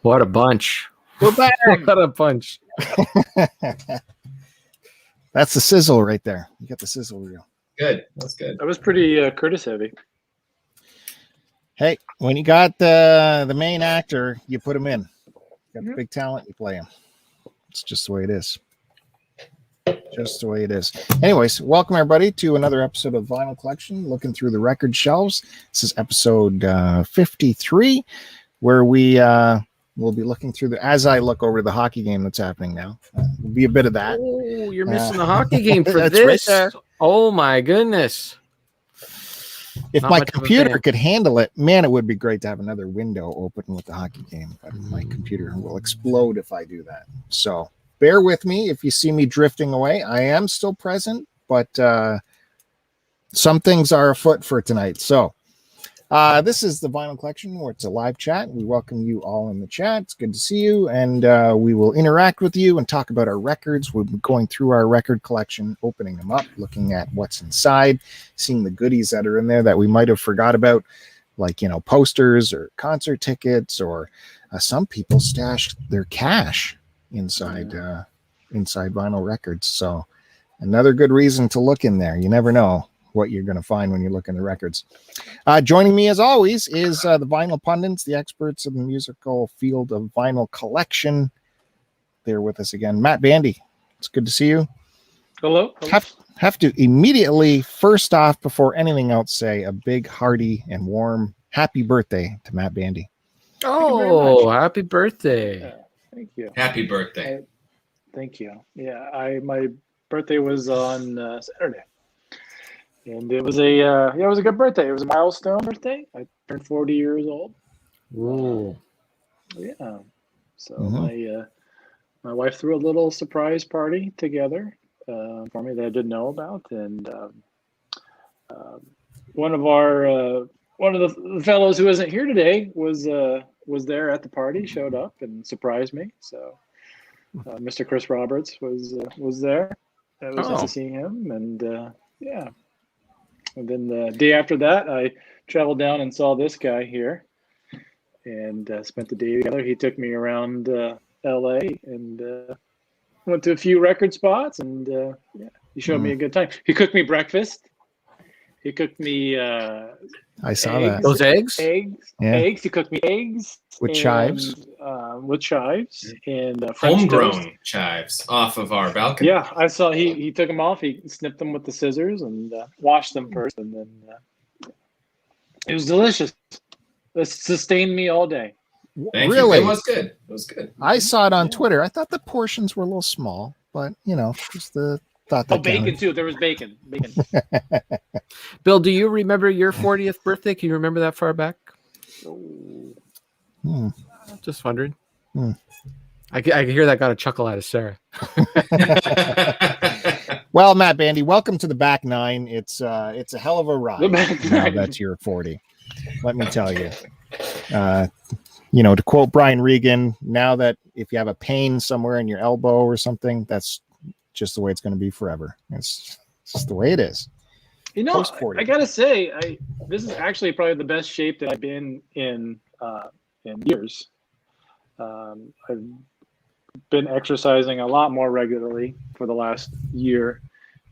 What a bunch. We're back. What a bunch. That's the sizzle right there. You got the sizzle reel. Good. That's good. That was pretty Curtiss heavy. Hey, when you got the main actor, you put him in. You got the big talent, you play him. It's just the way it is. Just the way it is. Anyways, welcome everybody to another episode of Vinyl Collection, looking through the record shelves. This is episode 53, where we will be looking through as I look over the hockey game that's happening now. Will be a bit of that. Oh, you're missing the hockey game for That's this. right. Oh my goodness. If Not my much of a computer fan. could handle it, man, it would be great to have another window open with the hockey game. But my computer will explode if I do that. So bear with me if you see me drifting away. I am still present, but some things are afoot for tonight. So this is the Vinyl Collection, where it's a live chat. We welcome you all in the chat. It's good to see you, and we will interact with you and talk about our records. We'll be going through our record collection, opening them up, looking at what's inside, seeing the goodies that are in there that we might have forgot about, like, posters or concert tickets, or some people stash their cash inside vinyl records. So another good reason to look in there. You never know what you're going to find when you look in the records. Joining me as always is the vinyl pundits, the experts in the musical field of vinyl collection. They're with us again. Matt Bandy, it's good to see you. Hello. Have to immediately, first off, before anything else, say a big, hearty, and warm happy birthday to Matt Bandy. Oh, happy birthday. Yeah, thank you. Happy birthday. Thank you. Yeah, my birthday was on Saturday. And it was it was a good birthday. It was a milestone birthday. I turned 40 years old. Whoa. Yeah. So my wife threw a little surprise party together for me that I didn't know about, and one of the fellows who isn't here today was there at the party, showed up and surprised me. So Mr. Chris Roberts was there. It was nice to see him, and yeah. And then the day after that, I traveled down and saw this guy here, and spent the day together. He took me around LA and went to a few record spots, and he showed me a good time. He cooked me breakfast. He cooked me I saw eggs. that. Those eggs? Eggs. He cooked me eggs With chives? With chives and French Homegrown toast. chives off of our balcony. Yeah, I saw he took them off. He snipped them with the scissors and washed them first, and then it was delicious. It sustained me all day. Thank Really? you. It was good. It was good. I saw it on Twitter. I thought the portions were a little small, but just the thought that Bacon counted. too. There was bacon. Bill, do you remember your 40th birthday? Can you remember that far back? Just wondering. I can hear that got a chuckle out of Sarah. Well, Matt Bandy, welcome to the back nine. It's a hell of a ride. The back Now nine. that you're 40, let me tell you. To quote Brian Regan, now that if you have a pain somewhere in your elbow or something, that's just the way it's going to be forever. It's just the way it is. Post-40. I gotta say, this is actually probably the best shape that I've been in years. I've been exercising a lot more regularly for the last year,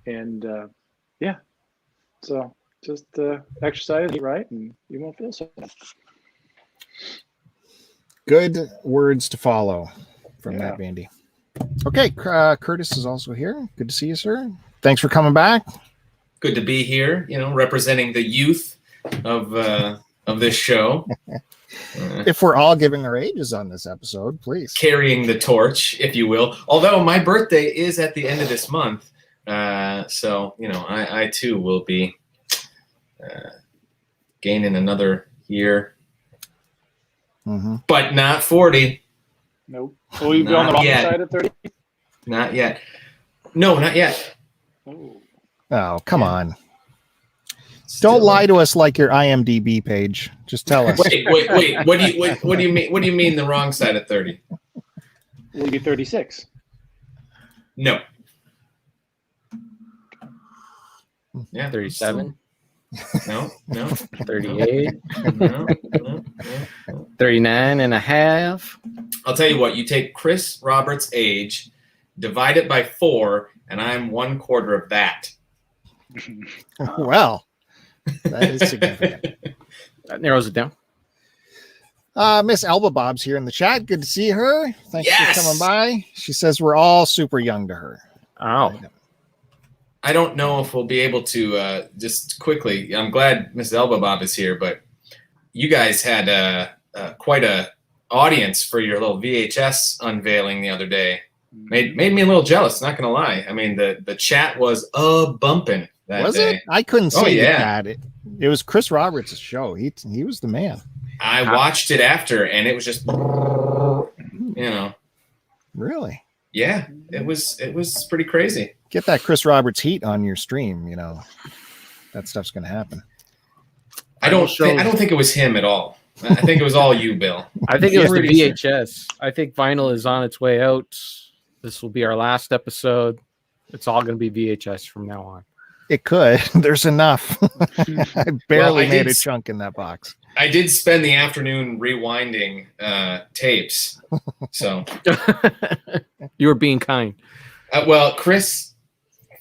and so just exercise, eat right, and you won't feel so bad. Good words to follow from Matt Bandy. Okay, Curtiss is also here. Good to see you, sir. Thanks for coming back. Good to be here, representing the youth of this show. If we're all giving our ages on this episode, please. Carrying the torch, if you will. Although my birthday is at the end of this month. So, I too will be gaining another year. But not 40. Nope. Will you be on the wrong side of 30? Not yet. No, not yet. Oh, come on. Don't lie to us like your IMDb page. Just tell us. Wait. What do you mean? What do you mean the wrong side of 30? Will you be 36? No. Yeah, 37. No. 38, No. 39 and a half. I'll tell you what. You take Chris Roberts' age, divide it by 4, and I'm 1/4 of that. Well, that is significant. That narrows it down. Miss Elba Bob's here in the chat. Good to see her. Thanks Yes! for coming by. She says we're all super young to her. Oh, I don't know if we'll be able to just quickly. I'm glad Mrs. Elba Bob is here, but you guys had quite a audience for your little VHS unveiling the other day. Made me a little jealous. Not gonna lie. I mean, the chat was bumping that Was day. it? I couldn't see yeah. that. It was Chris Roberts' show. He was the man. I watched it after, and it was just, Really? yeah, it was pretty crazy. Get that Chris Roberts heat on your stream. That stuff's going to happen. I don't think it was him at all. I think it was all you, Bill. I think it was the Pretty sure. VHS. I think vinyl is on its way out. This will be our last episode. It's all going to be VHS from now on. It could. There's enough. I barely I made did a chunk in that box. I did spend the afternoon rewinding tapes. So, You were being kind. well, Chris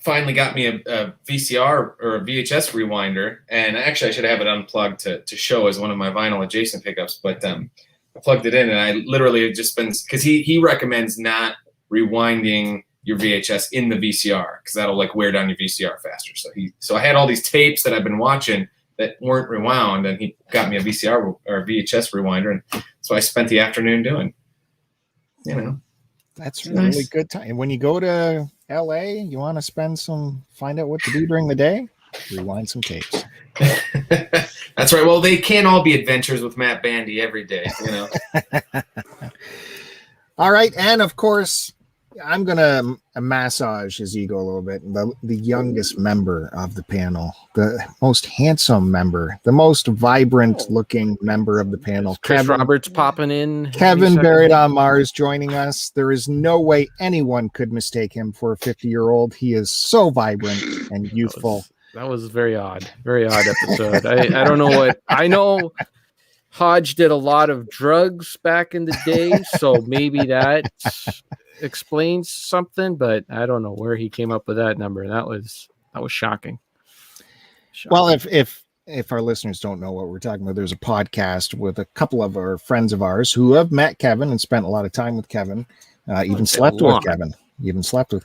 finally got me a VCR or a VHS rewinder, and actually I should have it unplugged to show as one of my vinyl adjacent pickups. But I plugged it in, and I literally have just been, because he recommends not rewinding your VHS in the VCR because that'll like wear down your VCR faster. So I had all these tapes that I've been watching that weren't rewound, and he got me a VCR or VHS rewinder, and so I spent the afternoon doing. That's Nice. really good time. When you go to LA, you want to find out what to do during the day? Rewind some tapes. That's right. Well, they can't all be adventures with Matt Bandy every day, All right. And of course, I'm going to massage his ego a little bit. The youngest member of the panel, the most handsome member, the most vibrant looking member of the panel. Chris Roberts popping in. Kevin Buried on Mars joining us. There is no way anyone could mistake him for a 50-year-old. He is so vibrant and youthful. That was very odd. Very odd episode. I don't know what. I know Hodge did a lot of drugs back in the day, so maybe that explains something, but I don't know where he came up with that number. That was shocking. Well, if our listeners don't know what we're talking about, there's a podcast with a couple of our friends of ours who have met Kevin and spent a lot of time with Kevin, even slept with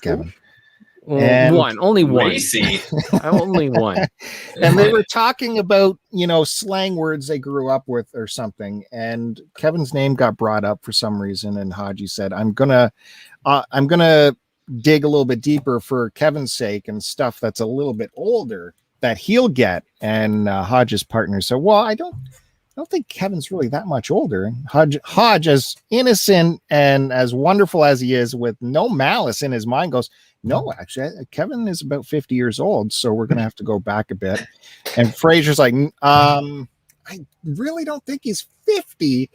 Kevin. And only one. Racy. Only one. And they were talking about, slang words they grew up with or something. And Kevin's name got brought up for some reason. And Haji said, I'm gonna dig a little bit deeper for Kevin's sake and stuff that's a little bit older that he'll get. And Hodge's partner said, well, I don't think Kevin's really that much older. Hodge, as innocent and as wonderful as he is, with no malice in his mind, goes, no, actually, Kevin is about 50 years old, so we're going to have to go back a bit. And Fraser's like, I really don't think he's 50.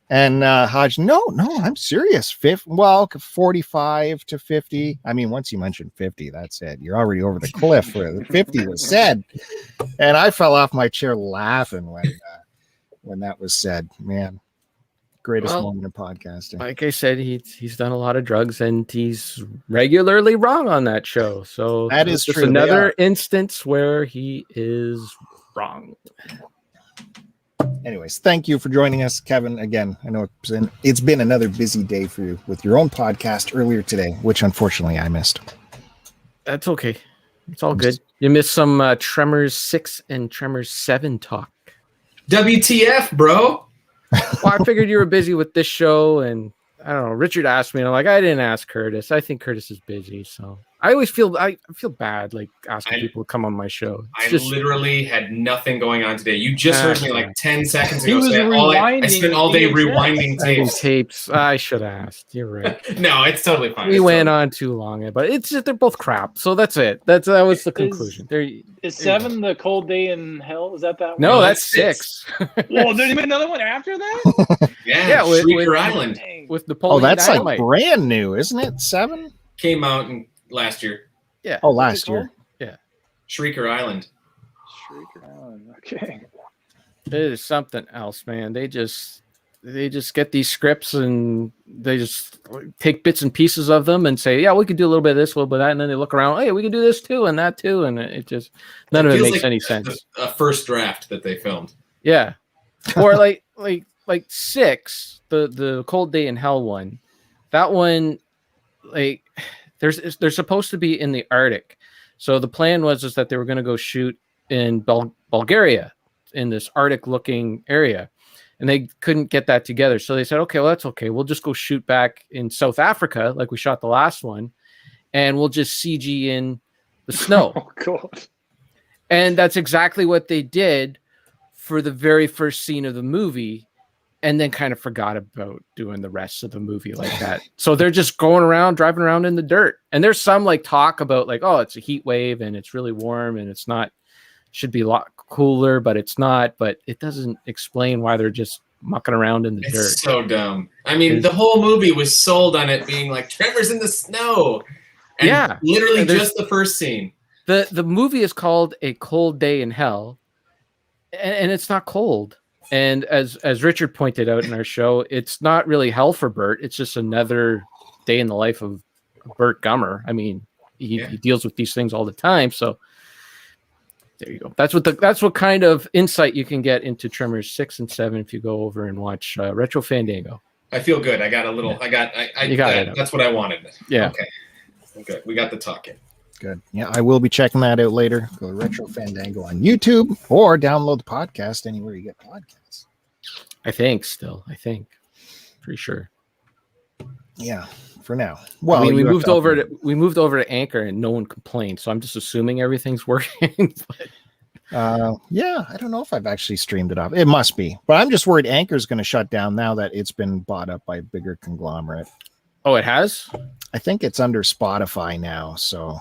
And Hodge, no, I'm serious. 45 to 50. I mean, once you mentioned 50, that's it. You're already over the cliff where the 50 was said. And I fell off my chair laughing when that was said. Man, greatest moment in podcasting. Like I said, he's done a lot of drugs and he's regularly wrong on that show. So that is just true. Another instance where he is wrong. Anyways, thank you for joining us, Kevin. Again, I know it's been another busy day for you with your own podcast earlier today, which unfortunately I missed. That's okay. It's all good. You missed some Tremors 6 and Tremors 7 talk. WTF, bro? Well, I figured you were busy with this show, and I don't know. Richard asked me, and I'm like, I didn't ask Curtis. I think Curtis is busy, so I always feel bad like asking people to come on my show. I literally had nothing going on today. You just heard me like 10 seconds He ago. was Say, I spent all day VHS. rewinding tapes. I should have asked. You're right. No, it's totally fine. We went on too long, but it's just they're both crap. So that's it. That was the conclusion. Is 7 the cold day in hell? Is that one? No, that's 6. Well, there's even another one after that? Yeah, with Shrieker Island with Napoleon. Oh, that's Dynamite. like brand new, isn't it? 7? came out last year. Yeah. Oh, last year. Yeah. Shrieker Island. Shrieker Island. Okay. It is something else, man. They just get these scripts and they just take bits and pieces of them and say, yeah, we could do a little bit of this, a little bit of that, and then they look around, hey, we can do this too and that too, and it just none of it makes any sense. A first draft that they filmed. Yeah, or like 6, the Cold Day in Hell one. That one, like, they're supposed to be in the Arctic, so the plan was that they were going to go shoot in Bulgaria, in this Arctic looking area, and they couldn't get that together. So they said, okay, well, that's okay. We'll just go shoot back in South Africa like we shot the last one, and we'll just CG in the snow. Oh, God. And that's exactly what they did for the very first scene of the movie, and then kind of forgot about doing the rest of the movie like that. So they're just going around, driving around in the dirt. And there's some like talk about like, oh, it's a heat wave and it's really warm and it's not, should be a lot cooler, but it's not. But it doesn't explain why they're just mucking around in the dirt. It's so dumb. I mean, the whole movie was sold on it being like Trevor's in the snow. And yeah, literally just the first scene. The movie is called A Cold Day in Hell, and it's not cold. And as Richard pointed out in our show, it's not really hell for Bert. It's just another day in the life of Bert Gummer. I mean, he deals with these things all the time. So there you go. That's what kind of insight you can get into Tremors 6 and 7 if you go over and watch Retro Fandango. I feel good. I got a little. Yeah. That's what I wanted. Yeah. Okay. Good. We got the talking. Good. Yeah, I will be checking that out later. Go to Retro Fandango on YouTube or download the podcast anywhere you get podcasts. I think. Pretty sure. Yeah, for now. Well, I mean, we moved over to Anchor and no one complained, so I'm just assuming everything's working. Yeah, I don't know if I've actually streamed it off. It must be, but I'm just worried Anchor's going to shut down now that it's been bought up by a bigger conglomerate. Oh, it has? I think it's under Spotify now, so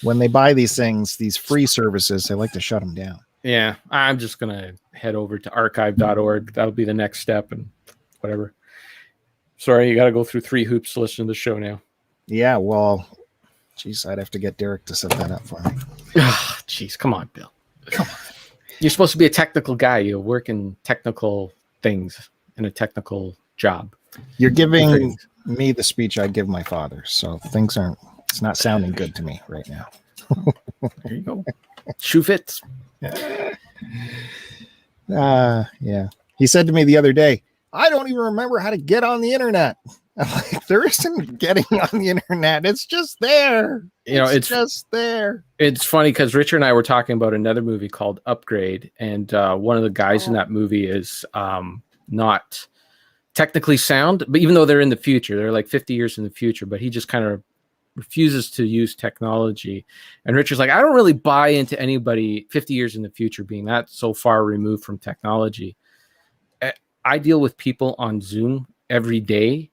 when they buy these things, these free services, they like to shut them down. Yeah, I'm just going to head over to archive.org. That'll be the next step and whatever. Sorry, you got to go through 3 hoops to listen to the show now. Yeah, well, geez, I'd have to get Derek to set that up for me. Jeez, come on, Bill. Come on. You're supposed to be a technical guy. You work in technical things in a technical job. You're giving me the speech I give my father, so it's not sounding good to me right now. There you go. Shoe fits. Yeah. He said to me the other day, I don't even remember how to get on the internet. I'm like, there isn't getting on the internet. It's just there. It's just there. It's funny because Richard and I were talking about another movie called Upgrade, and one of the guys in that movie is not technically sound, but even though they're in the future, they're like 50 years in the future, but he just kind of refuses to use technology. And Richard's like, I don't really buy into anybody 50 years in the future being that so far removed from technology. I deal with people on Zoom every day.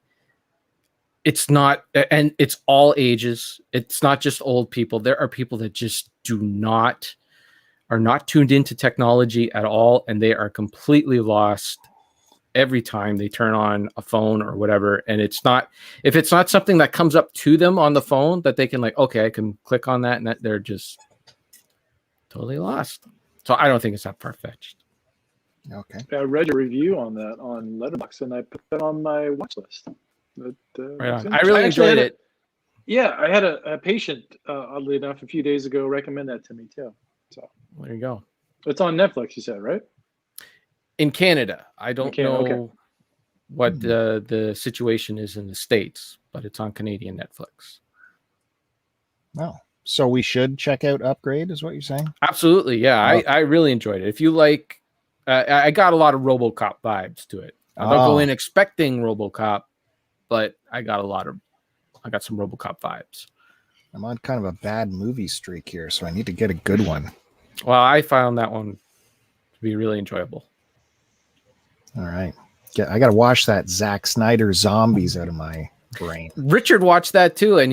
It's not, and it's all ages. It's not just old people. There are people that just are not tuned into technology at all, and they are completely lost every time they turn on a phone or whatever. And if it's not something that comes up to them on the phone that they can like, okay, I can click on that, and they're just totally lost. So I don't think it's that far-fetched. Okay. I read a review on that on Letterboxd, and I put that on my watch list. Right on. I really enjoyed it. Yeah, I had a patient, oddly enough, a few days ago recommend that to me too. So there you go. It's on Netflix, you said, right? In Canada. I don't know what the situation is in the States, but it's on Canadian Netflix. Oh, so we should check out Upgrade, is what you're saying? Absolutely, yeah. I really enjoyed it. If you like, I got a lot of RoboCop vibes to it. I don't go in expecting RoboCop, but I got some RoboCop vibes. I'm on kind of a bad movie streak here, so I need to get a good one. Well, I found that one to be really enjoyable. All right. I got to wash that Zack Snyder zombies out of my brain. Richard watched that too, and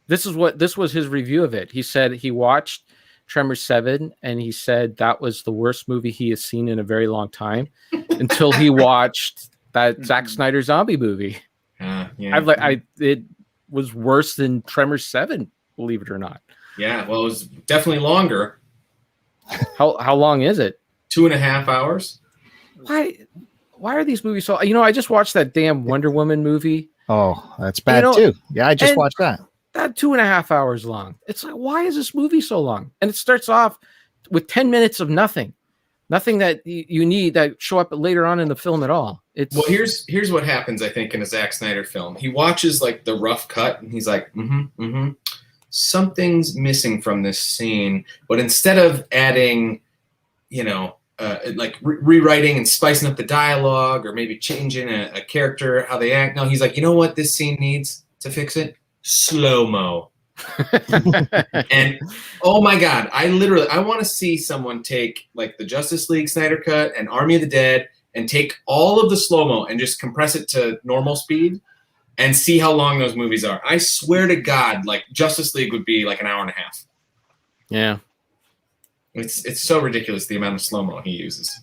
this was his review of it. He said he watched Tremors 7, and he said that was the worst movie he has seen in a very long time until he watched that Zack Snyder zombie movie. Yeah. It was worse than Tremors 7, believe it or not. Yeah, well, it was definitely longer. How long is it? 2.5 hours. Why are these movies so? I just watched that damn Wonder Woman movie. Oh, that's bad too. Yeah, I just watched that. That 2.5 hours long. It's like, why is this movie so long? And it starts off with 10 minutes of nothing that you need that show up later on in the film at all. Well, here's what happens, I think, in a Zack Snyder film. He watches like the rough cut and he's like, something's missing from this scene. But instead of adding, like rewriting and spicing up the dialogue or maybe changing a character, how they act, no, he's like, you know what this scene needs to fix it? Slow-mo. And oh my God, I want to see someone take like the Justice League Snyder Cut and Army of the Dead and take all of the slow-mo and just compress it to normal speed and see how long those movies are. I swear to God, like Justice League would be like an hour and a half. Yeah. It's so ridiculous the amount of slow-mo he uses.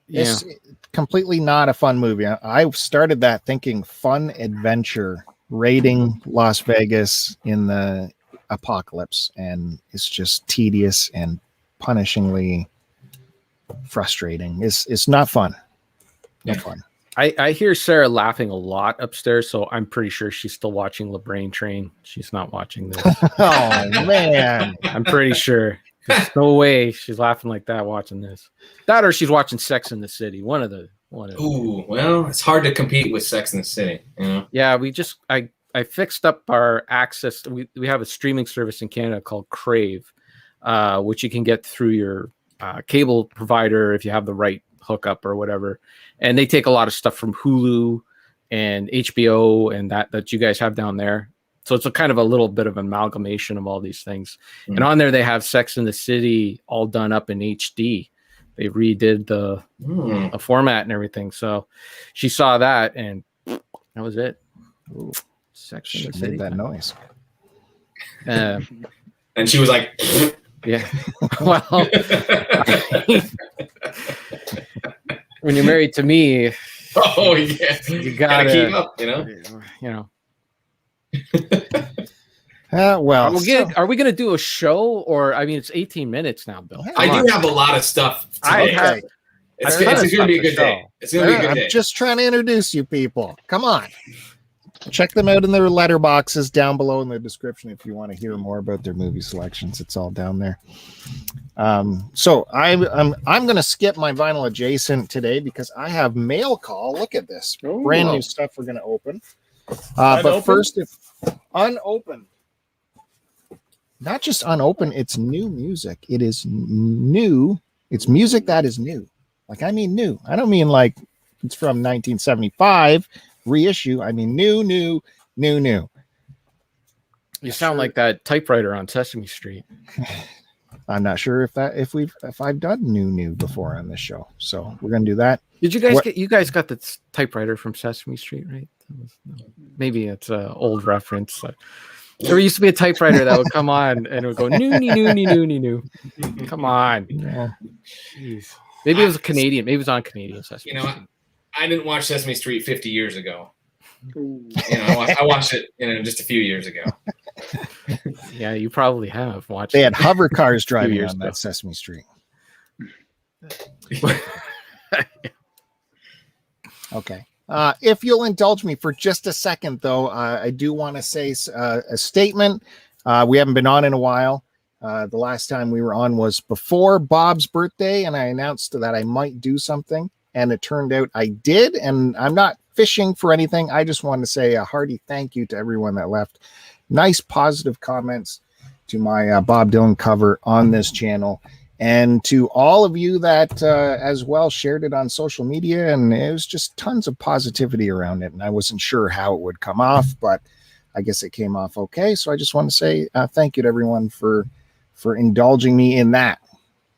Yeah. It's completely not a fun movie. I started that thinking fun adventure raiding Las Vegas in the apocalypse, and it's just tedious and punishingly frustrating. It's not fun. Not fun. I hear Sarah laughing a lot upstairs, so I'm pretty sure she's still watching La Brain Train. She's not watching this. Oh man, I'm pretty sure. There's no way she's laughing like that watching this. That or she's watching Sex in the City. One of the. Ooh, well, it's hard to compete with Sex in the City. Yeah, I fixed up our access. We have a streaming service in Canada called Crave, which you can get through your cable provider if you have the right hookup or whatever. And they take a lot of stuff from Hulu and HBO and that you guys have down there. So it's a kind of a little bit of amalgamation of all these things. Mm-hmm. And on there, they have Sex in the City all done up in HD. They redid the format and everything. So she saw that and that was it. Ooh, Sex in the City. Made that noise. And she was like, yeah. Well, when you're married to me, oh yeah, you gotta keep up, Well, are we gonna do a show? Or I mean, it's 18 minutes now, Bill. I do have a lot of stuff today. It's gonna be a good day. It's gonna be a good day. I'm just trying to introduce you people. Come on. Check them out in their letterboxes down below in the description if you want to hear more about their movie selections. It's all down there. So I'm going to skip my vinyl adjacent today because I have mail call. Look at this brand new stuff we're going to open. But first, if unopened, not just unopened, it's new music. It is new. It's music that is new. Like I mean new. I don't mean like it's from 1975. Reissue. I mean, new. You sound like that typewriter on Sesame Street. I'm not sure if I've done new before on this show, so we're gonna do that. Did you guys you guys got the typewriter from Sesame Street, right? Maybe it's an old reference. There used to be a typewriter that would come on and it would go new. Come on. Yeah. Jeez. Maybe it was a Canadian. Maybe it was on Canadian Sesame Street. I didn't watch Sesame Street 50 years ago. I watched it just a few years ago. Yeah, you probably have watched. They had hover cars driving on that Sesame Street. Okay. If you'll indulge me for just a second, though, I do want to say a statement. We haven't been on in a while. The last time we were on was before Bob's birthday, and I announced that I might do something. And it turned out I did, and I'm not fishing for anything. I just want to say a hearty thank you to everyone that left nice, positive comments to my Bob Dylan cover on this channel, and to all of you that as well shared it on social media. And it was just tons of positivity around it, and I wasn't sure how it would come off, but I guess it came off okay. So I just want to say thank you to everyone for indulging me in that.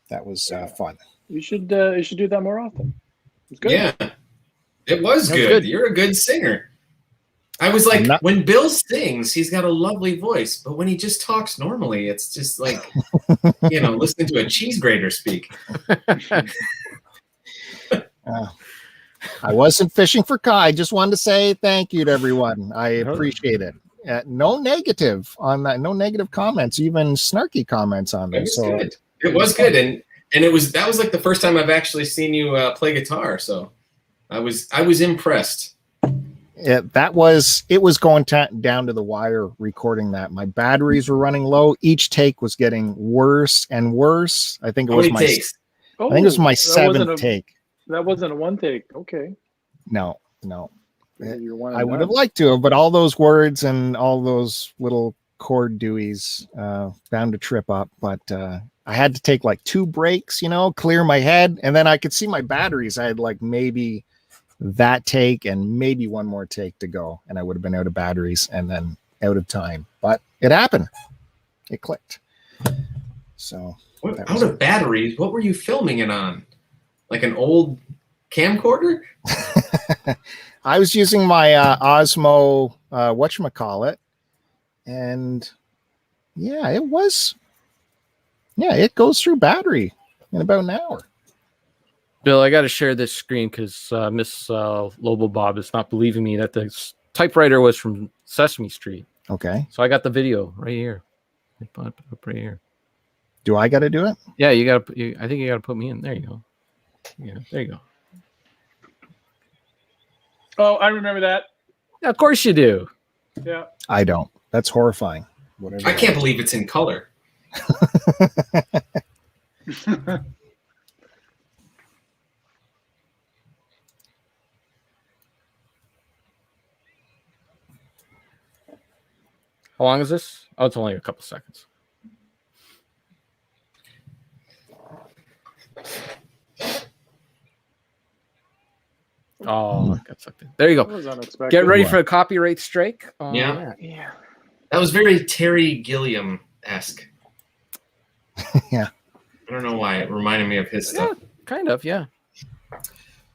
That was fun. You should do that more often. It's good. Yeah, it was good. You're a good singer. I was like, when Bill sings, he's got a lovely voice, but when he just talks normally, it's just like, listening to a cheese grater speak. I wasn't fishing for Kai. I just wanted to say thank you to everyone. I appreciate it. No negative on that. No negative comments, even snarky comments on them. So good. It was good, and that was like the first time I've actually seen you play guitar. So I was impressed. It was going down to the wire recording that. My batteries were running low. Each take was getting worse and worse. I think it was takes? I think it was my seventh take. That wasn't a one take. Okay. No. I would have liked to have, but all those words and all those little chord deweys bound to trip up. But I had to take like 2 breaks, clear my head, and then I could see my batteries. I had like maybe that take and maybe one more take to go, and I would have been out of batteries and then out of time. But it happened. It clicked. So out of batteries, what were you filming it on? Like an old camcorder? I was using my Osmo whatchamacallit, and it goes through battery in about an hour. Bill, I got to share this screen because Miss Lobo Bob is not believing me that the typewriter was from Sesame Street. Okay. So I got the video right here. I put it up right here. Do I got to do it? Yeah, you got to. I think you got to put me in. There you go. Yeah, there you go. Oh, I remember that. Yeah, of course you do. Yeah. I don't. That's horrifying. I can't believe it's in color. How long is this? Oh, it's only a couple seconds. Oh, I got sucked in. There you That go. was unexpected. Get ready for a copyright strike. Yeah. Yeah. That was very Terry Gilliam-esque. Yeah. I don't know why. It reminded me of his stuff. Yeah, kind of, yeah.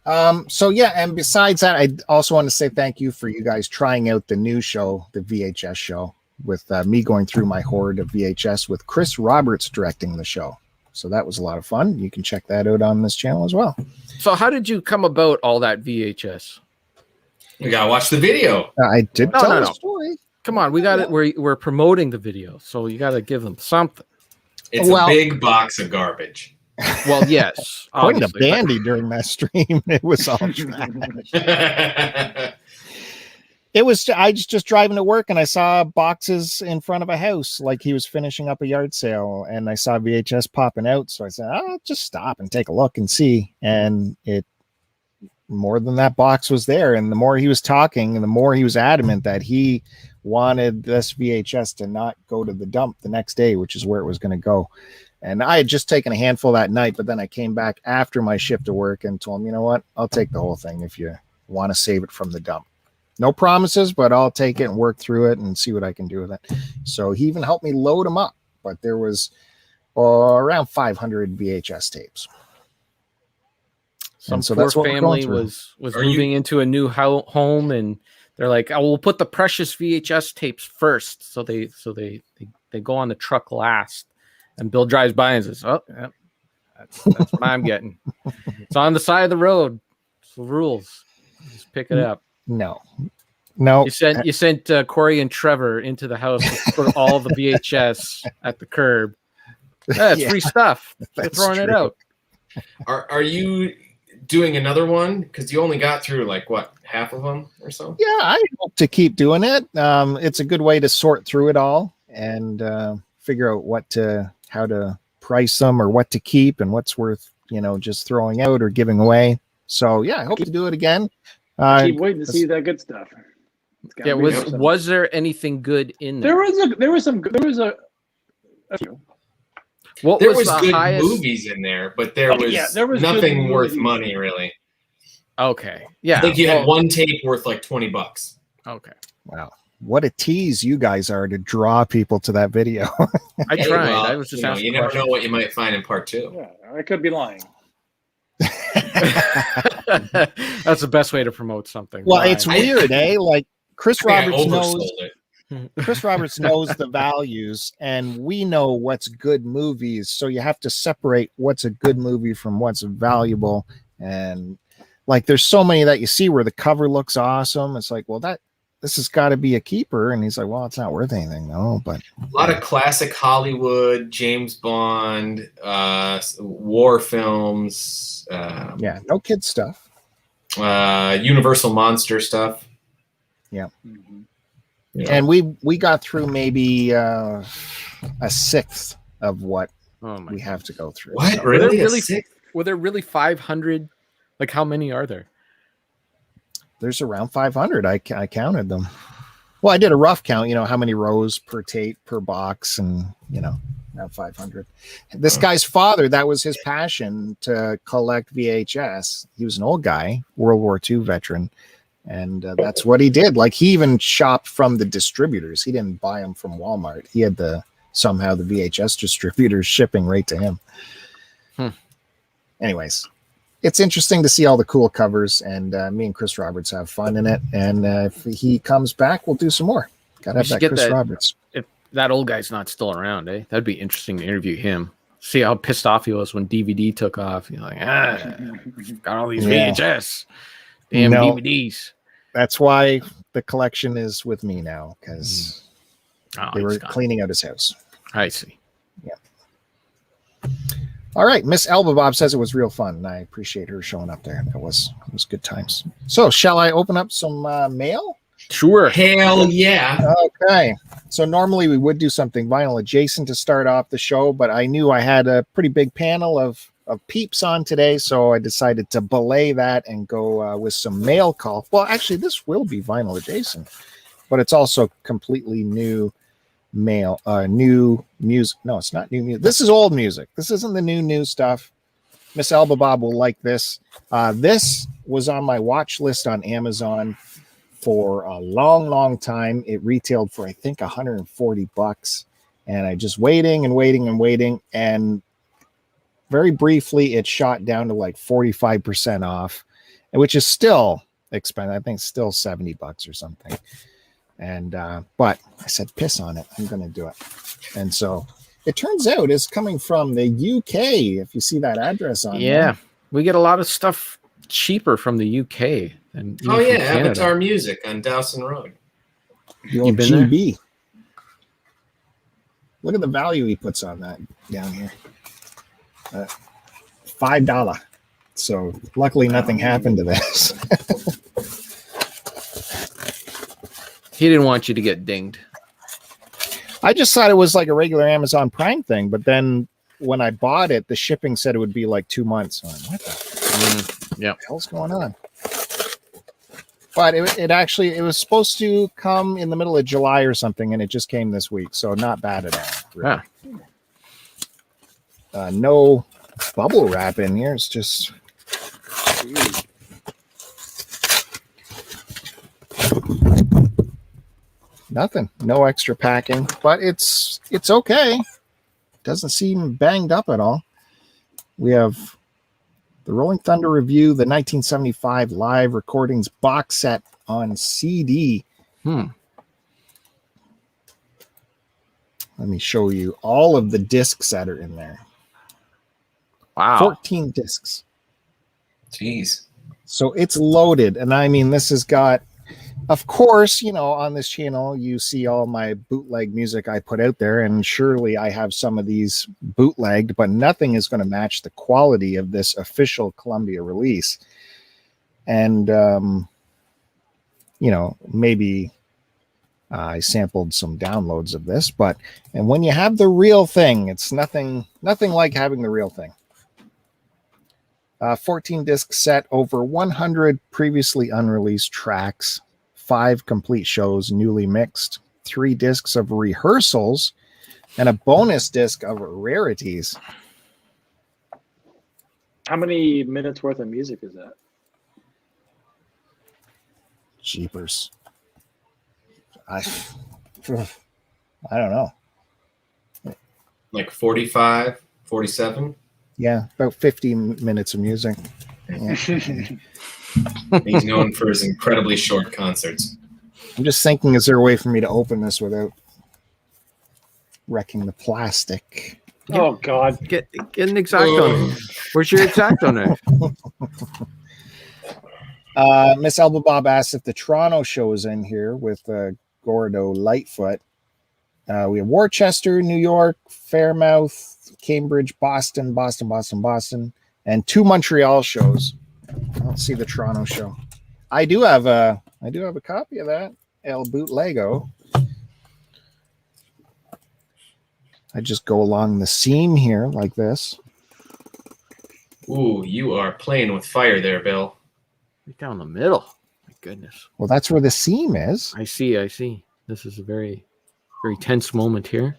And besides that, I also want to say thank you for you guys trying out the new show, the VHS show, with me going through my horde of VHS with Chris Roberts directing the show. So that was a lot of fun. You can check that out on this channel as well. So how did you come about all that VHS? We gotta watch the video. I did tell the story. Come on, we got it. We're promoting the video, so you got to give them something. It's a big box of garbage. Well, yes. Quite a bandy during that stream. It was all trash. I was just driving to work and I saw boxes in front of a house, like he was finishing up a yard sale, and I saw VHS popping out. So I said, I'll just stop and take a look and see. And more than that box was there. And the more he was talking and the more he was adamant that he wanted this VHS to not go to the dump the next day, which is where it was going to go. And I had just taken a handful that night, but then I came back after my shift to work and told him, you know what, I'll take the whole thing if you want to save it from the dump. No promises, but I'll take it and work through it and see what I can do with it. So he even helped me load them up, but there was around 500 VHS tapes. Some poor family was moving into a new home, and they're like, "Oh, we'll put the precious VHS tapes first." So they go on the truck last, and Bill drives by and says, "Oh, yeah, that's what I'm getting. It's on the side of the road. It's the rules. Just pick it up." No. You sent Corey and Trevor into the house to put all the VHS at the curb. That's free stuff. They're throwing it out. Are you doing another one? Because you only got through like what, half of them or so? Yeah, I hope to keep doing it. It's a good way to sort through it all and figure out how to price them or what to keep and what's worth, just throwing out or giving away. So yeah, I hope to do it again. Keep waiting to see that good stuff. Yeah, was there anything good in there? There was a few. There was good movies in there, but there was nothing worth money really. Okay. Yeah. I think you had one tape worth like $20. Okay. Wow. What a tease you guys are to draw people to that video. I tried. I was just asking. You never know what you might find in part 2. Yeah, I could be lying. That's the best way to promote something. Well, it's weird, eh? Like Chris Roberts knows. it. Chris Roberts knows the values, and we know what's good movies. So you have to separate what's a good movie from what's valuable. And like, there's so many that you see where the cover looks awesome. It's like, well, this has got to be a keeper. And he's like, well, it's not worth anything, though. But a lot of classic Hollywood, James Bond, war films. Yeah, no kid stuff. Universal Monster stuff. Yeah. Mhm. Yeah. And we got through maybe a sixth of what Oh my! we have to go through. What? So Really? Were there really, A six? were there really 500? Like, how many are there? there's around 500. I counted them. Well, I did a rough count, how many rows per tape per box, and around 500. This guy's father, that was his passion, to collect VHS. He was an old guy, World War II veteran, and that's what he did. Like, he even shopped from the distributors. He didn't buy them from Walmart. He had somehow the VHS distributors shipping right to him. Anyways, it's interesting to see all the cool covers, and me and Chris Roberts have fun in it. And if he comes back, we'll do some more. Gotta have that Chris Roberts. If that old guy's not still around, that'd be interesting to interview him. See how pissed off he was when DVD took off. You're like, got all these VHS, damn DVDs. That's why the collection is with me now, because they were cleaning out his house. I see. Yeah. All right. Miss Elba Bob says it was real fun, and I appreciate her showing up there. It was good times. So shall I open up some mail? Sure. Hell yeah. Okay. So normally we would do something vinyl adjacent to start off the show, but I knew I had a pretty big panel of peeps on today, so I decided to belay that and go with some mail call. Well, actually, this will be vinyl adjacent, but it's also completely new mail, new music. No, it's not new music. This is old music. This isn't the new stuff. Miss Elba Bob will like this. This was on my watch list on Amazon for a long time. It retailed for, I think, $140, and I just waiting, and very briefly it shot down to like 45% off, which is still expensive. I think still $70 or something. And but I said, piss on it, I'm gonna do it. And so it turns out it's coming from the UK. If you see that address on there. We get a lot of stuff cheaper from the UK than Oh yeah, Avatar Music on Dowson Road. The old GB. Look at the value he puts on that down here. $5. So luckily nothing happened to this. He didn't want you to get dinged. I just thought it was like a regular Amazon Prime thing, but then when I bought it, the shipping said it would be like 2 months. Like, what the hell's going on? But it was supposed to come in the middle of July or something, and it just came this week, so not bad at all. Really. No bubble wrap in here. It's just nothing. No extra packing, but it's okay. Doesn't seem banged up at all. We have the Rolling Thunder Review, the 1975 live recordings box set on CD. Let me show you all of the discs that are in there. Wow. 14 discs. Jeez. So it's loaded. And I mean, this has got, of course, on this channel, you see all my bootleg music I put out there. And surely I have some of these bootlegged, but nothing is going to match the quality of this official Columbia release. And, maybe I sampled some downloads of this, and when you have the real thing, it's nothing like having the real thing. 14 disc set, over 100 previously unreleased tracks, 5 complete shows newly mixed, 3 discs of rehearsals, and a bonus disc of rarities. How many minutes worth of music is that? Jeepers. I don't know. Like 45, 47? Yeah, about 50 minutes of music. Yeah. He's known for his incredibly short concerts. I'm just thinking, is there a way for me to open this without wrecking the plastic? Oh, God. Get an X-Acto. Where's your X-Acto knife? Miss Elba Bob asks if the Toronto show is in here with Gordo Lightfoot. We have Worcester, New York, Fairmouth, Cambridge, Boston, and 2 Montreal shows. I don't see the Toronto show. I do have a copy of that El Bootleggo. I just go along the seam here like this. Ooh, you are playing with fire there, Bill. Right down the middle. My goodness. Well, that's where the seam is. I see. This is a very, very tense moment here.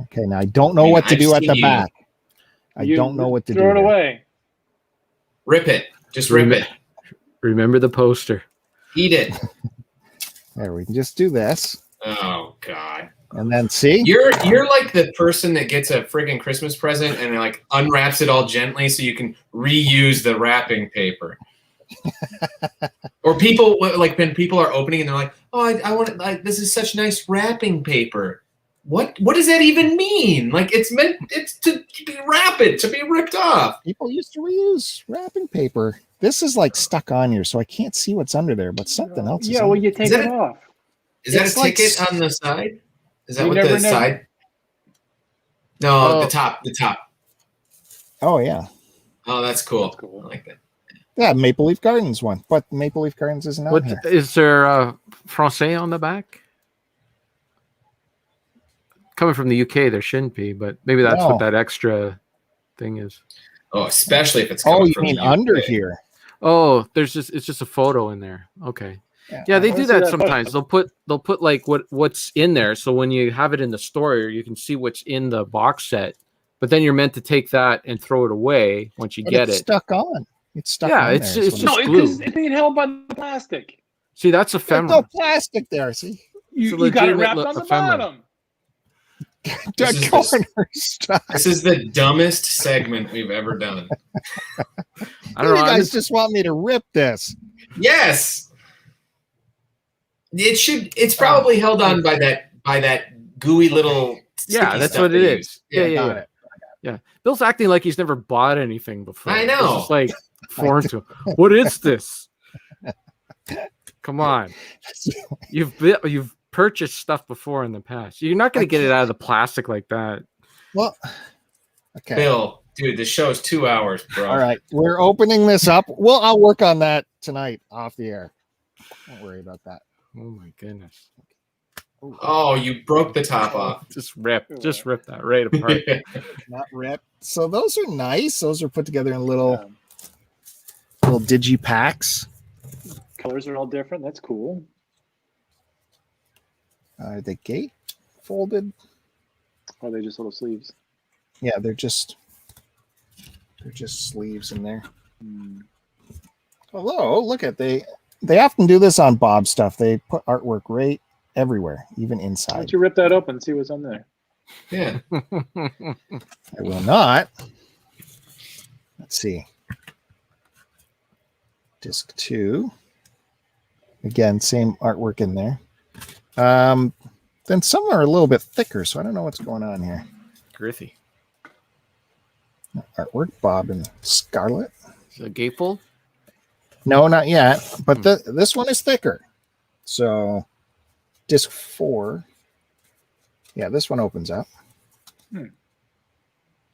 Okay, now I don't know what to do at the back. I don't know what to do. Throw it away. Rip it. Just rip it. Remember the poster. Eat it. There, we can just do this. Oh God. And then see? You're like the person that gets a friggin' Christmas present and like unwraps it all gently so you can reuse the wrapping paper. Or people like when people are opening and they're like, "Oh, I want it. Like, this is such nice wrapping paper." What does that even mean? Like it's to be rapid, to be ripped off. People used to reuse wrapping paper. This is like stuck on here, so I can't see what's under there, but something else is Yeah, well, you take it off. Is that It's a like ticket on the side? Is that You what never the know. side? No, the top. Oh, yeah. Oh, that's cool. That's cool. I like that. Yeah, Maple Leaf Gardens one, but Maple Leaf Gardens isn't on What here. is there? Francais on the back. Coming from the UK, there shouldn't be, but maybe that's No. what that extra thing is. Oh, especially if it's Oh, coming you from mean the UK. under here? Oh, it's just a photo in there. Okay. Yeah, they I do wanna see that that sometimes. They'll put like what's in there, so when you have it in the store, you can see what's in the box set. But then you're meant to take that and throw it away once you But get it's it. stuck on. It's stuck Yeah, on it's there. just So No, glue. because it's being held by the plastic. See, that's there's ephemera. no plastic there. See? You It's a got it legitimate wrapped on the ephemera. bottom. This is Corner stuff. This is the dumbest segment we've ever done. I don't know. You I'm guys just want me to rip this. Yes. It's probably held on by that gooey little Yeah, sticky that's stuff what it they is. use. Yeah. Got it. Bill's acting like he's never bought anything before. I It's know. just like foreign to him. What is this? Come on. You've purchased stuff before in the past. You're not going to get it out of the plastic like that. Well, okay. Bill, dude, this show is 2 hours, bro. All right, we're opening this up. Well, I'll work on that tonight off the air. Don't worry about that. Oh my goodness. Oh, you broke the top off. Just rip that right apart. Not rip. So those are nice. Those are put together in little Um, digi packs. colors are all different. That's cool. Are they gate folded? Or are they just little sleeves? Yeah, they're just sleeves in there. Hello, look at they often do this on Bob stuff. They put artwork right everywhere, even Why inside. don't you rip that open and see what's on there? Yeah. I will not. Let's see. Disc 2. Again, same artwork in there. Then some are a little bit thicker, so I don't know what's going on here. Grithy. Artwork, Bob and Scarlet. Is it a gatefold? No, not yet. But this one is thicker. So, disc 4. Yeah, this one opens up.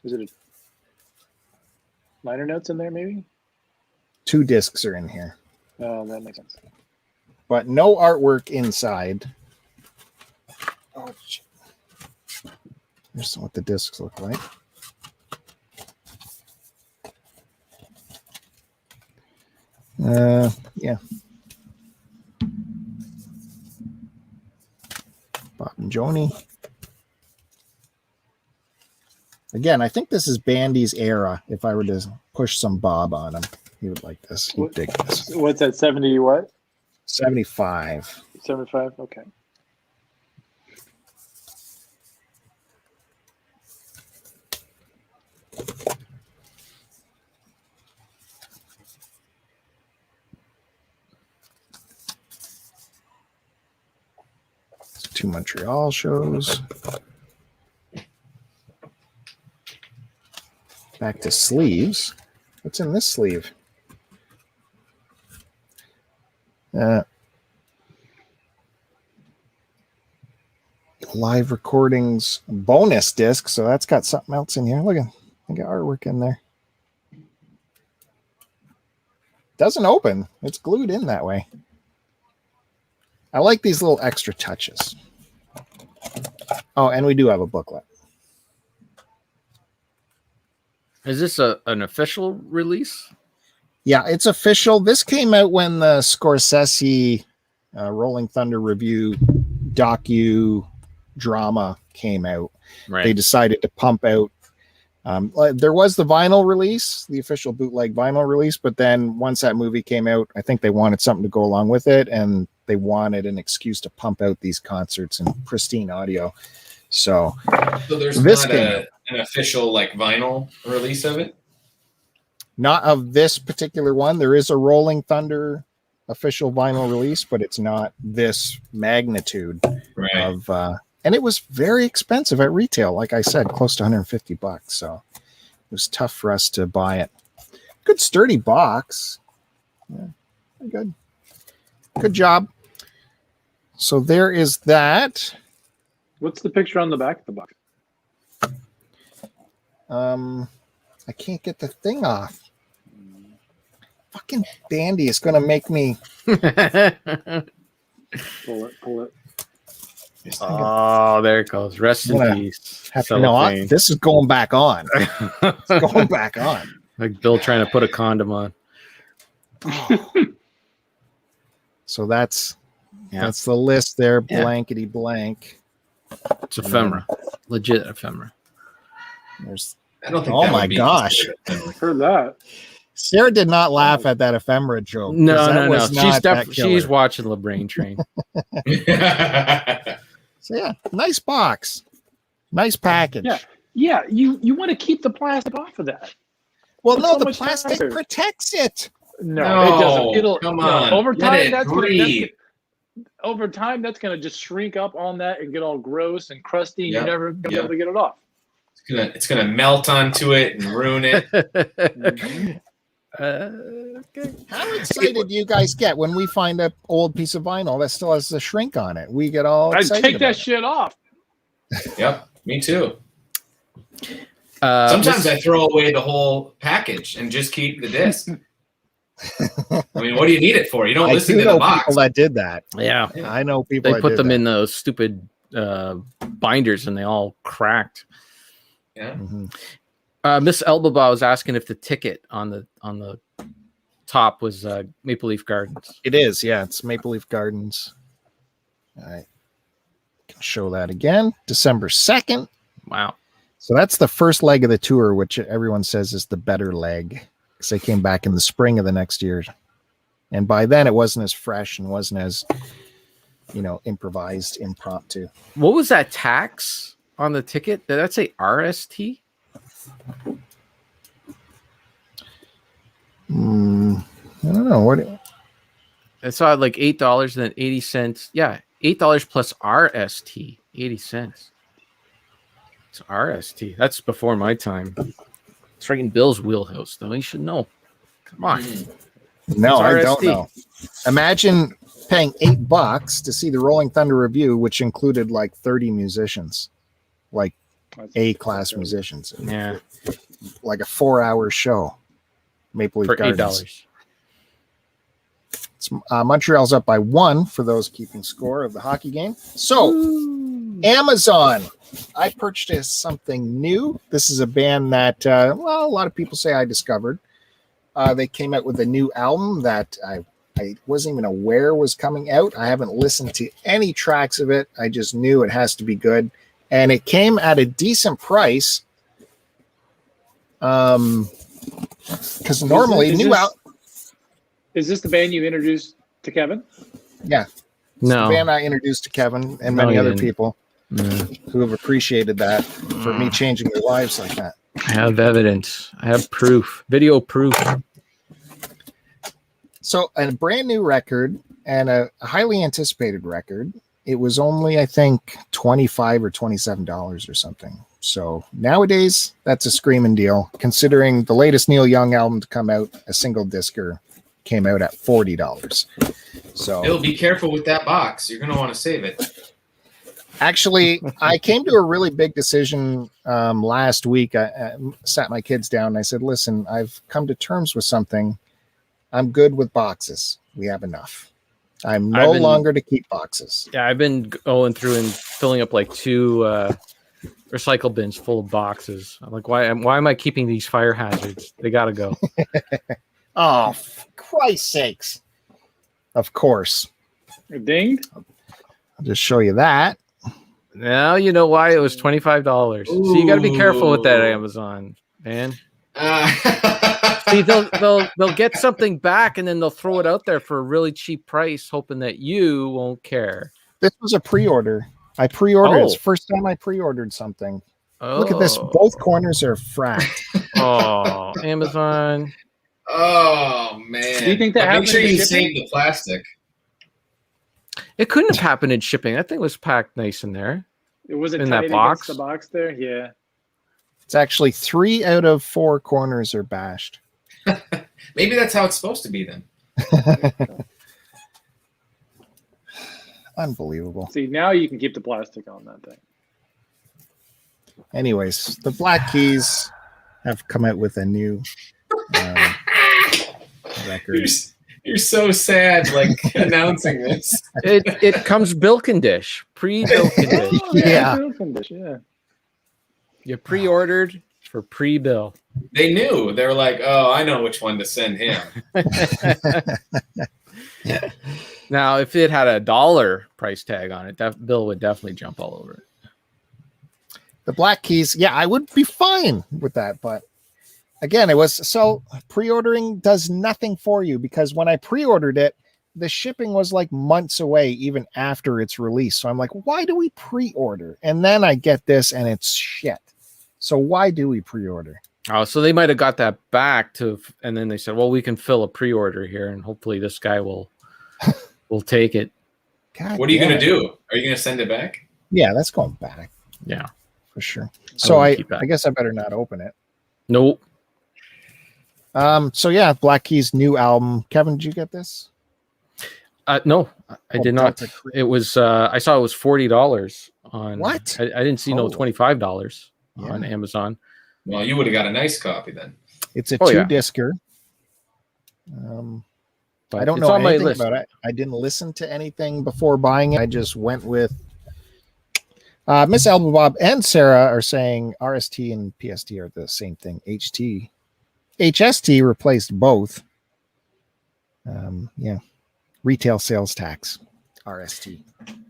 Is it a liner notes in there, maybe? 2 discs are in here, Oh, that makes sense. but no artwork inside. Oh, shit. Here's what the discs look like. Yeah. Bob and Joni. Again, I think this is Bandy's era. If I were to push some Bob on him, he would like this. He'd dig this. What's that, 70 what? 75. 75? Okay. Two Montreal shows. Back to sleeves. What's in this sleeve? Live recordings bonus disc. So that's got something else in here. Look at artwork in there. Doesn't open. It's glued in that way. I like these little extra touches. Oh, and we do have a booklet. Is this an official release? Yeah, it's official. This came out when the Scorsese Rolling Thunder review docu drama came out. Right. They decided to pump out. There was the vinyl release, the official bootleg vinyl release, but then once that movie came out, I think they wanted something to go along with it, and they wanted an excuse to pump out these concerts in pristine audio. So there's this not an official like vinyl release of it? Not of this particular one. There is a Rolling Thunder official vinyl release, but it's not this magnitude of and it was very expensive at retail. Like I said, close to $150. So it was tough for us to buy it. Good sturdy box. Yeah, good. Good job. So there is that. What's the picture on the back of the box? I can't get the thing off. Fucking Bandy is going to make me Pull it. Oh, there it goes. Rest in peace. This is going back on. It's going back on. Like Bill trying to put a condom on. So that's the list there. Blankety blank. It's ephemera. Legit ephemera. There's. I don't think. Oh my gosh! Heard that. Sarah did not laugh at that ephemera joke. No. She's watching the Brain Train. So yeah, nice box, nice package. Yeah. You want to keep the plastic off of that. Well, no, the plastic protects it. No, it doesn't. It'll come on. Over time, over time, that's gonna just shrink up on that and get all gross and crusty. And you're never gonna be able to get it off. It's gonna melt onto it and ruin it. Okay. How excited do you guys get when we find an old piece of vinyl that still has the shrink on it? We get all excited. I take that shit off. Yep, me too. Sometimes I throw away the whole package and just keep the disc. I mean, what do you need it for? You don't listen to the box. People that did that. Yeah. I know people. They put them in those stupid binders and they all cracked. Yeah. Mm-hmm. Miss Elbaba was asking if the ticket on the top was Maple Leaf Gardens. It is, yeah. It's Maple Leaf Gardens. I can show that again. December 2nd. Wow. So that's the first leg of the tour, which everyone says is the better leg, because they came back in the spring of the next year. And by then it wasn't as fresh and wasn't as, improvised, impromptu. What was that tax on the ticket? Did that say RST? I don't know what I saw like $8 and then 80 cents. Yeah, $8 plus RST, 80 cents. It's RST. That's before my time. It's right in Bill's wheelhouse, though. He should know. Come on. No, I don't know. Imagine paying $8 to see the Rolling Thunder review, which included like 30 musicians, like A-class musicians. Yeah. Like a 4-hour show. Maple Leaf For Gardens. $8. Montreal's up by 1 for those keeping score of the hockey game. So, Amazon. I purchased something new. This is a band that, a lot of people say I discovered. They came out with a new album that I wasn't even aware was coming out. I haven't listened to any tracks of it. I just knew it has to be good. And it came at a decent price. Because normally Is this the band you introduced to Kevin? Yeah. No. The band I introduced to Kevin and many other people who have appreciated that for me changing their lives like that. I have evidence. I have proof. Video proof. So a brand new record and a highly anticipated record. It was only, I think, $25 or $27 or something. So nowadays, that's a screaming deal. Considering the latest Neil Young album to come out, a single discer, came out at $40. So Bill, be careful with that box. You're gonna want to save it. actually, I came to a really big decision last week. I sat my kids down and I said, listen, I've come to terms with something. I'm good with boxes. We have enough. I'm no longer to keep boxes. Yeah, I've been going through and filling up like 2 recycle bins full of boxes. I'm like, why am I keeping these fire hazards? They gotta go. Oh, for Christ's sakes. Of course. It dinged. I'll just show you that. Now you know why it was $25. So you got to be careful with that, Amazon, man. See, they'll get something back and then they'll throw it out there for a really cheap price, hoping that you won't care. This was a pre-order. I pre-ordered. Oh. It's the first time I pre-ordered something. Oh. Look at this. Both corners are fracked. Oh, Amazon. Oh man! Do you think that But make happened sure in you shipping? save the plastic. It couldn't have happened in shipping. That thing was packed nice in there. It wasn't In tight that against box? the box there. Yeah. It's actually 3 out of 4 corners are bashed. Maybe that's how it's supposed to be then. Unbelievable. See, now you can keep the plastic on that thing. Anyways, the Black Keys have come out with a new record. You're so sad, like announcing this. It comes bilk and dish, pre-bilk and dish. Oh, Yeah. Yeah. You pre-ordered for pre-bill. They knew. They were like, "Oh, I know which one to send him." Now, if it had a $1 price tag on it, that bill would definitely jump all over it. The Black Keys, yeah, I would be fine with that. But again, it was so pre-ordering does nothing for you because when I pre-ordered it, the shipping was like months away, even after its release. So I'm like, why do we pre-order? And then I get this and it's shit. So why do we pre-order? Oh, so they might have got that back and then they said, well, we can fill a pre-order here and hopefully this guy will take it. God What are you damn going to it. do? Are you going to send it back? Yeah, that's going back Yeah. for sure. So wouldn't I keep that. guess I better not open it. Nope. So yeah, Black Keys new album. Kevin, did you get this? No, I did not. Delta Creek. It was, I saw it was $40 on. What? I didn't see no Oh. $25 Yeah. on Amazon. Well, you would have got a nice copy then. It's a Oh, yeah. 2-discer. But I don't it's know on my anything list. about it. I didn't listen to anything before buying it. I just went with Miss Elba Bob and Sarah are saying RST and PST are the same thing. HST replaced both. Yeah. Retail sales tax. RST.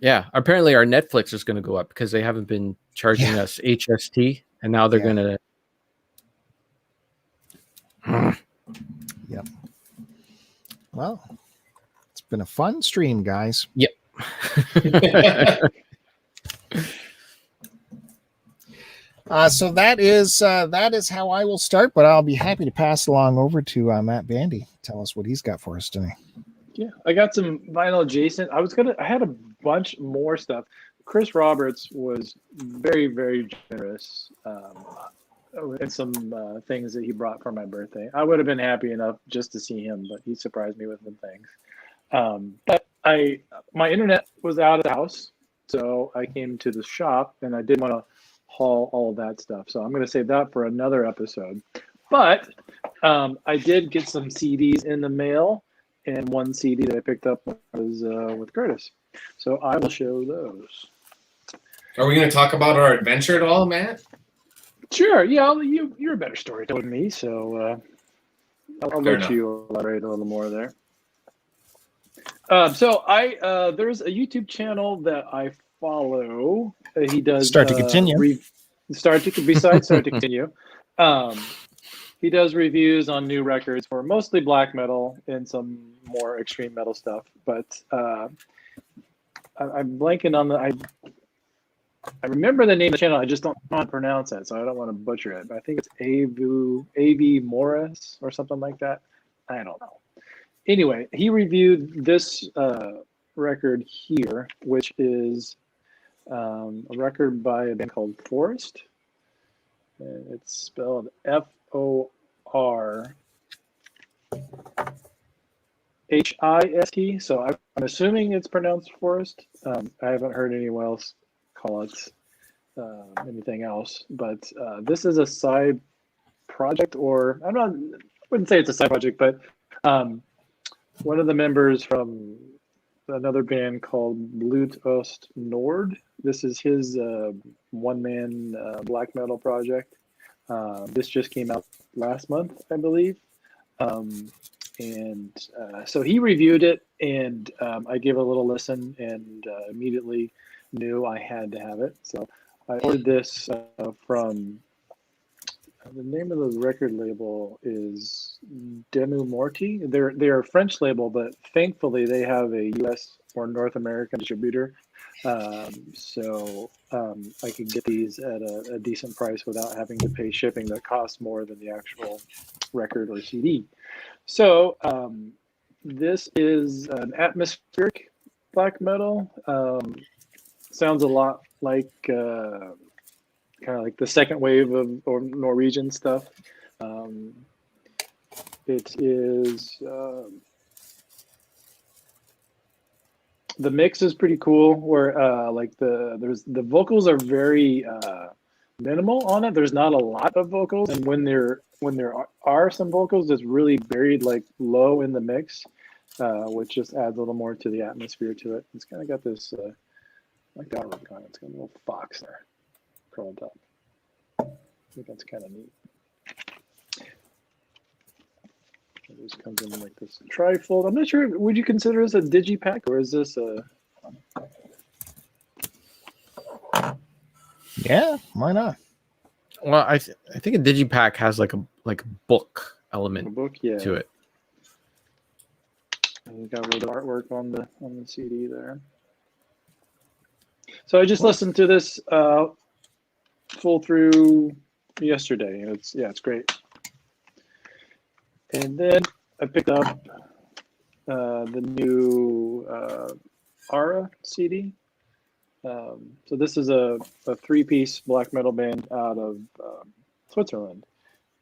Yeah, apparently our Netflix is going to go up because they haven't been charging us HST, and now they're Yeah. going to. Yep. Well, it's been a fun stream, guys. Yep. So that is how I will start, but I'll be happy to pass along over to Matt Bandy. Tell us what he's got for us today. Yeah, I got some vinyl adjacent. I had a bunch more stuff. Chris Roberts was very, very generous in some things that he brought for my birthday. I would have been happy enough just to see him, but he surprised me with some things. But my internet was out of the house, so I came to the shop, and I didn't want to haul all of that stuff. So I'm going to save that for another episode. But I did get some CDs in the mail. And one CD that I picked up was with Curtiss. So I will show those. Are we going to talk about our adventure at all, Matt? Sure. Yeah, you're a better storyteller than me, so I'll Fair let enough. you elaborate a little more there. So there's a YouTube channel that I follow. He does Start to continue. Besides Start to Continue. He does reviews on new records for mostly black metal and some more extreme metal stuff. But I'm blanking on I remember the name of the channel. I just don't know how to pronounce it, so I don't want to butcher it. But I think it's A.V. Morris or something like that. I don't know. Anyway, he reviewed this record here, which is a record by a band called Forest. It's spelled FOREST. Hist. So I'm assuming it's pronounced Forest. I haven't heard anyone else call it anything else. But this is a side project, or I wouldn't say it's a side project, but one of the members from another band called Blut Ost Nord. This is his one-man black metal project. This just came out last month, I believe. So he reviewed it, and I gave a little listen, and immediately knew I had to have it. So I ordered this from, the name of the record label is Demu Morti. They're a French label, but thankfully they have a U.S. or North American distributor. So I can get these at a decent price without having to pay shipping that costs more than the actual record or CD. So this is an atmospheric black metal. Sounds a lot like kind of like the second wave of or Norwegian stuff. It is the mix is pretty cool. Where like the vocals are very minimal on it. There's not a lot of vocals, and when there are some vocals, it's really buried like low in the mix, which just adds a little more to the atmosphere to it. It's kind of got this like the artwork on it. It's got a little fox there curled up. I think that's kind of neat. It just comes in like this trifold. I'm not sure. Would you consider this a digipack, or is this a? Yeah, why not? Well, I think a digipack has like a book element to it. And you got a little artwork on the CD there. So I just listened to this full through yesterday, and it's great. And then I picked up the new Ara CD. So this is a three-piece black metal band out of Switzerland.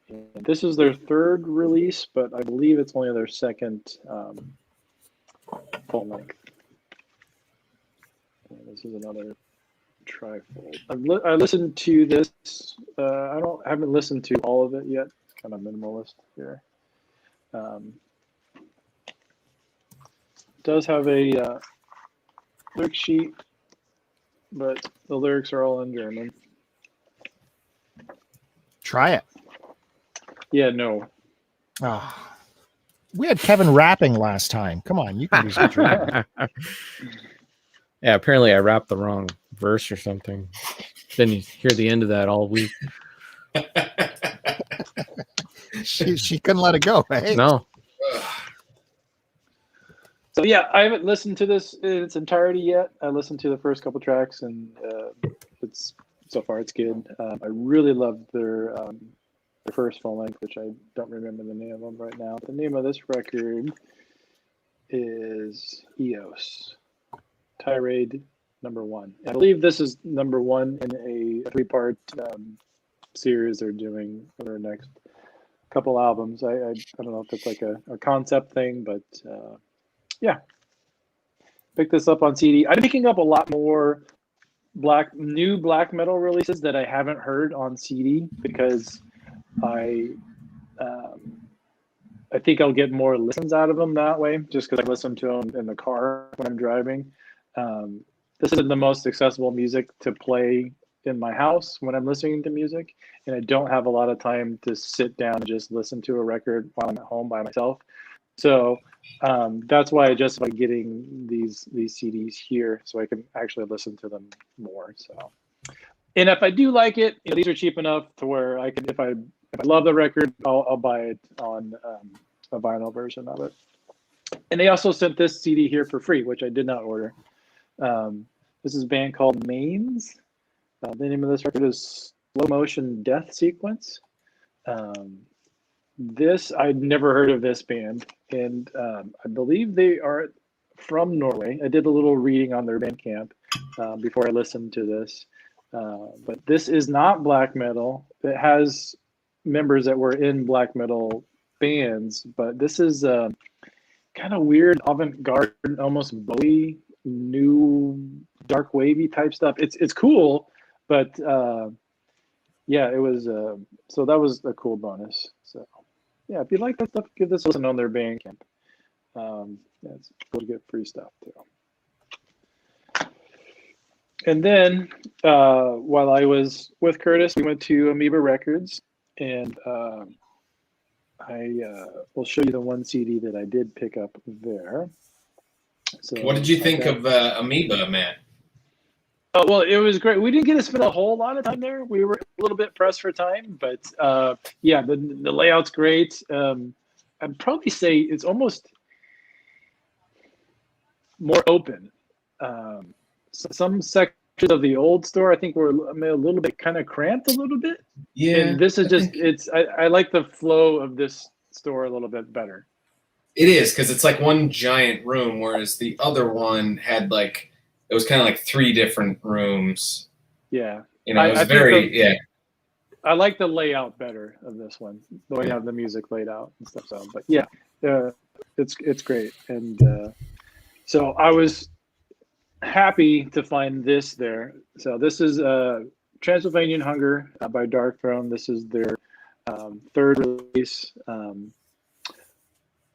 And this is their third release, but I believe it's only their second full length. And this is another trifold. I listened to this. I haven't listened to all of it yet. It's kind of minimalist here. Does have a lyric sheet, but the lyrics are all in German. Try it. Yeah, no. Oh, we had Kevin rapping last time. Come on, you can do something. Yeah, apparently I rapped the wrong verse or something. Then you hear the end of that all week. she couldn't let it go, right? No. So yeah, I haven't listened to this in its entirety yet. I listened to the first couple tracks, and so far it's good. I really loved their first full length, which I don't remember the name of them right now. The name of this record is EOS Tirade #1. I believe this is #1 in a 3-part series they're doing for their next couple albums. I don't know if it's like a concept thing, but yeah. Pick this up on CD. I'm picking up a lot more new black metal releases that I haven't heard on CD because I think I'll get more listens out of them that way, just because I listen to them in the car when I'm driving. This isn't the most accessible music to play in my house when I'm listening to music, and I don't have a lot of time to sit down and just listen to a record while I'm at home by myself. So that's why I justify getting these CDs here, so I can actually listen to them more. So, and if I do like it, these are cheap enough to where I could, if I love the record, I'll buy it on a vinyl version of it. And they also sent this CD here for free, which I did not order. This is a band called Mains. The name of this record is Slow Motion Death Sequence. I'd never heard of this band, and I believe they are from Norway. I did a little reading on their Bandcamp before I listened to this. But this is not black metal. It has members that were in black metal bands, but this is kind of weird avant-garde, almost Bowie, new dark wavy type stuff. It's cool, but yeah, it was. So that was a cool bonus. So yeah, if you like that stuff, give this a listen on their Bandcamp. Yeah, it's cool to get free stuff too. And then while I was with Curtiss, we went to Amoeba Records, and I will show you the one CD that I did pick up there. So what did you think of Amoeba, Matt? Oh, well, it was great. We didn't get to spend a whole lot of time there. We were a little bit pressed for time, but yeah, the layout's great. I'd probably say it's almost more open. Some sections of the old store, I think, were a little bit kind of cramped a little bit. Yeah, and this is I like the flow of this store a little bit better. It is, because it's like one giant room, whereas the other one had like, it was kind of like 3 different rooms. Yeah. You know, it was very. I like the layout better of this one, the way you have the music laid out and stuff. So, but yeah, it's great. And so I was happy to find this there. So this is Transylvanian Hunger by Dark Throne. This is their 3rd release.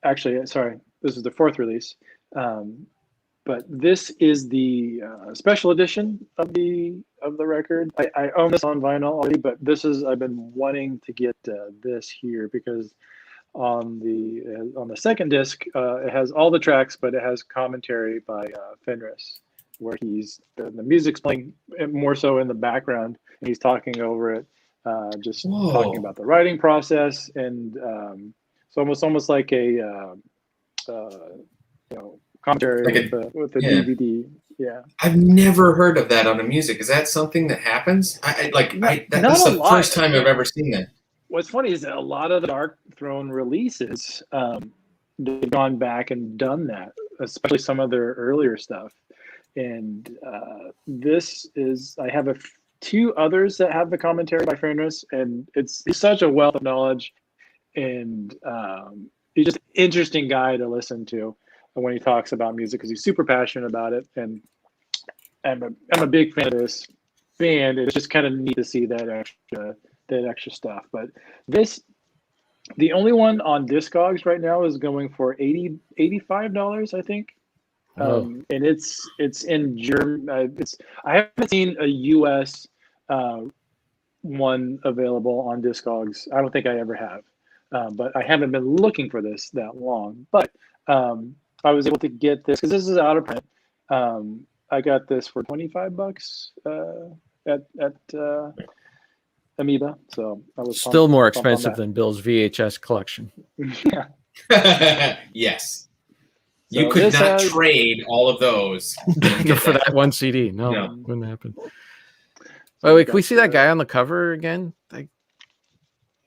Actually, sorry, this is the 4th release. But this is the special edition of the record. I own this on vinyl already, but this is, I've been wanting to get this here because on the 2nd disc it has all the tracks, but it has commentary by Fenris, where he's the music's playing more so in the background, and he's talking over it, just talking about the writing process, and it's almost like a commentary like with the DVD. Yeah, I've never heard of that on the music. Is that something that happens? That's the first time I've ever seen that. What's funny is that a lot of the Dark Throne releases, they've gone back and done that, especially some of their earlier stuff. And this is, I have 2 others that have the commentary by Fenris, and it's such a wealth of knowledge, and he's just an interesting guy to listen to when he talks about music, because he's super passionate about it. And I'm a big fan of this band. It's just kind of neat to see that extra stuff. But this, the only one on Discogs right now is going for $85, I think. And it's in German. I haven't seen a US one available on Discogs. I don't think I ever have. But I haven't been looking for this that long. But I was able to get this because this is out of print. I got this for $25 at Amoeba. So I was still more expensive than Bill's VHS collection. Yeah. Yes. So you could not trade all of those for that one CD. No, wouldn't happen. Oh, wait, can we see that guy on the cover again?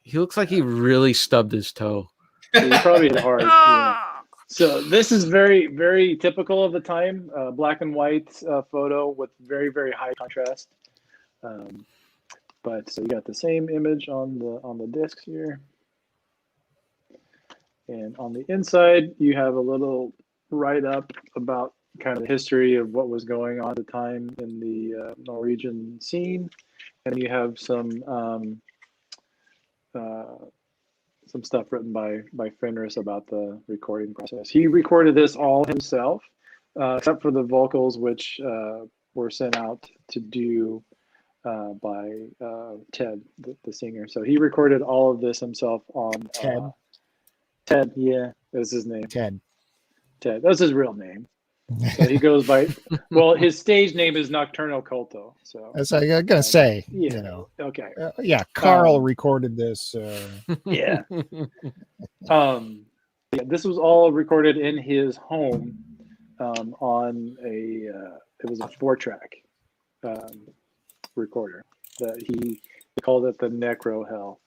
He looks like he really stubbed his toe. He probably hit hard. Yeah. So this is very, very typical of the time. Black and white photo with very, very high contrast. But so you got the same image on the discs here. And on the inside, you have a little write-up about kind of the history of what was going on at the time in the Norwegian scene. And you have some stuff written by Fenris about the recording process. He recorded this all himself, except for the vocals, which were sent out to do by Ted, the singer. So he recorded all of this himself on Ted. Ted, yeah, that's his name. Ted. That's his real name. So he goes by, well, his stage name is Nocturnal Culto. So as I was gonna say, yeah, you know, okay, yeah, Carl recorded this. Yeah. Yeah, this was all recorded in his home on it was a 4-track recorder that he called it the Necro Hell.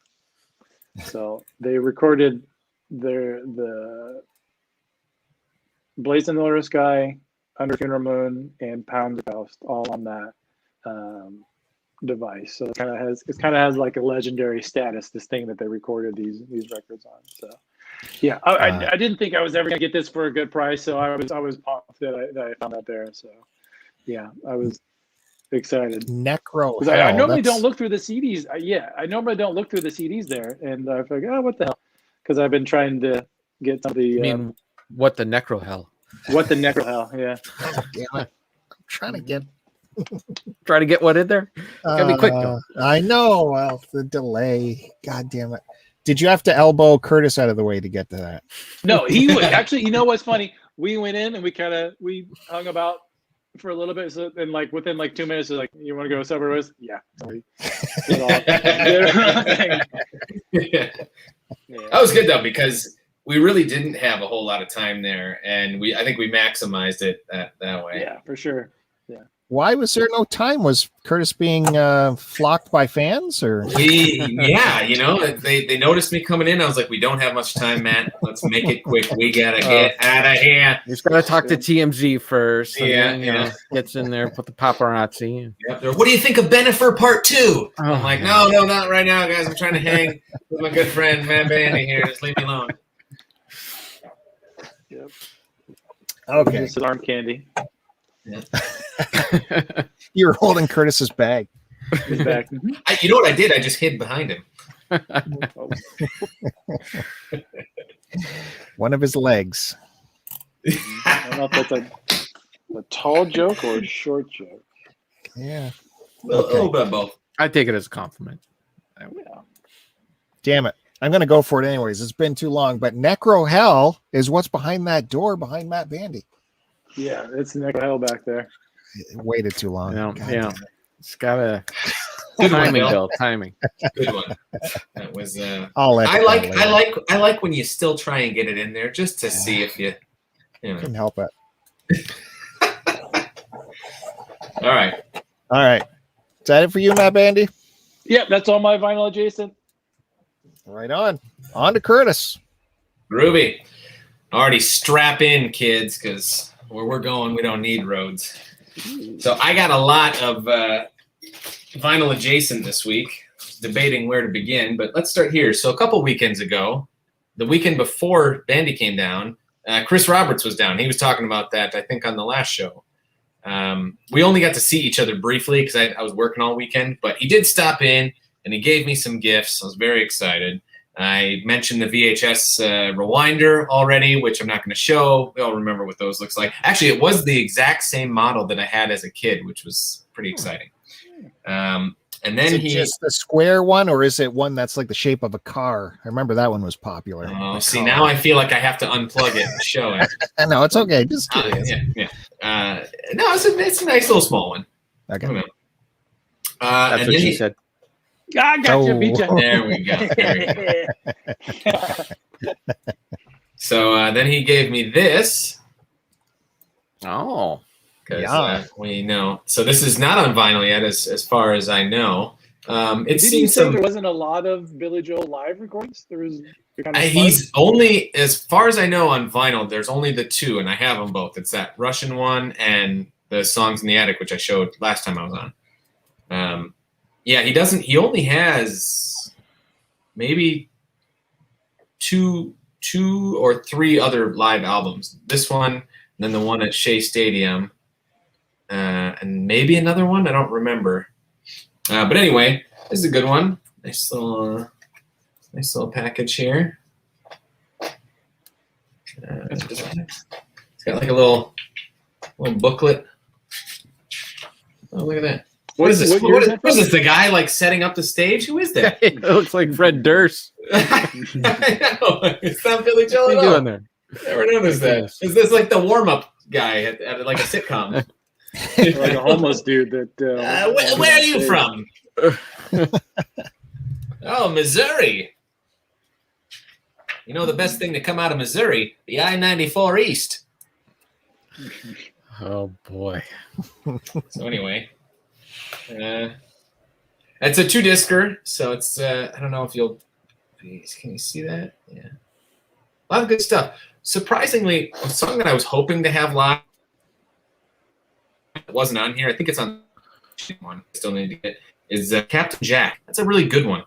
So they recorded the Blazing Lower Sky, Under Funeral Moon, and Pound the Faust all on that device. So it kind of has like a legendary status, this thing that they recorded these records on. So yeah, I didn't think I was ever gonna get this for a good price, so I was pumped that I found that there. So yeah, I was excited. Necro. I normally don't look through the CDs. I normally don't look through the CDs there, and I figured, oh, what the hell? Because I've been trying to get some of the. I mean, what the necro hell? What the necro hell? Yeah. Oh, damn it! I'm trying to get. Try to get what in there? Gotta be quick though. I know. Well, the delay. God damn it! Did you have to elbow Curtis out of the way to get to that? No, he was actually. You know what's funny? We went in and we hung about for a little bit. So and like within like 2 minutes, like, you want to go somewhere with? Yeah. That was good though, because we really didn't have a whole lot of time there, and I think we maximized it that way. Yeah, for sure. Yeah. Why was there no time? Was Curtis being flocked by fans, or? They noticed me coming in. I was like, we don't have much time, Matt. Let's make it quick. We gotta get out of here. You just gotta talk to TMZ first. Yeah, Gets in there, put the paparazzi. Yep. What do you think of Benefer Part 2? Oh, I'm like, no, not right now, guys. I'm trying to hang with my good friend Matt Bandy here. Just leave me alone. Yep. Okay. Just arm candy. Yeah. You were holding Curtis's bag. His back. You know what I did? I just hid behind him. One of his legs. I don't know if that's a tall joke or a short joke. Yeah. A little bit of both. I take it as a compliment. Yeah. Damn it. I'm going to go for it anyways. It's been too long. But Necro Hell is what's behind that door behind Matt Bandy. Yeah, it's Necro Hell back there. It waited too long. Yeah. It's got a Good timing, one, Bill. Timing. Good one. That was. I'll let I like when you still try and get it in there just to see if you know. Couldn't help it. All right. Is that it for you, Matt Bandy? Yep, that's all my vinyl adjacent. Right on. On to Curtis. Groovy. Already strap in, kids, because where we're going, we don't need roads. So I got a lot of vinyl adjacent this week. Debating where to begin, but let's start here. So a couple weekends ago, the weekend before Bandy came down, Chris Roberts was down. He was talking about that, I think, on the last show. We only got to see each other briefly because I was working all weekend, but he did stop in and he gave me some gifts. I was very excited. I mentioned the VHS rewinder already, which I'm not going to show. We all remember what those looks like. Actually, it was the exact same model that I had as a kid, which was pretty exciting. And then is it just the square one, or is it one that's like the shape of a car? I remember that one was popular. Oh, see, now I feel like I have to unplug it and show it. No, it's okay. Just curious. No, it's a nice little small one. Okay. That's what she said. I got you, beat you. There we go. So then he gave me this. Oh. Because we know. So this is not on vinyl yet, as far as I know. It seems there wasn't a lot of Billy Joel live recordings. There was. He's only, as far as I know, on vinyl. There's only the two, and I have them both. It's that Russian one and the Songs in the Attic, which I showed last time I was on. Yeah, he doesn't. He only has maybe two or three other live albums. This one, and then the one at Shea Stadium, and maybe another one. I don't remember. But anyway, this is a good one. Nice little package here. It's got like a little booklet. Oh, look at that. What is this? What is this? The guy like setting up the stage? Who is that? It looks like Fred Durst. I know. It's not Billy Joel at all. What are you doing there? Never noticed that. Is this like the warm-up guy at like a sitcom? Like a homeless dude that. Where are you from? Oh, Missouri. You know the best thing to come out of Missouri? The I-94 East. Oh boy. So anyway. It's a 2-discer, so it's I don't know if you'll can you see that? Yeah. A lot of good stuff. Surprisingly, a song that I was hoping to have live wasn't on here. I think it's on one. I still need to get is Captain Jack. That's a really good one.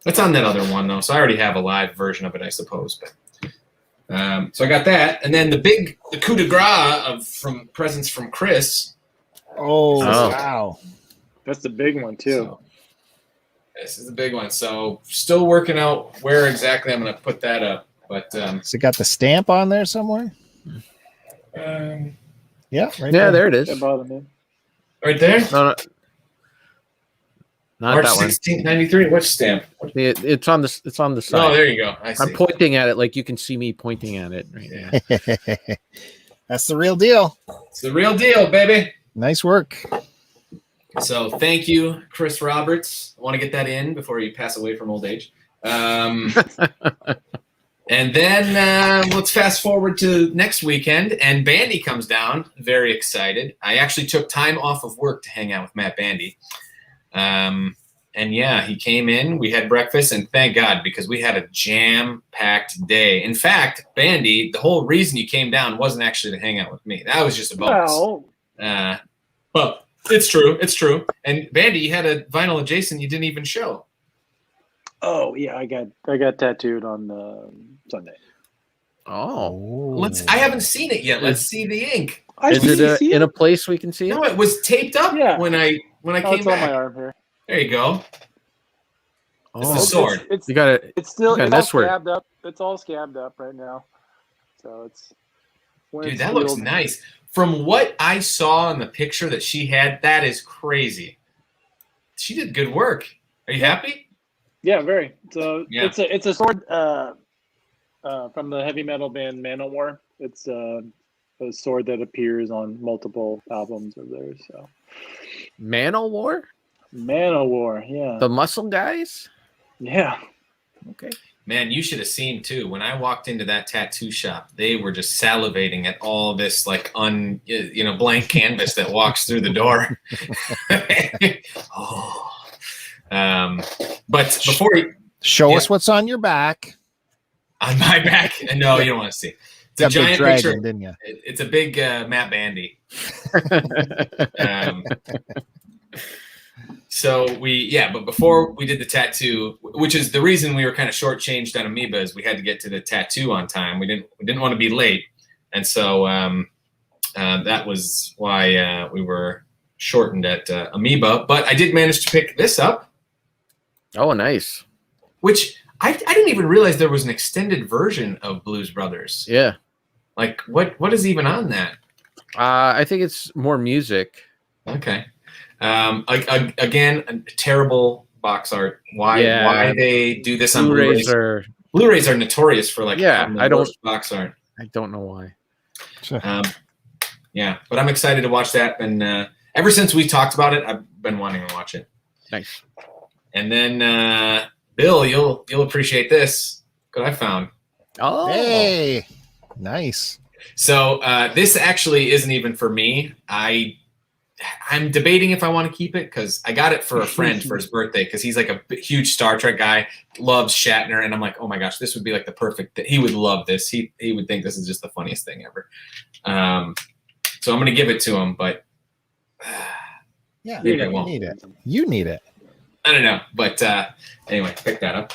That's on that other one though, so I already have a live version of it, I suppose. But so I got that, and then the coup de grace from presents from Chris. Oh, wow. That's the big one too. So, this is the big one. So still working out where exactly I'm going to put that up. But has it got the stamp on there somewhere? Yeah, right there it is. Right there? No, not March that one. 16th, 93. Which stamp? It's on the side. Oh, there you go. I see. I'm pointing at it like you can see me pointing at it right now. That's the real deal. It's the real deal, baby. Nice work. So thank you, Chris Roberts. I want to get that in before you pass away from old age. And then let's fast forward to next weekend, and Bandy comes down. Very excited. I actually took time off of work to hang out with Matt Bandy. And yeah, he came in. We had breakfast, and thank God, because we had a jam-packed day. In fact, Bandy, the whole reason you came down wasn't actually to hang out with me. That was just a bonus. Well, it's true. It's true. And Bandy, you had a vinyl of Jason you didn't even show. Oh yeah, I got tattooed on Sunday. Oh, I haven't seen it yet. Let's see the ink. Is it in a place we can see it? No, it was taped up when I came it's back. on my arm here. There you go. It's the Oh, sword. you got it. It's still Okay, it's all that's where- scabbed up. It's all scabbed up right now. So it's Dude, that looks nice. From what I saw in the picture that she had, that is crazy. She did good work. Are you happy? Yeah, very. So Yeah. it's a sword from the heavy metal band Manowar. It's a sword that appears on multiple albums of theirs. So Manowar? Manowar, yeah. The muscle guys? Yeah. Okay. Man, you should have seen too. When I walked into that tattoo shop, they were just salivating at all this like blank canvas that walks through the door. Oh. But before you show us what's on your back. On my back, no, you don't want to see. It's a giant dragon, picture. didn't you? It's a big Matt Bandy. But before we did the tattoo, which is the reason we were kind of shortchanged on Amoeba, is we had to get to the tattoo on time. We didn't want to be late, and so that was why we were shortened at Amoeba. But I did manage to pick this up. Oh, nice. Which I didn't even realize there was an extended version of Blues Brothers. Yeah. Like what is even on that? I think it's more music. Okay. Again, a terrible box art. Why they do this on Blu-rays? Blu-rays are notorious for worst box art. I don't know why. Yeah, but I'm excited to watch that. And ever since we talked about it, I've been wanting to watch it. Nice. And then Bill, you'll appreciate this. What I found. Oh, hey, nice. So this actually isn't even for me. I'm debating if I want to keep it because I got it for a friend for his birthday because he's like a huge Star Trek guy, loves Shatner, and I'm like, oh my gosh, this would be like the perfect. He would love this. He would think this is just the funniest thing ever. So I'm gonna give it to him, but yeah, maybe I won't. You need it. I don't know, but anyway, pick that up.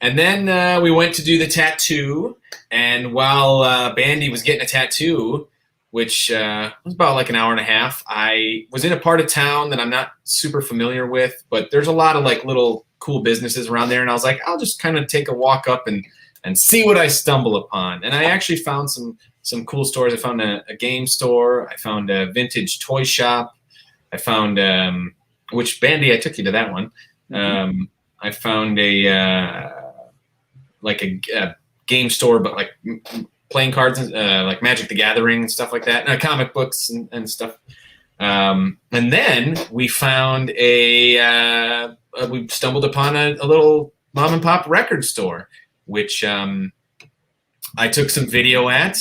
And then we went to do the tattoo, and while Bandy was getting a tattoo, which was about like an hour and a half, I was in a part of town that I'm not super familiar with, but there's a lot of like little cool businesses around there, and I was like, I'll just kind of take a walk up and see what I stumble upon. And I actually found some cool stores. I found a game store. I found a vintage toy shop. I found which Bandy, I took you to that one. Mm-hmm. I found a game store, but like playing cards, like Magic the Gathering and stuff like that, and comic books and stuff. And then we found we stumbled upon a little mom and pop record store, which I took some video at.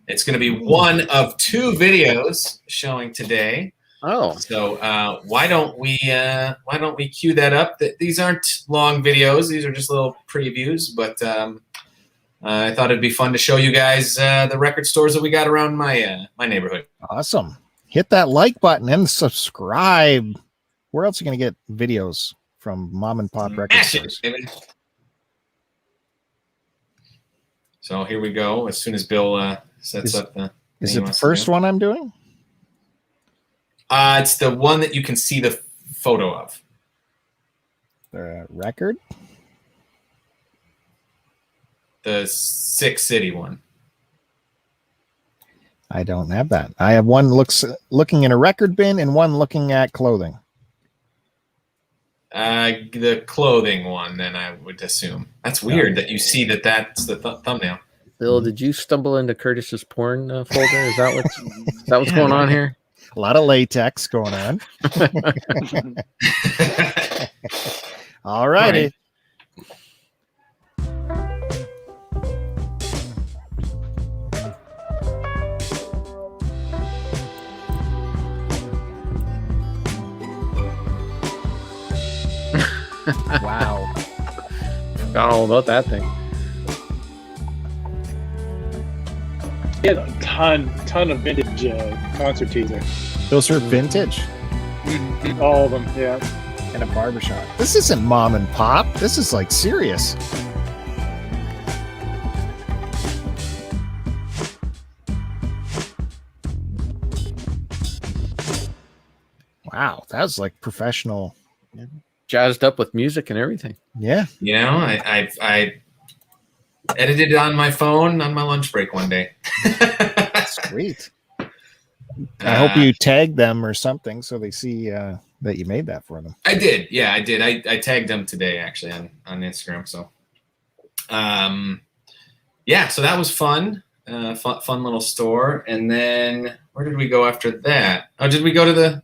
It's going to be one of two videos showing today. Oh, so why don't we cue that up? These aren't long videos; these are just little previews. But I thought it'd be fun to show you guys the record stores that we got around my neighborhood. Awesome! Hit that like button and subscribe. Where else are you going to get videos from mom and pop record Smash it, stores? baby. So here we go. As soon as Bill sets up the. Is it the first one I'm doing? It's the one that you can see the photo of. The record? The Six City one. I don't have that. I have one looking in a record bin and one looking at clothing. The clothing one, then I would assume. That's weird that you see that's the thumbnail. Bill, did you stumble into Curtis's porn folder? Is that what's going on here? A lot of latex going on. All righty. Wow. Forgot all about that thing. He had a ton of vintage concert teaser. Those are vintage. All of them, yeah. And a barbershop. This isn't mom and pop. This is like serious. Wow, that was like professional. Jazzed up with music and everything. Yeah. You know, I edited it on my phone on my lunch break one day. Sweet. I hope you tag them or something so they see that you made that for them. I did. Yeah, I did. I tagged them today actually on Instagram. So, yeah, so that was fun. Fun little store. And then where did we go after that? Oh, did we go to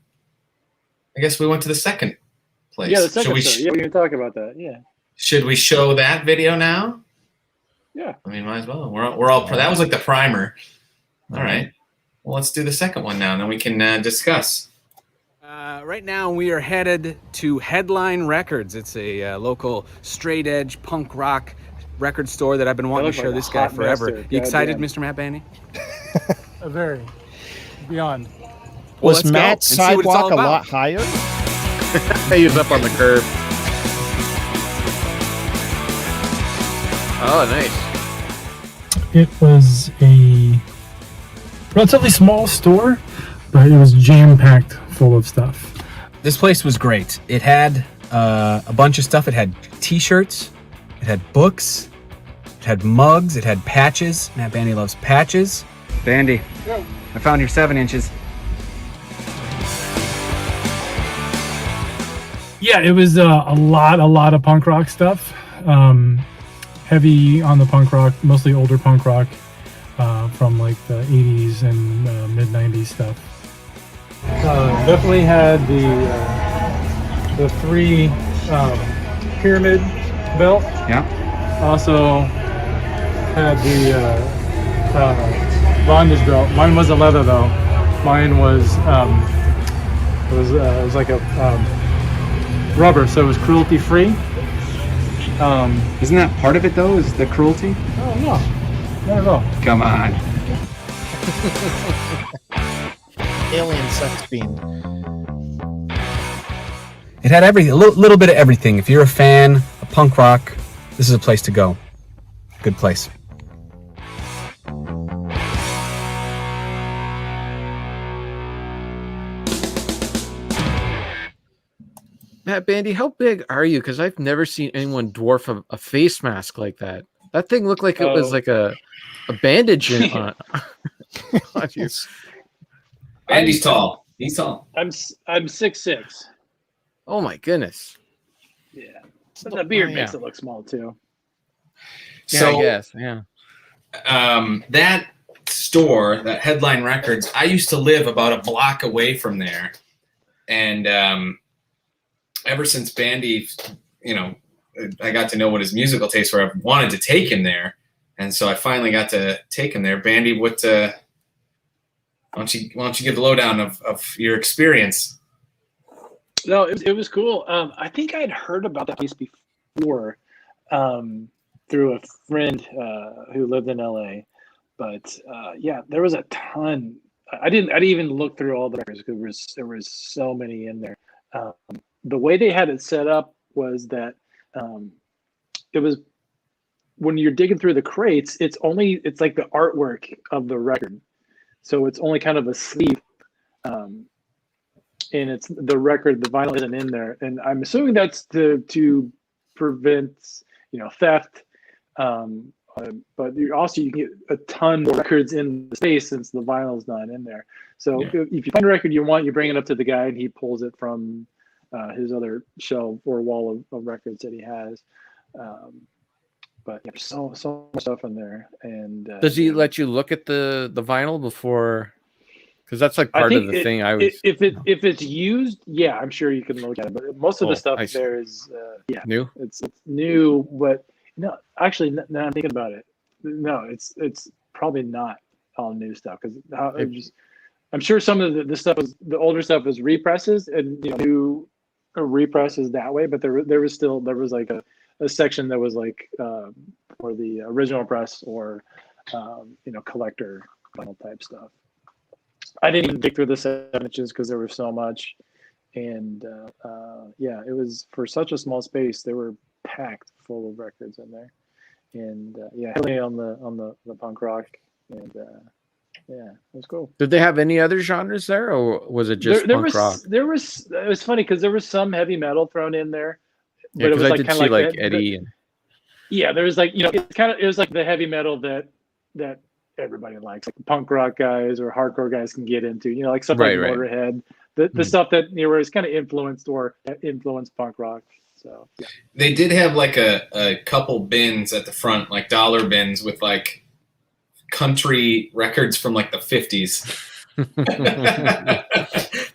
I guess we went to the second place. Yeah, the second store. Yeah, we can talk about that. Yeah. Should we show that video now? Yeah. I mean, might as well. We're all. That was like the primer. All right. Well, let's do the second one now, and then we can discuss. Right now, we are headed to Headline Records. It's a local straight edge punk rock record store that I've been wanting to show this guy forever. You excited, Mr. Matt Bandy? Very. Beyond. Well, Was Matt's sidewalk a lot higher? He was up on the curb. Oh, nice. It was a relatively small store, but it was jam-packed full of stuff. This place was great. It had a bunch of stuff. It had t-shirts, it had books, it had mugs, it had patches. Matt Bandy loves patches. Bandy, I found your 7 inches. Yeah, it was a lot of punk rock stuff. Heavy on the punk rock, mostly older punk rock from like the 80s and mid 90s stuff. Definitely had the 3 pyramid belt. Yeah. Also had the bondage belt. Mine wasn't leather though. Mine was it was like a rubber, so it was cruelty free. Isn't that part of it though? Is the cruelty? Oh no, not at all. Come on. Alien sex beam. It had everything, a little bit of everything. If you're a fan of punk rock, this is a place to go. Good place. Matt Bandy, how big are you? Because I've never seen anyone dwarf a face mask like that. That thing looked like it was like a bandage on you. Bandy's tall. He's tall. I'm 6'6". Oh my goodness. Yeah. But the beard makes it look small too. Yeah, So I guess. Yeah. that store, that Headline Records, I used to live about a block away from there, and ever since Bandy, I got to know what his musical tastes were. I wanted to take him there, and so I finally got to take him there. Bandy, why don't you give the lowdown of your experience? No, it was cool. I think I'd heard about that place before through a friend who lived in LA. But yeah, there was a ton. I didn't even look through all the records because there was so many in there. The way they had it set up was that it was when you're digging through the crates, it's like the artwork of the record, so it's only kind of a sleeve, and it's the record. The vinyl isn't in there, and I'm assuming that's to prevent theft. But you can get a ton more records in the space since the vinyl's not in there. So if you find a record you want, you bring it up to the guy and he pulls it from his other shelf or wall of records that he has. But there's so much stuff in there. And does he let you look at the vinyl before? Because that's like part of the thing. If it's used, yeah, I'm sure you can look at it. But most of the stuff there is new. It's new, but no, actually, now I'm thinking about it. No, it's probably not all new stuff because I'm sure some of the older stuff was represses and new represses that way. But there was like a section that was like for the original press or collector vinyl type stuff. I didn't even dig through the 7 inches because there was so much, and it was for such a small space. They were packed full of records in there, and heavily on the punk rock, and it was cool. Did they have any other genres there, or was it just punk rock? It was funny because there was some heavy metal thrown in there, but it was like kind of like Eddie. There was like it was like the heavy metal that everybody likes, like punk rock guys or hardcore guys can get into, like stuff like Motorhead, the stuff that where it's kind of influenced punk rock. So they did have like a couple bins at the front, like dollar bins with like country records from like the 50s.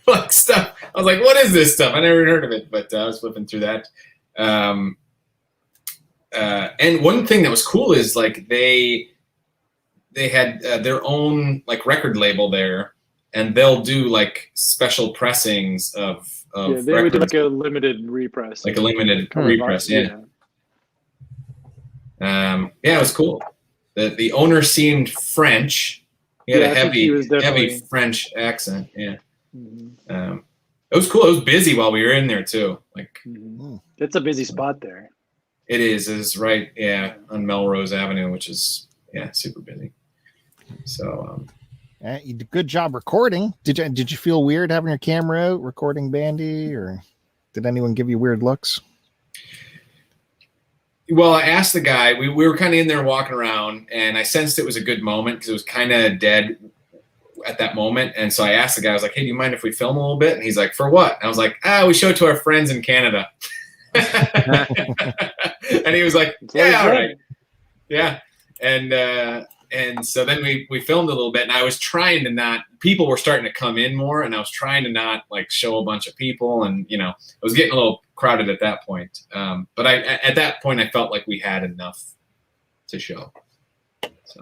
Like stuff. I was like, what is this stuff? I never heard of it, but I was flipping through that. And one thing that was cool is like they had their own like record label there, and they'll do like special pressings of they would do like a limited repress. Like a limited repress, yeah. It was cool. The owner seemed French. He had a heavy French accent. Yeah. Mm-hmm. It was cool. It was busy while we were in there too. Like it's a busy spot there. It is. It's right, on Melrose Avenue, which is super busy. So you did a good job recording. Did you feel weird having your camera out recording Bandy, or did anyone give you weird looks? Well, I asked the guy. We were kind of in there walking around, and I sensed it was a good moment because it was kind of dead at that moment. And so I asked the guy, I was like, hey, do you mind if we film a little bit? And he's like, for what? And I was like, we show it to our friends in Canada. And he was like, yeah, all right. Yeah. And so then we filmed a little bit, and I was trying to not, people were starting to come in more, and I was trying to not like show a bunch of people, and it was getting a little crowded at that point. But at that point I felt like we had enough to show. So.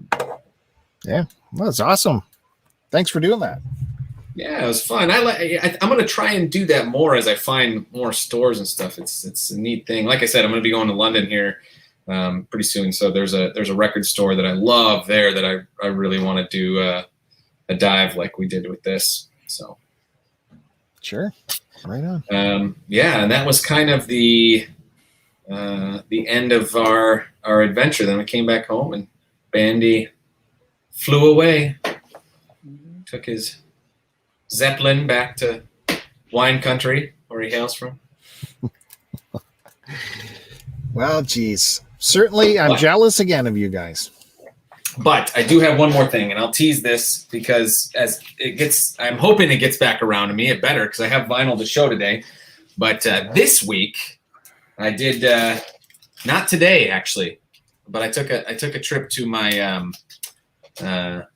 Yeah, well, that's awesome. Thanks for doing that. Yeah, it was fun. I'm going to try and do that more as I find more stores and stuff. It's a neat thing. Like I said, I'm going to be going to London here pretty soon. So there's a record store that I love there that I really want to do a dive like we did with this. So sure, right on. And that was kind of the end of our adventure. Then we came back home, and Bandy flew away, took his Zeppelin back to wine country where he hails from. Well, geez. Certainly, I'm jealous again of you guys. But I do have one more thing, and I'll tease this because as it gets, I'm hoping it gets back around to me. It better, because I have vinyl to show today. But this week, I did not today actually, but I took a trip to my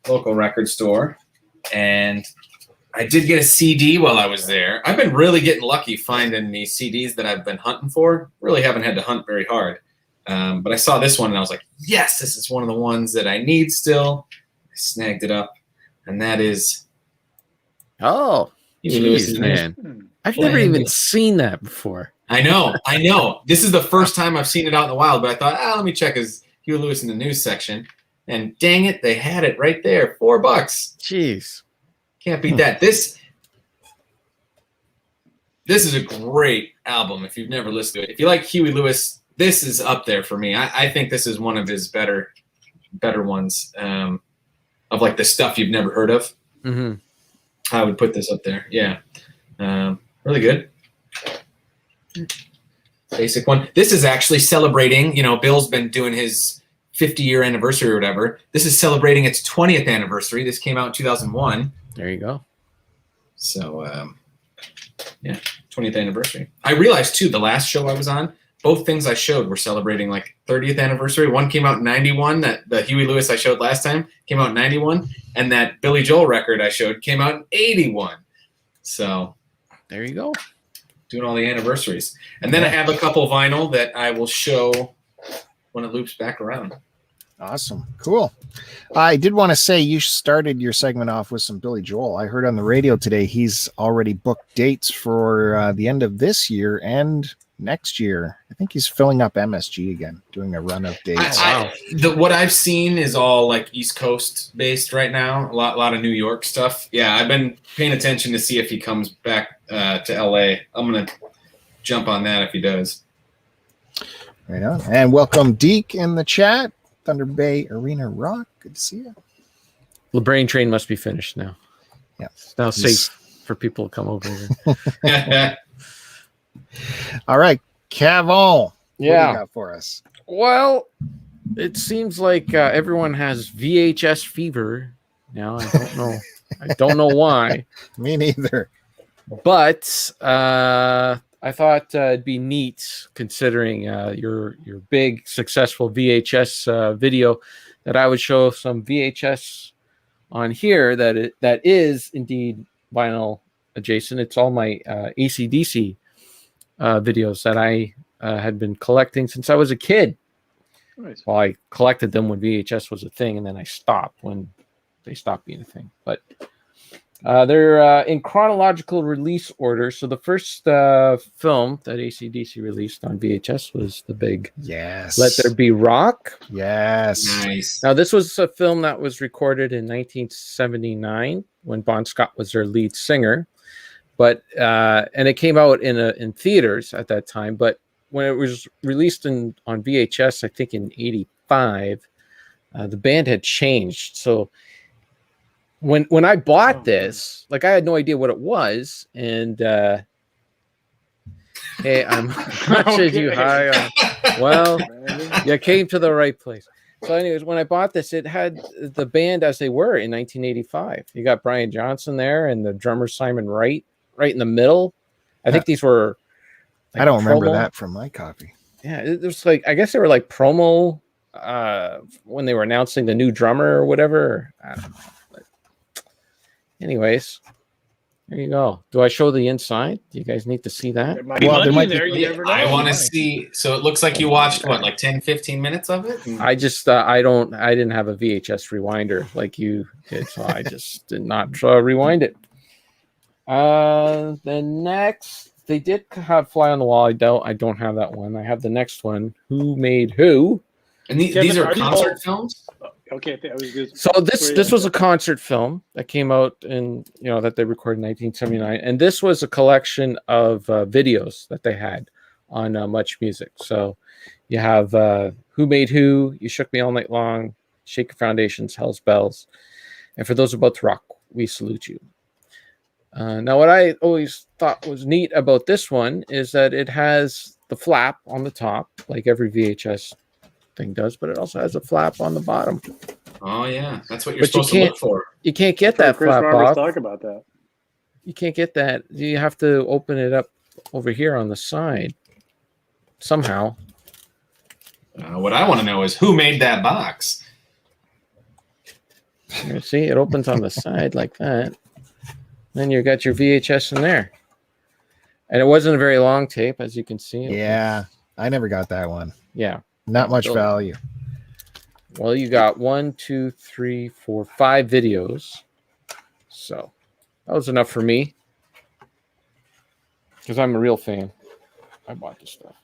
local record store, and I did get a CD while I was there. I've been really getting lucky finding these CDs that I've been hunting for. Really haven't had to hunt very hard. But I saw this one, and I was like, yes, this is one of the ones that I need still. I snagged it up, and that is... Oh, geez, man. I've never even seen that before. I know. This is the first time I've seen it out in the wild, but I thought, let me check his Huey Lewis in the news section. And dang it, they had it right there. $4. Jeez. Can't beat that. This This is a great album if you've never listened to it. If you like Huey Lewis, this is up there for me. I think this is one of his better ones, of like the stuff you've never heard of. Mm-hmm. I would put this up there. Yeah. Really good. Basic one. This is actually celebrating, Bill's been doing his 50-year anniversary or whatever. This is celebrating its 20th anniversary. This came out in 2001. There you go. So, 20th anniversary. I realized, too, the last show I was on, both things I showed were celebrating like 30th anniversary. One came out in 91. That the Huey Lewis I showed last time came out in 91. And that Billy Joel record I showed came out in 81. So there you go. Doing all the anniversaries. And then I have a couple vinyl that I will show when it loops back around. Awesome. Cool. I did want to say you started your segment off with some Billy Joel. I heard on the radio today he's already booked dates for the end of this year and next year. I think he's filling up MSG again, doing a run of dates. What I've seen is all like East Coast based right now. A lot of New York stuff. Yeah, I've been paying attention to see if he comes back to LA. I'm going to jump on that if he does. Right on. And welcome Deke in the chat. Thunder Bay Arena Rock. Good to see you. The brain train must be finished now. Yeah. It's now safe for people to come over here. All right. Cavon. Yeah. What do you got for us? Well, it seems like everyone has VHS fever now. I don't know. I don't know why. Me neither. But I thought it'd be neat, considering your big successful VHS video, that I would show some VHS on here that is indeed vinyl adjacent. It's all my AC/DC videos that I had been collecting since I was a kid. Nice. Well, I collected them when VHS was a thing, and then I stopped when they stopped being a thing. But they're in chronological release order. So the first film that AC/DC released on VHS was the big Yes. Let There Be Rock. Yes. Nice. Now, this was a film that was recorded in 1979 when Bon Scott was their lead singer. But and it came out in theaters at that time. But when it was released on VHS, I think in 85, the band had changed. So when I bought this, like, I had no idea what it was, and hey, I'm watching you high. Well, you came to the right place. So, anyways, when I bought this, it had the band as they were in 1985. You got Brian Johnson there, and the drummer Simon Wright right in the middle. I think these were. I don't remember that from my copy. Yeah, it was like, I guess they were like promo when they were announcing the new drummer or whatever. I don't know. Anyways, there you go. Do I show the inside? Do you guys need to see that? Well, there might be. You never know. I want to see. So it looks like you watched what, like 10, 15 minutes of it? I just I didn't have a VHS rewinder like you did, so I just did not rewind it. The next, they did have Fly on the Wall. I don't have that one. I have the next one. Who Made Who? And these are concert films? Okay, I was good. So this was a concert film that came out in, that they recorded in 1979, and this was a collection of videos that they had on Much Music. So you have Who Made Who, You Shook Me All Night Long, Shaker Foundations, Hell's Bells, and For Those About to Rock, We Salute You. Now, what I always thought was neat about this one is that it has the flap on the top, like every VHS thing does, but it also has a flap on the bottom. Oh yeah, that's what you're supposed to look for. You can't get that Chris flap Roberts off. talk about that. You can't get that. You have to open it up over here on the side somehow. What I want to know is who made that box. You see, it opens on the side like that. Then you got your VHS in there, and it wasn't a very long tape, as you can see. Yeah, I never got that one. Yeah. Not much value. Well, you got 1, 2, 3, 4, 5 videos. So that was enough for me, because I'm a real fan. I bought this stuff.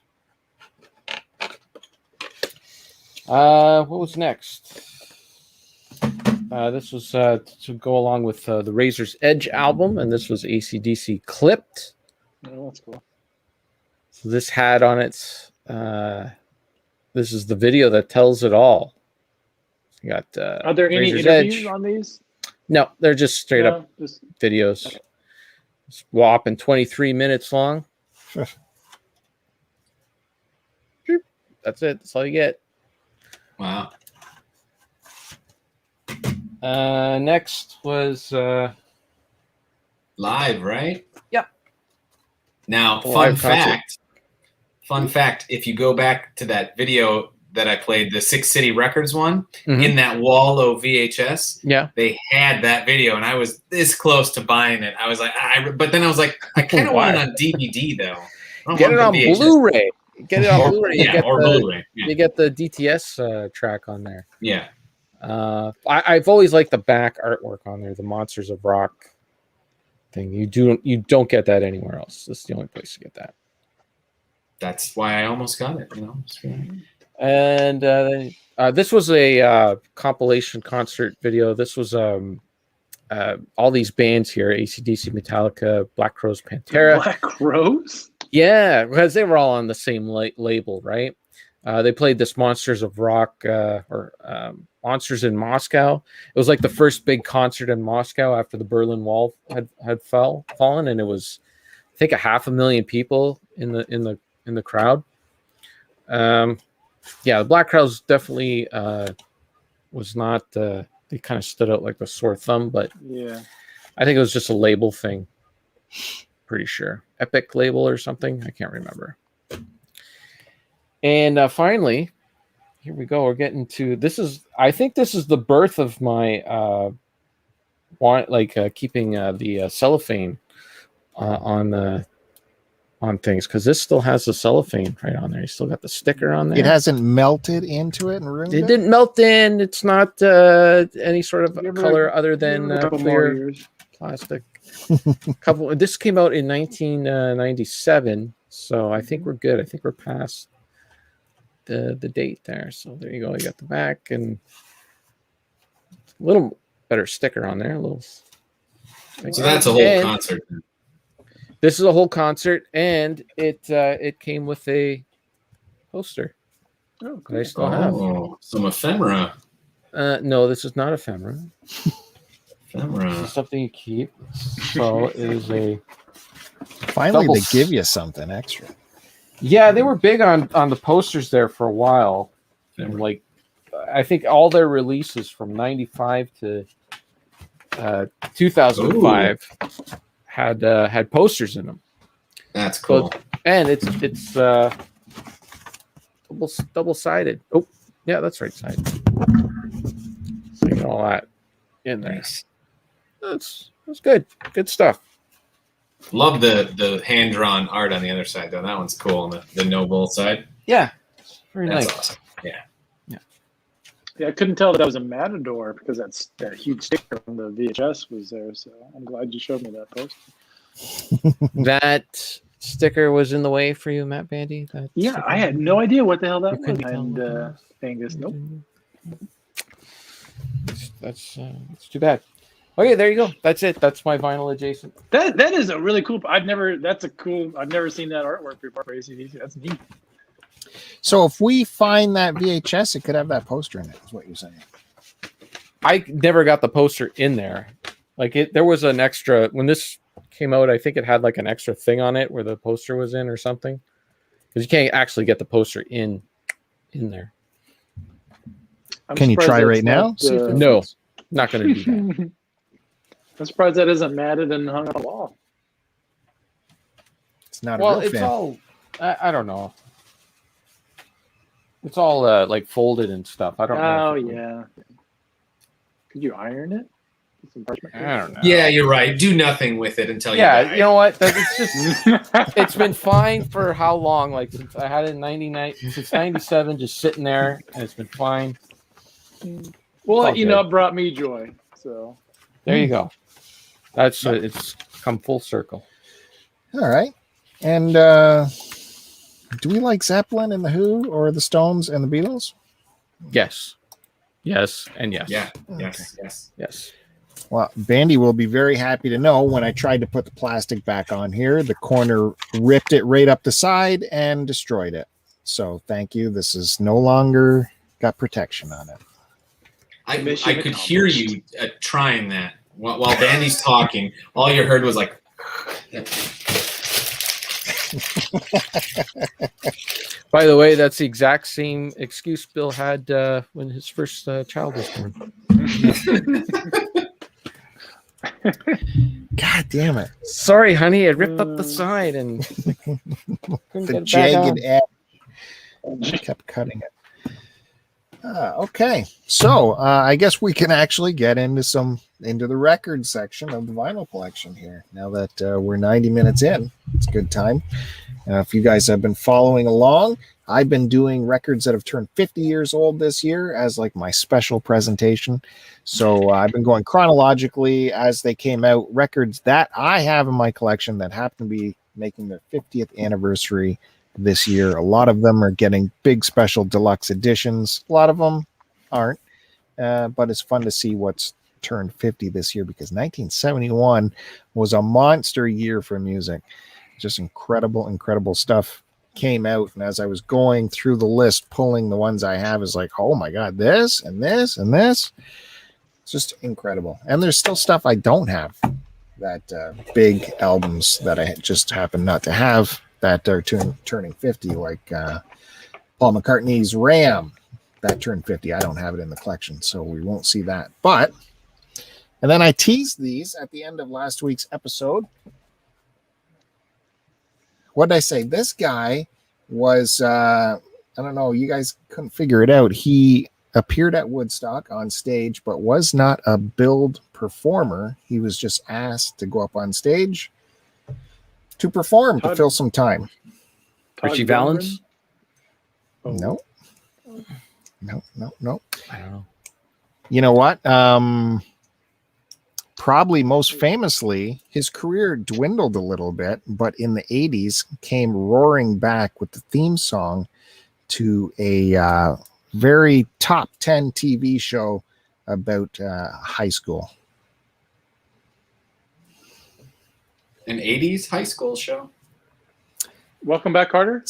What was next? This was to go along with the Razor's Edge album, and this was AC/DC Clipped Oh, that's cool. So this hat on its. This is the video that tells it all. You got. Are there any Razor's interviews Edge. on these? No, they're just straight up Just videos. Okay. It's whopping 23 minutes long. That's it. That's all you get. Wow. Next was Live, right? Yep. Now, Live concert. Fun fact, if you go back to that video that I played, the Six City Records one, in that Wallow VHS, yeah, they had that video, and I was this close to buying it. I was like, but then I was like, I kind of want it on DVD, though. Get it on Blu-ray. Get it on Blu-ray. Yeah, or Blu-ray. Yeah. You get the DTS track on there. Yeah. I've always liked the back artwork on there, the Monsters of Rock thing. You don't get that anywhere else. This is the only place to get that. That's why I almost got it. You know. And this was a compilation concert video. This was all these bands here: AC/DC, Metallica, Black Crowes, Pantera. Black Crowes? Yeah, because they were all on the same label, right? They played this Monsters of Rock or Monsters in Moscow. It was like the first big concert in Moscow after the Berlin Wall had fallen, and it was, I think, 500,000 people in the crowd. Yeah, the Black Crowes definitely was not. They kind of stood out like a sore thumb, but yeah, I think it was just a label thing. Pretty sure Epic label or something. I can't remember. And finally, here we go. We're getting to this is. I think this is the birth of my keeping the cellophane on things, because this still has the cellophane right on there. You still got the sticker on there. It hasn't melted into it and ruined it? It didn't melt in. It's not any sort of color other than clear plastic. This came out in 1997, so I think we're good. I think we're past the date there. So there you go. You got the back and a little better sticker on there. So that's a whole concert. This is a whole concert, and it came with a poster. Oh, cool. I still have. Some ephemera. No, this is not ephemera. Ephemera. This is something you keep. So it is a. Finally, they give you something extra. Yeah, they were big on the posters there for a while. And like, I think all their releases from 95 to 2005 had posters in them. That's cool. And it's double-sided. Oh, yeah, that's right sided. So you got all that in there. Nice. That's good. Good stuff. Love the hand-drawn art on the other side, though. That one's cool on the Noble side. Yeah. Very That's nice. awesome. Yeah. Yeah, I couldn't tell that was a Matador because that huge sticker on the VHS was there. So I'm glad you showed me that post. That sticker was in the way for you, Matt Bandy? Yeah, I had no idea what the hell that You was. couldn't tell And what that was? Angus, nope. That's too bad. Okay, there you go. That's it. That's my vinyl adjacent. That is a really cool. I've never seen that artwork before for AC/DC. That's neat. So if we find that VHS, it could have that poster in it, is what you're saying. I never got the poster in there. There was an extra when this came out. I think it had like an extra thing on it where the poster was in or something. Because you can't actually get the poster in there. Can you try right now? No, not going to do that. I'm surprised that isn't matted and hung on the wall. It's not Well, a real it's fan. all. I don't know. It's all like folded and stuff. I don't know. Oh yeah. Could you iron it? Get some parchment I don't know. Yeah, you're right. Do nothing with it until you Yeah, die. you know what? It's just it's been fine for how long? Like since I had it in 99, since 97, just sitting there, and it's been fine. Well, Okay. it brought me joy. So There you go. That's it's come full circle. All right. And do we like Zeppelin and the Who or the Stones and the Beatles? Yes, and yes. Yeah. Okay. Yes. Yes. Well, Bandy will be very happy to know when I tried to put the plastic back on here, the corner ripped it right up the side and destroyed it. So thank you. This is no longer got protection on it. I could hear you trying that while Bandy's talking. All you heard was like. By the way, that's the exact same excuse Bill had when his first child was born. God damn it. Sorry, honey, it ripped up the side and the jagged edge. I kept cutting it. Okay, so I guess we can actually get into the record section of the vinyl collection here. Now that we're 90 minutes in, it's a good time. If you guys have been following along, I've been doing records that have turned 50 years old this year as like my special presentation. So I've been going chronologically as they came out. Records that I have in my collection that happen to be making their 50th anniversary this year. A lot of them are getting big special deluxe editions. A lot of them aren't, but it's fun to see what's turned 50 this year because 1971 was a monster year for music. Just incredible stuff came out. And as I was going through the list, pulling the ones I have is like, oh my God, this and this and this. It's just incredible. And there's still stuff I don't have, that big albums that I just happen not to have that are turning 50, like Paul McCartney's Ram, that turned 50. I don't have it in the collection, so we won't see that. And then I teased these at the end of last week's episode. What did I say? This guy was, I don't know, you guys couldn't figure it out. He appeared at Woodstock on stage, but was not a billed performer. He was just asked to go up on stage to perform, to fill some time. Richie Valens? Oh. No. I don't know. You know what? Probably most famously, his career dwindled a little bit, but in the 80s came roaring back with the theme song to a very top 10 TV show about high school. An 80s high school show? Welcome Back, Carter?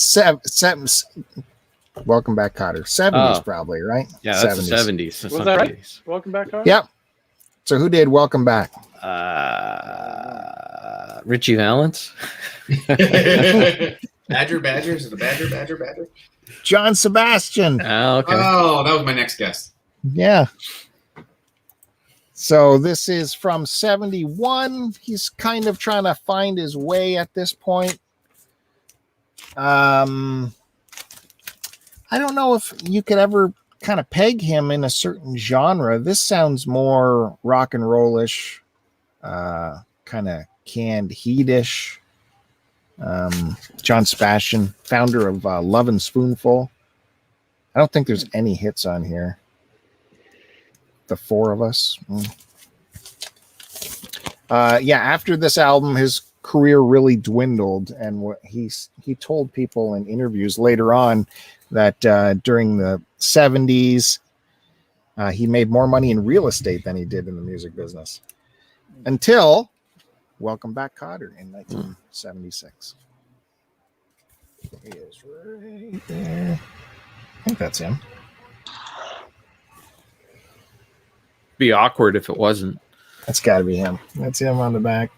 Welcome Back, Carter. 70s probably, right? Yeah, that's 70s. That's Was that right? 80s. Welcome Back, Carter? Yep. So who did Welcome Back? Richie Valens. Badger? Is it the Badger? John Sebastian. Oh, okay. Oh, that was my next guess. Yeah. So this is from 71. He's kind of trying to find his way at this point. I don't know if you could ever kind of peg him in a certain genre. This sounds more rock and rollish, kind of canned heatish. John Sebastian, founder of Love and Spoonful. I don't think there's any hits on here. The Four of Us. After this album, his career really dwindled, and what he told people in interviews later on that during the 70s, he made more money in real estate than he did in the music business. Until Welcome Back, Kotter in 1976. He is right there. I think that's him. Be awkward if it wasn't. That's got to be him. That's him on the back.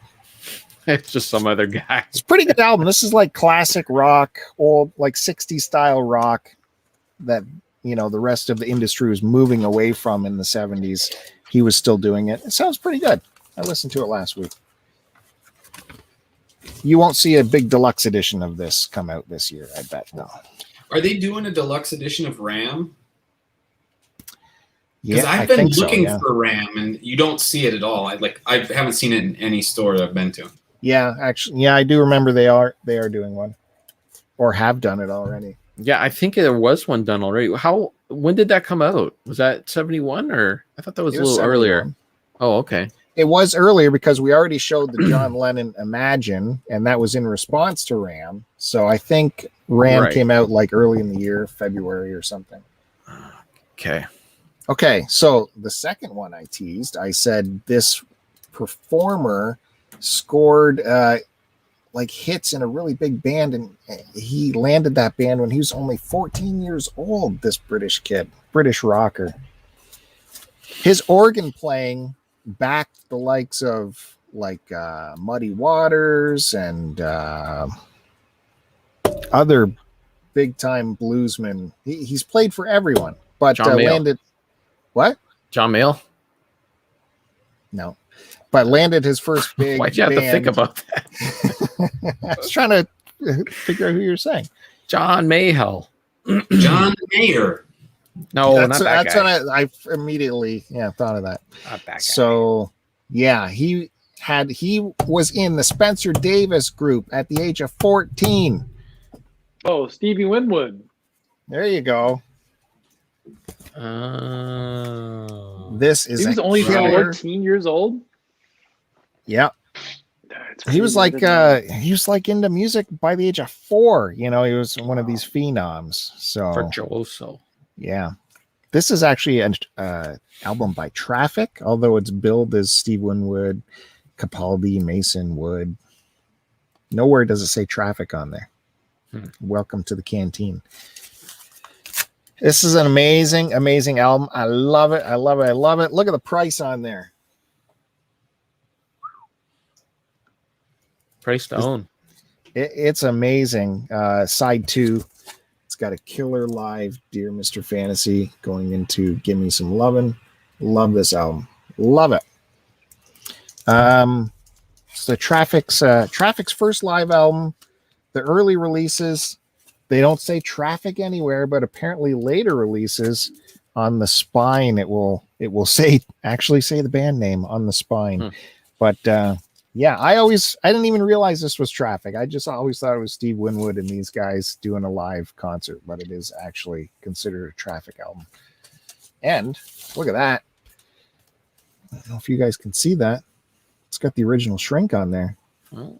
It's just some other guy. It's a pretty good album. This is like classic rock, old like 60s style rock that, you know, the rest of the industry was moving away from in the 70s. He was still doing it. It sounds pretty good. I listened to it last week. You won't see a big deluxe edition of this come out this year, I bet. No. Are they doing a deluxe edition of Ram? Yeah, Because I've been looking for Ram, and you don't see it at all. I haven't seen it in any store that I've been to. Yeah, actually, yeah, I do remember they are doing one, or have done it already. Yeah, I think there was one done already. When did that come out? Was that 71 or I thought that was a little 71. earlier? Oh, okay. It was earlier because we already showed the John Lennon Imagine, and that was in response to Ram. So I think Ram came out like early in the year, February or something. Okay. Okay, so the second one I teased, I said this performer, scored like hits in a really big band, and he landed that band when he was only 14 years old. This British kid, British rocker. His organ playing backed the likes of like Muddy Waters and other big time bluesmen. He's played for everyone, but landed what? John Mayall? No, but landed his first big. Why'd you have to think about that? I was trying to figure out who you're saying. John Mayall. John Mayer. No, that's not that that's guy. what I immediately thought of that. Not that guy. So yeah, he was in the Spencer Davis group at the age of 14. Oh, Stevie Winwood. There you go. This is He was only 14 years old. Yeah. That's He was crazy. like into music by the age of 4. You know, he was one of these phenoms. So Virtuoso. yeah, this is actually an album by Traffic, although it's billed as Steve Winwood, Capaldi, Mason Wood. Nowhere does it say Traffic on there. Welcome to the canteen. This is an amazing, amazing album. I love it. I love it. I love it. Look at the price on there. Price to own. It's amazing. Side 2. It's got a killer live Dear Mr. Fantasy going into Give Me Some Lovin'. Love this album. Love it. So Traffic's first live album. The early releases, they don't say Traffic anywhere, but apparently later releases on the spine, it will actually say the band name on the spine. But yeah, I didn't even realize this was Traffic. I just always thought it was Steve Winwood and these guys doing a live concert, but it is actually considered a Traffic album. And look at that. I don't know if you guys can see that. It's got the original Shrink on there. Oh.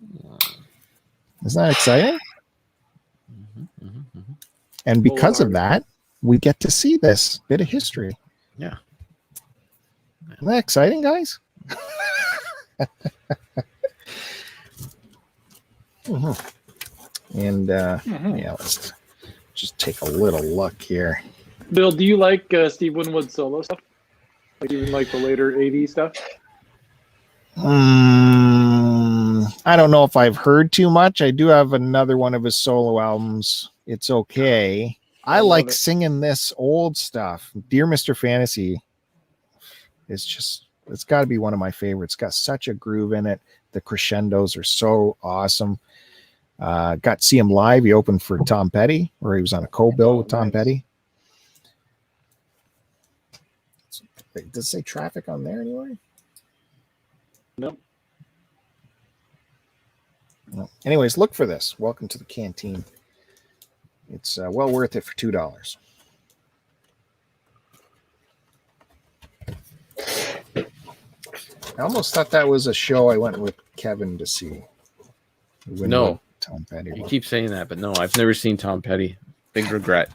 Isn't that exciting? And because of that, we get to see this bit of history. Yeah. Isn't that exciting, guys? And yeah, let's just take a little look here. Bill, do you like Steve Winwood's solo stuff? Like even like the later 80s stuff? I don't know if I've heard too much. I do have another one of his solo albums. It's okay. I like singing this old stuff. Dear Mr. Fantasy it's got to be one of my favorites. It's got such a groove in it. The crescendos are so awesome. Got to see him live. He opened for Tom Petty, where he was on a co-bill with Tom Petty. Does it say Traffic on there anyway? Nope. No. Anyways, look for this. Welcome to the canteen. It's well worth it for $2. I almost thought that was a show I went with Kevin to see. No. Tom Petty. You keep saying that, but no, I've never seen Tom Petty. Big regret.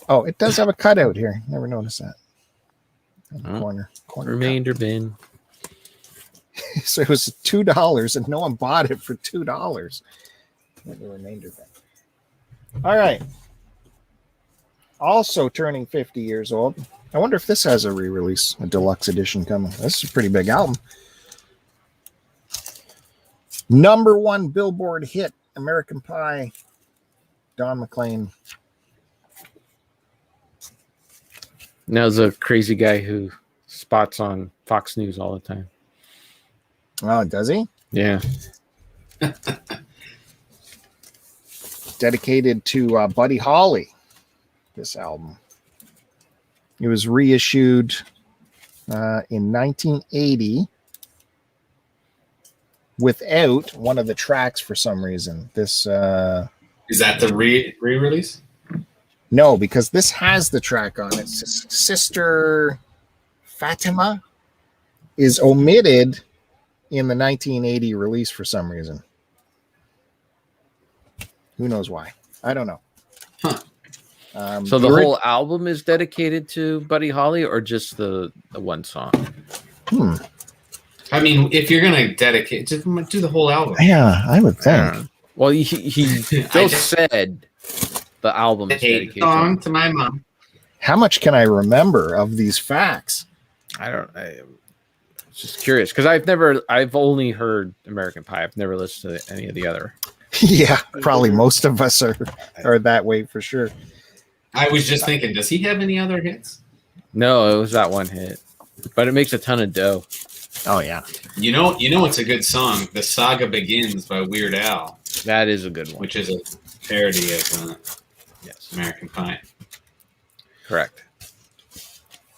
Oh, it does have a cutout here. Never noticed that. Corner Remainder bin. So it was $2 and no one bought it for $2. The remainder bin. All right. Also turning 50 years old. I wonder if this has a re-release, a deluxe edition coming. This is a pretty big album. #1 Billboard hit, American Pie, Don McLean. Now's a crazy guy who spots on Fox News all the time. Oh, does he? Yeah. Dedicated to Buddy Holly, this album. It was reissued in 1980 without one of the tracks for some reason. This is that the re-release? No, because this has the track on it. Sister Fatima is omitted in the 1980 release for some reason. Who knows why? I don't know. Huh. So the whole album is dedicated to Buddy Holly, or just the one song? I mean, if you're gonna dedicate, just do the whole album. Yeah, I would think. Well, he still said the album is A dedicated song to my mom. How much can I remember of these facts? I'm just curious because I've only heard American Pie. I've never listened to any of the other. Yeah, probably most of us are that way for sure. I was just thinking, does he have any other hits? No, it was that one hit, but it makes a ton of dough. Oh yeah. You know, it's a good song. The Saga Begins by Weird Al, That is a good one. which is a parody of Yes, American Pie. correct.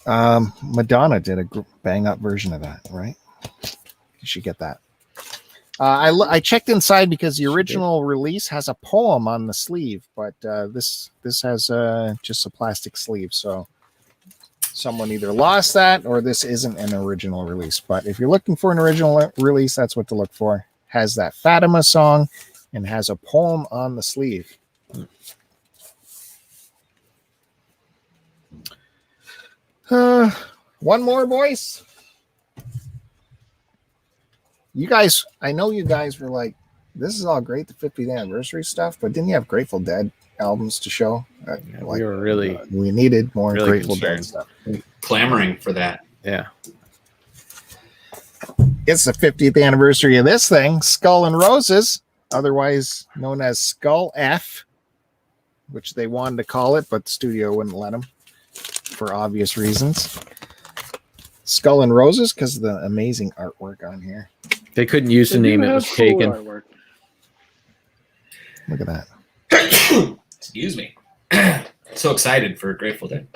Madonna did a bang up version of that, right? You should get that. I checked inside because the original release has a poem on the sleeve, but this has just a plastic sleeve. So someone either lost that or this isn't an original release. But if you're looking for an original release, that's what to look for. Has that Fatima song and has a poem on the sleeve. One more, boys. You guys, I know you guys were like, this is all great, the 50th anniversary stuff, but didn't you have Grateful Dead albums to show? We were really, we needed more really Grateful concerned. Dead stuff. Clamoring for that. yeah. It's the 50th anniversary of this thing, Skull and Roses, otherwise known as Skull F, which they wanted to call it, but the studio wouldn't let them for obvious reasons. Skull and Roses because of the amazing artwork on here. They couldn't use the They name; do it have was cool taken. artwork. Look at that. Excuse me. So excited for Grateful Dead.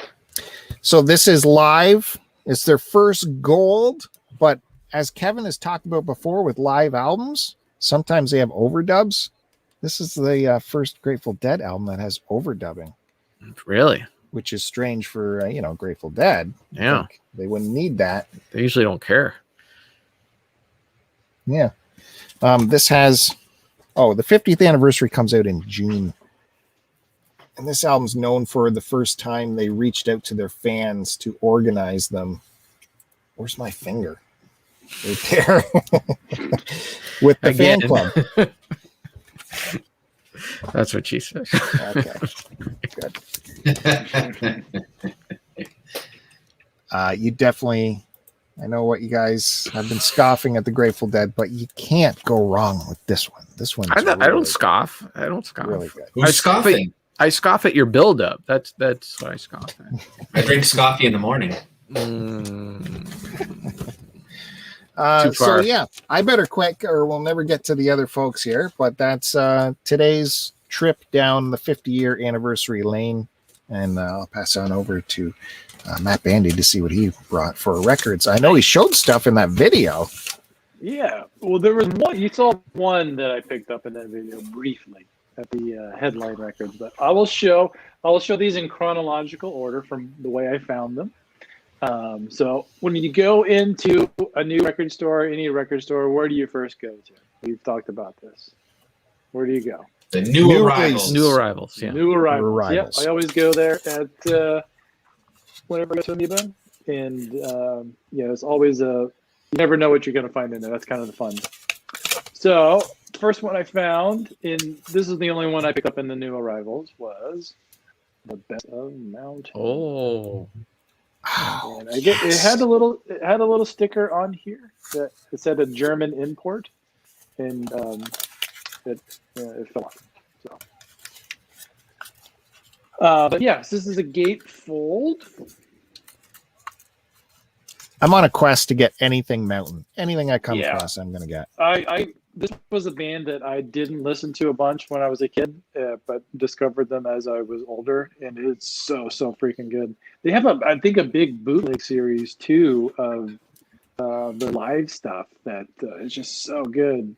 So this is live. It's their first gold, but as Kevin has talked about before with live albums, sometimes they have overdubs. This is the first Grateful Dead album that has overdubbing, Really? which is strange for Grateful Dead. Yeah. Like, they wouldn't need that. They usually don't care. Yeah. This has the 50th anniversary comes out in June. And this album's known for the first time they reached out to their fans to organize them. Where's my finger? Right there. With the fan club. That's what she said. Okay. Good. You definitely, I know what you guys have been scoffing at the Grateful Dead, but you can't go wrong with this one. This one's I don't scoff. I don't scoff. really good. Who's scoffing? I scoff at your build-up. That's what I scoff at. I drink coffee in the morning. Too far. So yeah, I better quit or we'll never get to the other folks here, but that's today's trip down the 50-year anniversary lane. And I'll pass on over to Matt Bandy to see what he brought for records. I know he showed stuff in that video. Yeah. Well, there was one. You saw one that I picked up in that video briefly at the Headline Records, but I will show these in chronological order from the way I found them. So when you go into a new record store, any record store, where do you first go to? We've talked about this. Where do you go? The new arrivals. New arrivals. Yeah. New arrivals. New arrivals. Yep, I always go there at whenever I go to Amoeba, and it's always you never know what you're going to find in there. That's kind of the fun. So first one I found this is the only one I picked up in the new arrivals was the Best of Mountain. Oh. Oh, And it had a little sticker on here that it said a German import, and it fell off. So, but yes, this is a gatefold. I'm on a quest to get anything Mountain. Anything I come across, I'm going to get. This was a band that I didn't listen to a bunch when I was a kid, but discovered them as I was older, and it's so freaking good. They have I think a big bootleg series too of the live stuff that is just so good.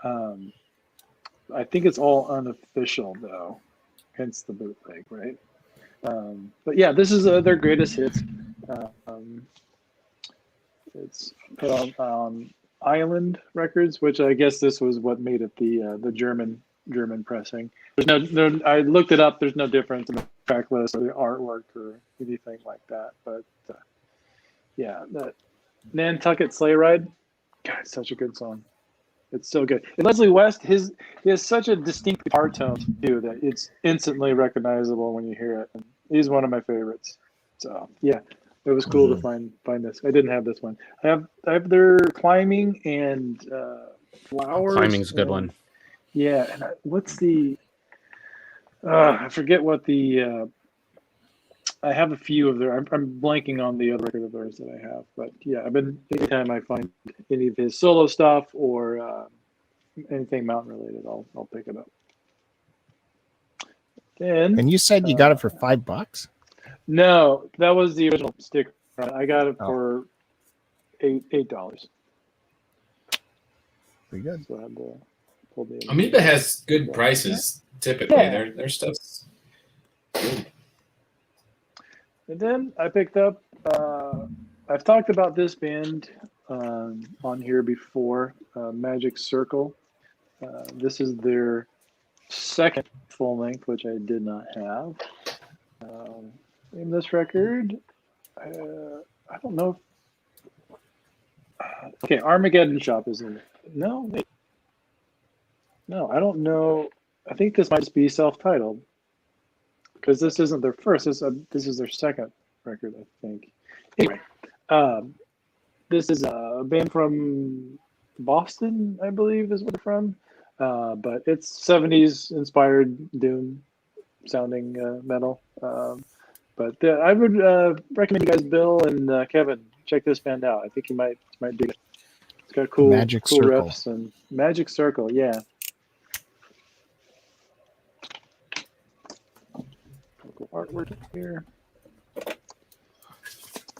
I think it's all unofficial though, hence the bootleg, right? But yeah, this is their greatest hits. It's put on Island Records, which I guess this was what made it the German pressing. There's no, I looked it up. There's no difference in the track list or the artwork or anything like that. But yeah, Nantucket Sleigh Ride. God, it's such a good song. It's so good. And Leslie West, he has such a distinct guitar tone too that it's instantly recognizable when you hear it. And he's one of my favorites. So yeah, it was cool to find this. I didn't have this one. I have their Climbing and Flowers. Climbing's a good one. Yeah, and what's the? I forget what the. I have a few of their. I'm blanking on the other record of theirs that I have, but yeah, anytime I find any of his solo stuff or anything mountain related, I'll pick it up. And you said you got it for $5? No, that was the original sticker. I got it for $8. Pretty good. So I had to pull the Amoeba has good prices typically. Yeah. Their stuff's good. And then I picked up. I've talked about this band on here before. Magic Circle. This is their second full length, which I did not have. In this record, I don't know. Okay, Armageddon Shop is in it. No, wait. No, I don't know. I think this might just be self-titled because this isn't their first. This is their second record, I think. Anyway, this is a band from Boston, I believe, is where they're from. But it's 70s inspired doom sounding metal. But I would recommend you guys, Bill and Kevin, check this band out. I think you might dig it. It's got cool Circle. riffs and Magic Circle, yeah. Local artwork here.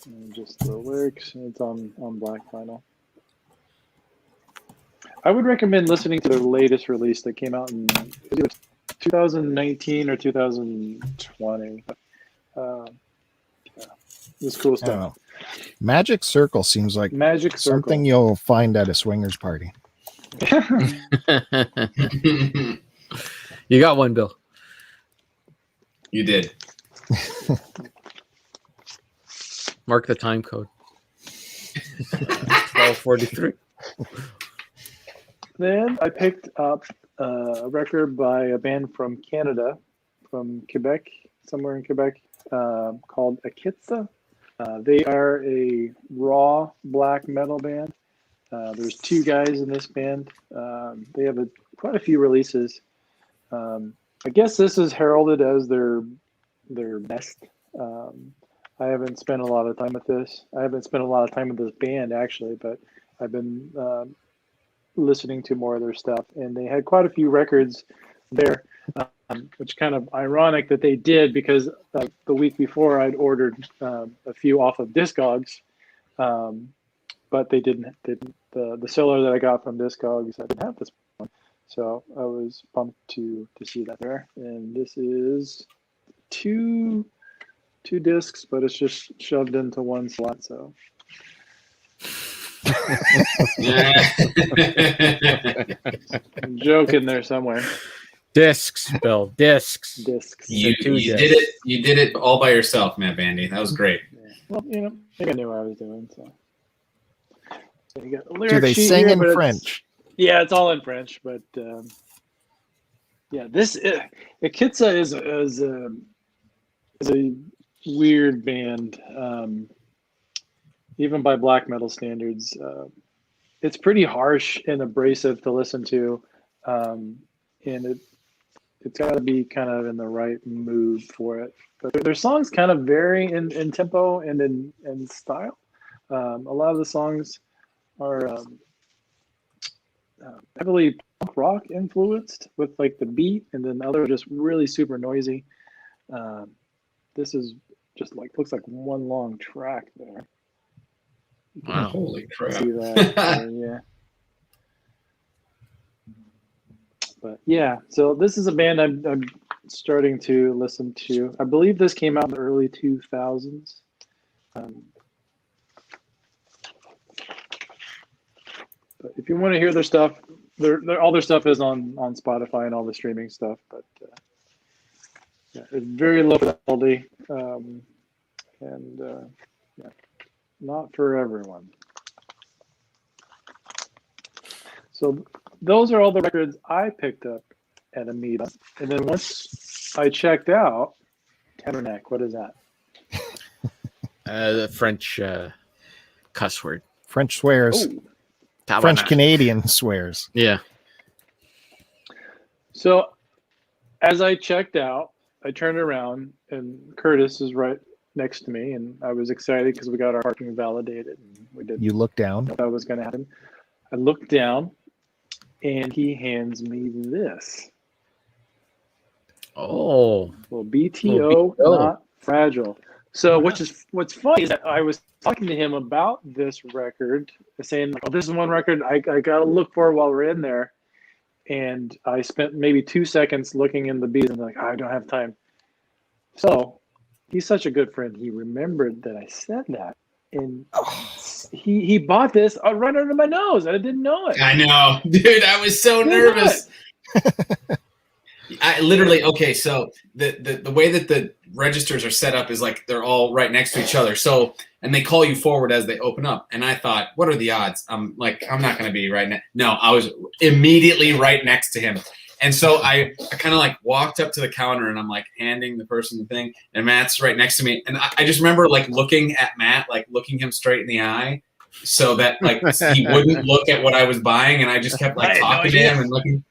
And just the lyrics. It's on black vinyl. I would recommend listening to their latest release that came out in 2019 or 2020. It's cool stuff. Magic Circle seems like something you'll find at a swingers party. You got one, Bill. You did. Mark the time code. 12:43. Then I picked up a record by a band from Canada, from Quebec, somewhere in Quebec, called Akitsa. They are a raw black metal band. There's two guys in this band. They have quite a few releases. I guess this is heralded as their best. I haven't spent a lot of time with this. I haven't spent a lot of time with this band, actually, but I've been listening to more of their stuff. And they had quite a few records there, which kind of ironic that they did because the week before I'd ordered a few off of Discogs, but they didn't. The seller that I got from Discogs, I didn't have this one. So I was pumped to see that there. And this is two discs, but it's just shoved into one slot. So I'm joking there somewhere. Discs, Bill. Discs. You did it. You did it all by yourself, Matt Bandy. That was great. Yeah. Well, I think I knew what I was doing. So you got a lyric Do they sheet sing here, in French? Yeah, it's all in French, but yeah, this Akitsa is a weird band, even by black metal standards. It's pretty harsh and abrasive to listen to, and it's got to be kind of in the right mood for it. But their songs kind of vary in tempo and in style. A lot of the songs are heavily punk rock influenced with like the beat, and then others are just really super noisy. This is just looks like one long track there. Wow! Holy crap! See that? Yeah. But yeah, so this is a band I'm starting to listen to. I believe this came out in the early 2000s. But if you want to hear their stuff, all their stuff is on Spotify and all the streaming stuff. But yeah, it's very low fidelity, and yeah, not for everyone. So those are all the records I picked up at Amoeba. And then once I checked out, Tabernacle, what is that? The French cuss word. French swears. Oh, French Canadian swears. Yeah. so as I checked out, I turned around and Curtiss is right next to me, and I was excited because we got our parking validated. And we did. You look down. That was going to happen. I looked down, and he hands me this. Oh. Well, BTO, Little BTO. not fragile. So, what's funny is that I was talking to him about this record, saying, like, "Oh, this is one record I got to look for while we're in there." And I spent maybe 2 seconds looking in the beats and like, I don't have time. So he's such a good friend. He remembered that I said that, and he bought this right under my nose. I didn't know it. I know, dude. I was so nervous. I literally, okay, so the way that the registers are set up is like they're all right next to each other. So, and they call you forward as they open up. And I thought, what are the odds? I'm not going to be right now. No, I was immediately right next to him. And so I kind of like walked up to the counter and I'm like handing the person the thing, and Matt's right next to me. And I just remember like looking at Matt, like looking him straight in the eye so that like he wouldn't look at what I was buying. And I just kept like talking to him and looking.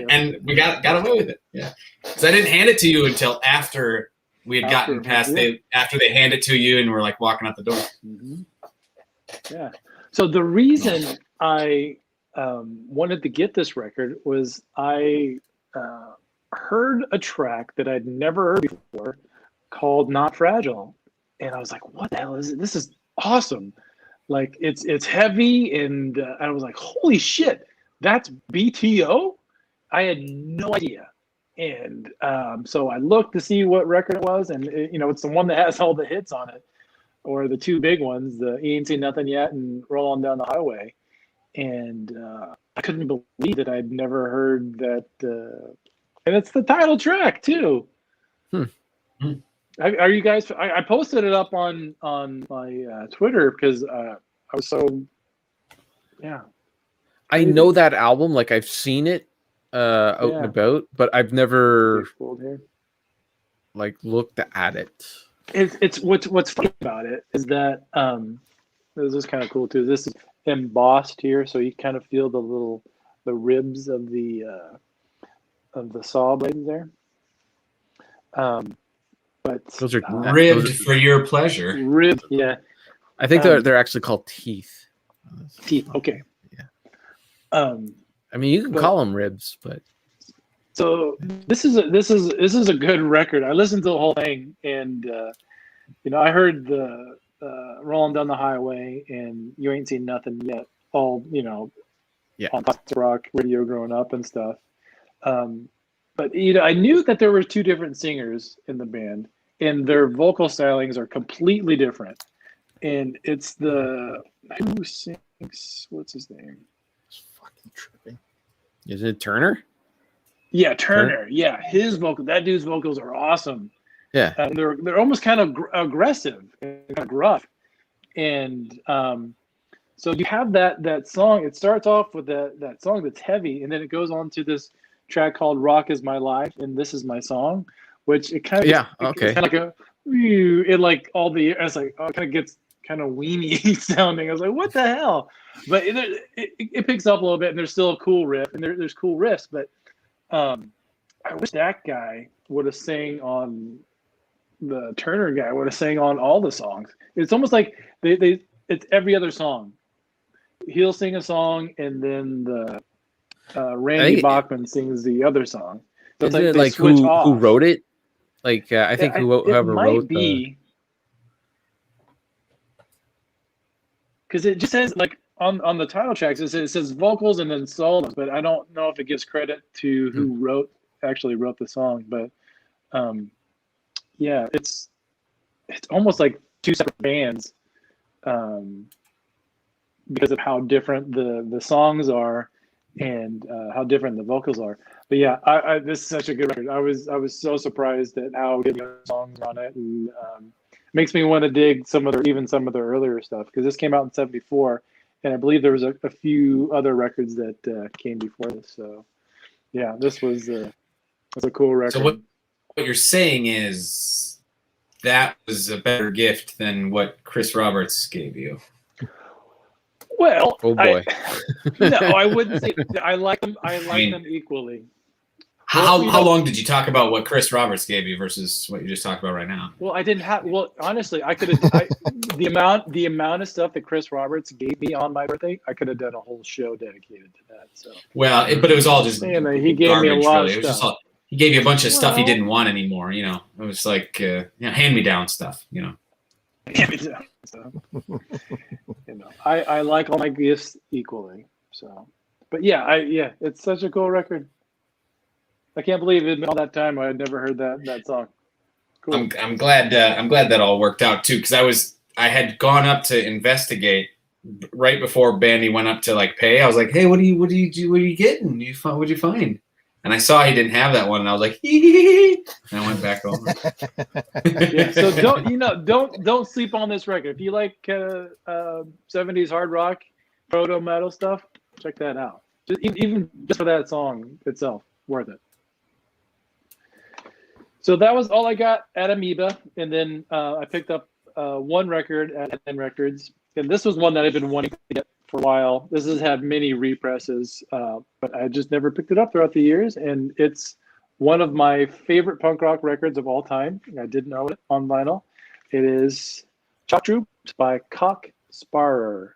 And we got away with it, yeah. Because I didn't hand it to you until after we had gotten past after they hand it to you and we're like walking out the door. Mm-hmm. Yeah. So the reason I wanted to get this record was I heard a track that I'd never heard before called "Not Fragile," and I was like, "What the hell is it? This is awesome!" Like it's heavy, and I was like, "Holy shit, that's BTO!" I had no idea, and so I looked to see what record it was, and it's the one that has all the hits on it, or the two big ones, the "You Ain't Seen Nothing Yet" and "Roll On Down the Highway," and I couldn't believe that I'd never heard that, and it's the title track too. Are you guys? I posted it up on my Twitter because I was so, yeah. I know that album, like I've seen it out and about, but I've never like looked at it. It's what's funny about it is that this is kind of cool too. This is embossed here, so you kind of feel the ribs of the saw blades there. But those are ribbed for your pleasure. Ribbed, yeah. I think they're actually called teeth. Teeth, okay. I mean, you can call them ribs, but so this is a good record. I listened to the whole thing, and I heard the "Rolling Down the Highway" and "You Ain't Seen Nothing Yet," all on pop rock radio growing up and stuff. But I knew that there were two different singers in the band, and their vocal stylings are completely different. And it's who sings? What's his name? Tripping. Is it Turner? Yeah, Turner. Yeah, his vocal. That dude's vocals are awesome. Yeah, they're almost kind of aggressive, kind of gruff, and so you have that song. It starts off with that song that's heavy, and then it goes on to this track called "Rock Is My Life" and "This Is My Song," which it kind of it's kind of like it's like it kind of gets kind of weenie sounding. I was like, what the hell? But it picks up a little bit, and there's still a cool riff, and there's cool riffs. But I wish that guy would have sang on the Turner guy would have sang on all the songs. It's almost like it's every other song. He'll sing a song, and then the Randy Bachman sings the other song. So isn't it like who wrote it? Like I think whoever wrote the. Because it just says like on the title tracks, it says vocals and then solos, but I don't know if it gives credit to who actually wrote the song. But it's almost like two separate bands because of how different the songs are and how different the vocals are. But yeah, this is such a good record. I was so surprised at how good the songs on it, and makes me want to dig some of the earlier stuff, because this came out in '74, and I believe there was a few other records that came before this. So yeah, this was a cool record. So what you're saying is that was a better gift than what Chris Roberts gave you. Well, Oh boy. No, I wouldn't say I like them. I like them equally. How long did you talk about what Chris Roberts gave you versus what you just talked about right now? Well, I didn't have. Well, honestly, I could have. The amount of stuff that Chris Roberts gave me on my birthday, I could have done a whole show dedicated to that. So. Well, but it was all just he gave me a lot of stuff. He gave you a bunch of stuff he didn't want anymore. You know, it was like hand-me-down stuff. You know. Hand-me-down stuff. I like all my gifts equally. So, but yeah, it's such a cool record. I can't believe it had been all that time I had never heard that song. Cool. I'm glad that all worked out too, because I had gone up to investigate right before Bandy went up to like pay. I was like, hey, what are you getting? What'd you find? And I saw he didn't have that one, and I was like, hee. And I went back over. Yeah, so don't sleep on this record. If you like 70s hard rock, proto metal stuff, check that out. Even just for that song itself, worth it. So that was all I got at Amoeba, and then I picked up one record at N Records, and this was one that I've been wanting to get for a while. This has had many represses, but I just never picked it up throughout the years, and it's one of my favorite punk rock records of all time. I didn't know it on vinyl. It is Shock Troops by Cock Sparrer.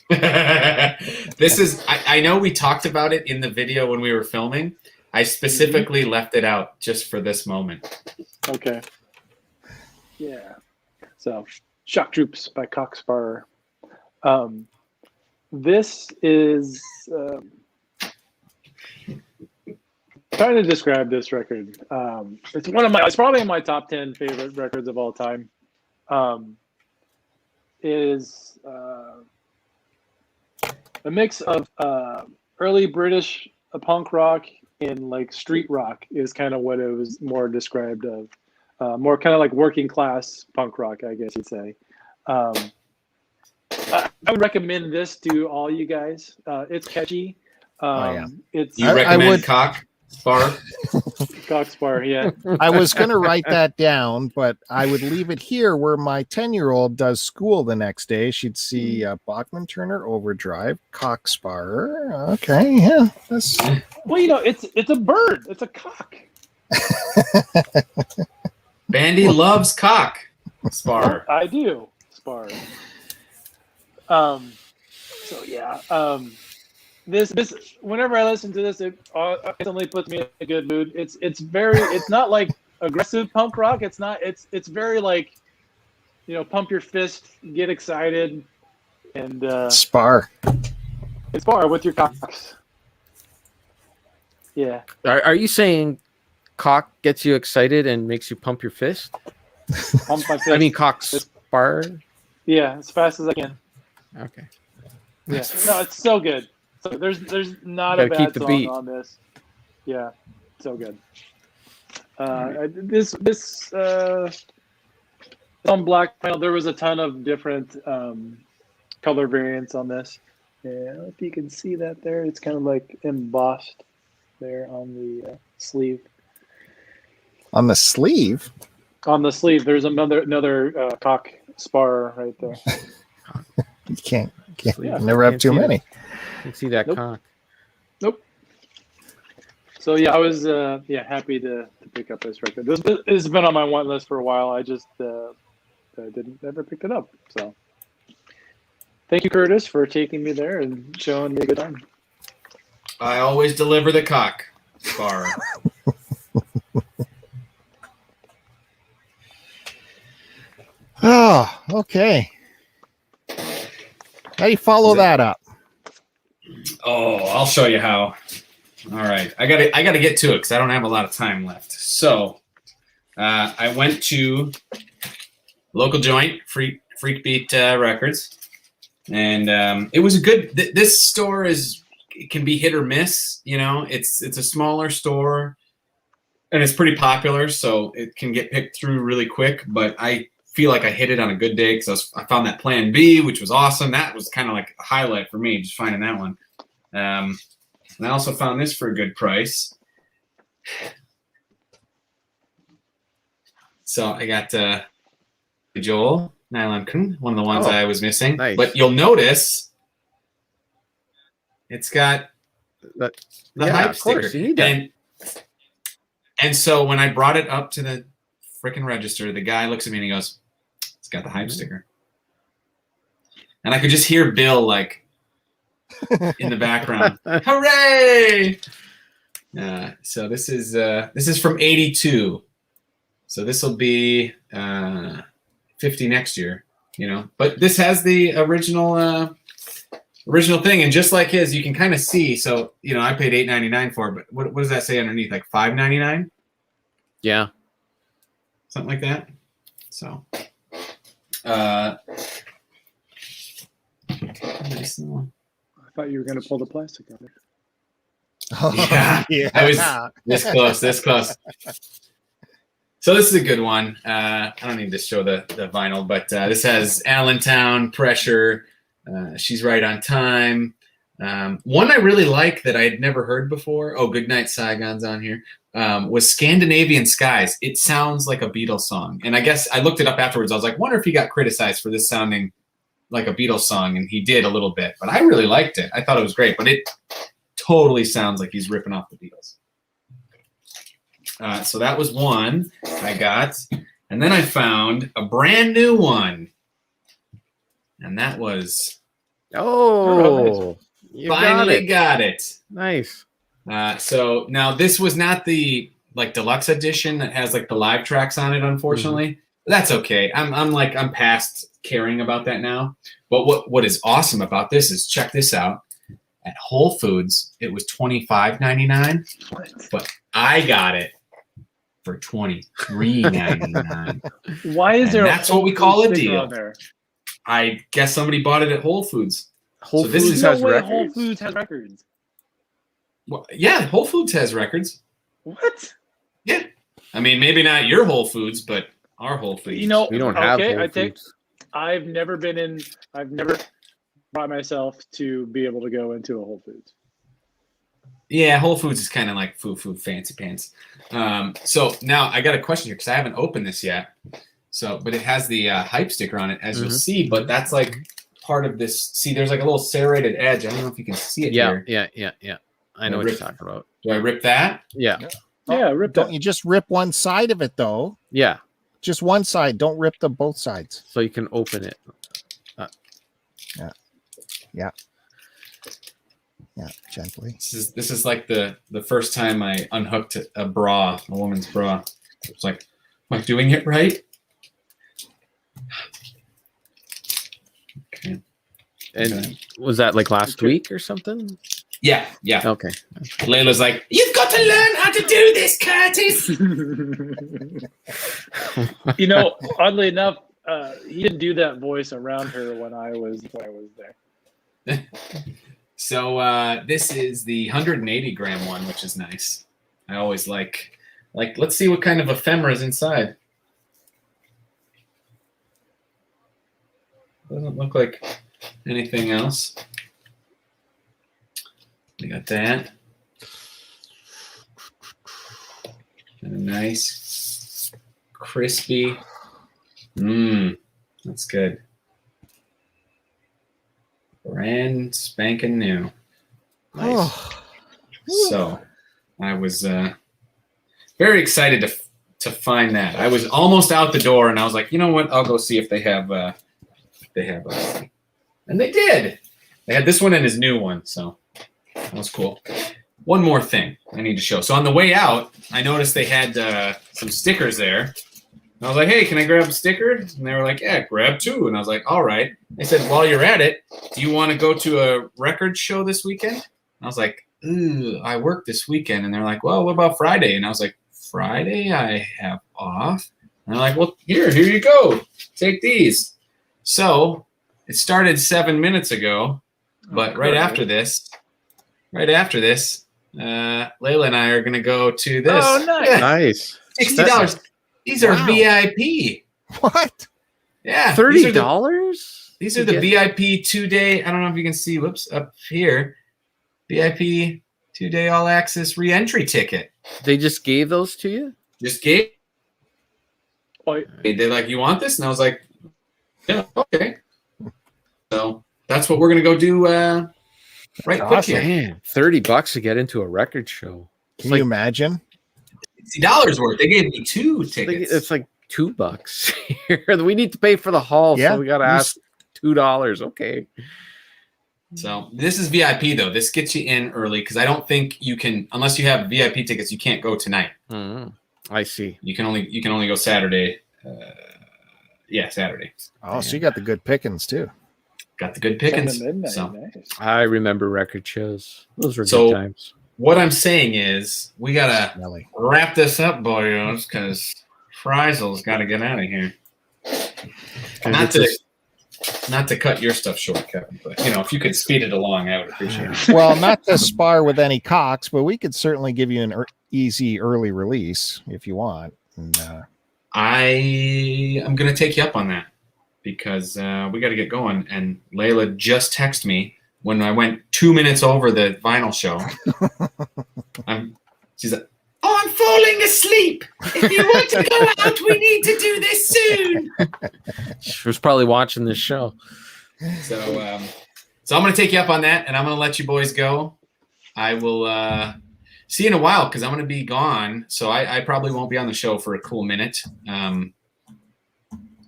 This is, I know we talked about it in the video when we were filming. I specifically left it out just for this moment. Okay. Yeah. So, Shock Troops by Cock Sparrer. This is trying to describe this record. It's probably in my top 10 favorite records of all time. Is a mix of early British punk rock and like street rock is kind of what it was more described of. More kind of like working class punk rock, I guess you'd say. I would recommend this to all you guys. It's catchy. It's you recommend Cock Sparrer? Cock Sparrer, yeah. I was going to write that down, but I would leave it here where my 10-year-old does school the next day. She'd see Bachman Turner Overdrive, Cock Sparrer. Okay, yeah. That's... Well, it's a bird. It's a cock. Bandy loves Cock Sparrer. I do. Sparrer. So yeah. This whenever I listen to this, it instantly puts me in a good mood. It's not like aggressive punk rock. It's very like, pump your fist, get excited, and spar with your cocks. Yeah. Are you saying cock gets you excited and makes you pump your fist? Pump my fist. I mean, cock spar. Yeah, as fast as I can. Okay. Yeah. No, it's so good. So there's not a bad song on this. Yeah, so good. This on black vinyl, there was a ton of different color variants on this. Yeah, if you can see that there, it's kind of like embossed there on the sleeve. On the sleeve? On the sleeve, there's another Cock Sparrer right there. You can't never have too many. You can see that cock. Nope. So yeah, I was happy to pick up this record. This has been on my want list for a while. I just never picked it up. So thank you, Curtis, for taking me there and showing me a good time. I always deliver the Cock Sparrer. Oh, okay. How do you follow that up? Oh, I'll show you how. All right, I gotta get to it because I don't have a lot of time left. So, I went to local joint, Freak Beat Records, and it was a good. This store it can be hit or miss. It's a smaller store, and it's pretty popular, so it can get picked through really quick. But I feel like I hit it on a good day because I found that Plan B, which was awesome. That was kind of like a highlight for me, just finding that one. And I also found this for a good price. So I got Joel nylon cotton, one of the ones I was missing. Nice. But you'll notice it's got the hype sticker. Course, you need that. And so when I brought it up to the freaking register, the guy looks at me and he goes, "It's got the hype sticker." And I could just hear Bill like in the background, "Hooray!" So this is from '82. So this will be 50 next year, you know. But this has the original thing, and just like his, you can kind of see. So you know, I paid $8.99 for it, but what does that say underneath? Like $5.99? Yeah, something like that. So, nice little. I thought you were going to pull the plastic out. Yeah, I was this close. So this is a good one. I don't need to show the vinyl, but this has Allentown, Pressure, She's Right on Time. One I really like that I had never heard before. Oh, Goodnight Saigon's on here. Was Scandinavian Skies. It sounds like a Beatles song. And I guess I looked it up afterwards. I was like, wonder if he got criticized for this sounding like a Beatles song. And he did a little bit. But I really liked it. I thought it was great. But it totally sounds like he's ripping off the Beatles. So that was one I got. And then I found a brand new one. And that was... Oh, you finally got it. Nice. So now this was not the like deluxe edition that has like the live tracks on it, unfortunately. Mm-hmm. That's okay. I'm past caring about that now. But what is awesome about this is check this out. At Whole Foods, it was $25.99, but I got it for $23.99. Why is there? That's what we call a deal. I guess somebody bought it at Whole Foods. Whole Foods has records. Whole Foods has records. Well, yeah, Whole Foods has records. What? Yeah, I mean maybe not your Whole Foods, but our Whole Foods. You know, we don't have Whole I think Foods. I've never brought myself to be able to go into a Whole Foods. Yeah, Whole Foods is kind of like food fancy pants. So now I got a question here because I haven't opened this yet. So, but it has the hype sticker on it, as you'll see. But that's like part of this. See, there's like a little serrated edge. I don't know if you can see it here. Yeah. I know what you're talking about. Do I rip that? Yeah. Yeah, rip Don't that. you just rip one side of it though? Yeah. Just one side. Don't rip the both sides. So you can open it. Yeah, gently. This is like the first time I unhooked a bra, a woman's bra. It's like, am I doing it right? Okay. And was that like last week or something? Yeah. Okay. Layla's like, you've got to learn how to do this, Curtis. You know, oddly enough, he didn't do that voice around her when I was there. So this is the 180 gram one, which is nice. I always like let's see what kind of ephemera is inside. Doesn't look like anything else. We got that. And a nice, crispy. That's good. Brand spanking new. Nice. So I was very excited to find that. I was almost out the door, and I was like, you know what? I'll go see if they have and they did. They had this one and his new one, so that was cool. One more thing I need to show. So on the way out, I noticed they had some stickers there. And I was like, hey, can I grab a sticker? And they were like, yeah, grab two. And I was like, all right. They said, while you're at it, do you want to go to a record show this weekend? And I was like, I work this weekend. And they're like, well, what about Friday? And I was like, Friday I have off. And they're like, well, here you go. Take these. So it started 7 minutes ago, but right after this, Layla and I are going to go to this. Oh, nice. Nice. $60. These are VIP. What? Yeah, $30. These are the VIP 2-day. I don't know if you can see. Whoops, up here, VIP 2-day all access re-entry ticket. They just gave those to you? Just gave. Oh, They're like, you want this? And I was like, yeah, okay. So that's what we're gonna go do right quick awesome. here. Man, $30 to get into a record show. Can you imagine? $60 worth. They gave me 2 tickets. It's like $2 here. We need to pay for the hall, Yeah. so we got to ask $2. Okay. So this is VIP though. This gets you in early because I don't think you can, unless you have VIP tickets, you can't go tonight. I see. You can only go Saturday. Saturday. Oh, so you got the good pickings too. Got the good pickings. 10 to midnight, So nice. I remember record shows. Those were So- good times. what I'm saying is we gotta Smelly. wrap this up, boyos, because Frisel's got to get out of here. Not to cut your stuff short, Kevin, but if you could speed it along, I would appreciate it. Well, not to spar with any cocks, but we could certainly give you an easy early release if you want. And, I am gonna take you up on that because we got to get going. And Layla just texted me when I went 2 minutes over the vinyl show. She's like, "Oh, I'm falling asleep. If you want to go out, we need to do this soon." She was probably watching this show. So I'm going to take you up on that, and I'm going to let you boys go. I will see you in a while because I'm going to be gone, so I probably won't be on the show for a cool minute.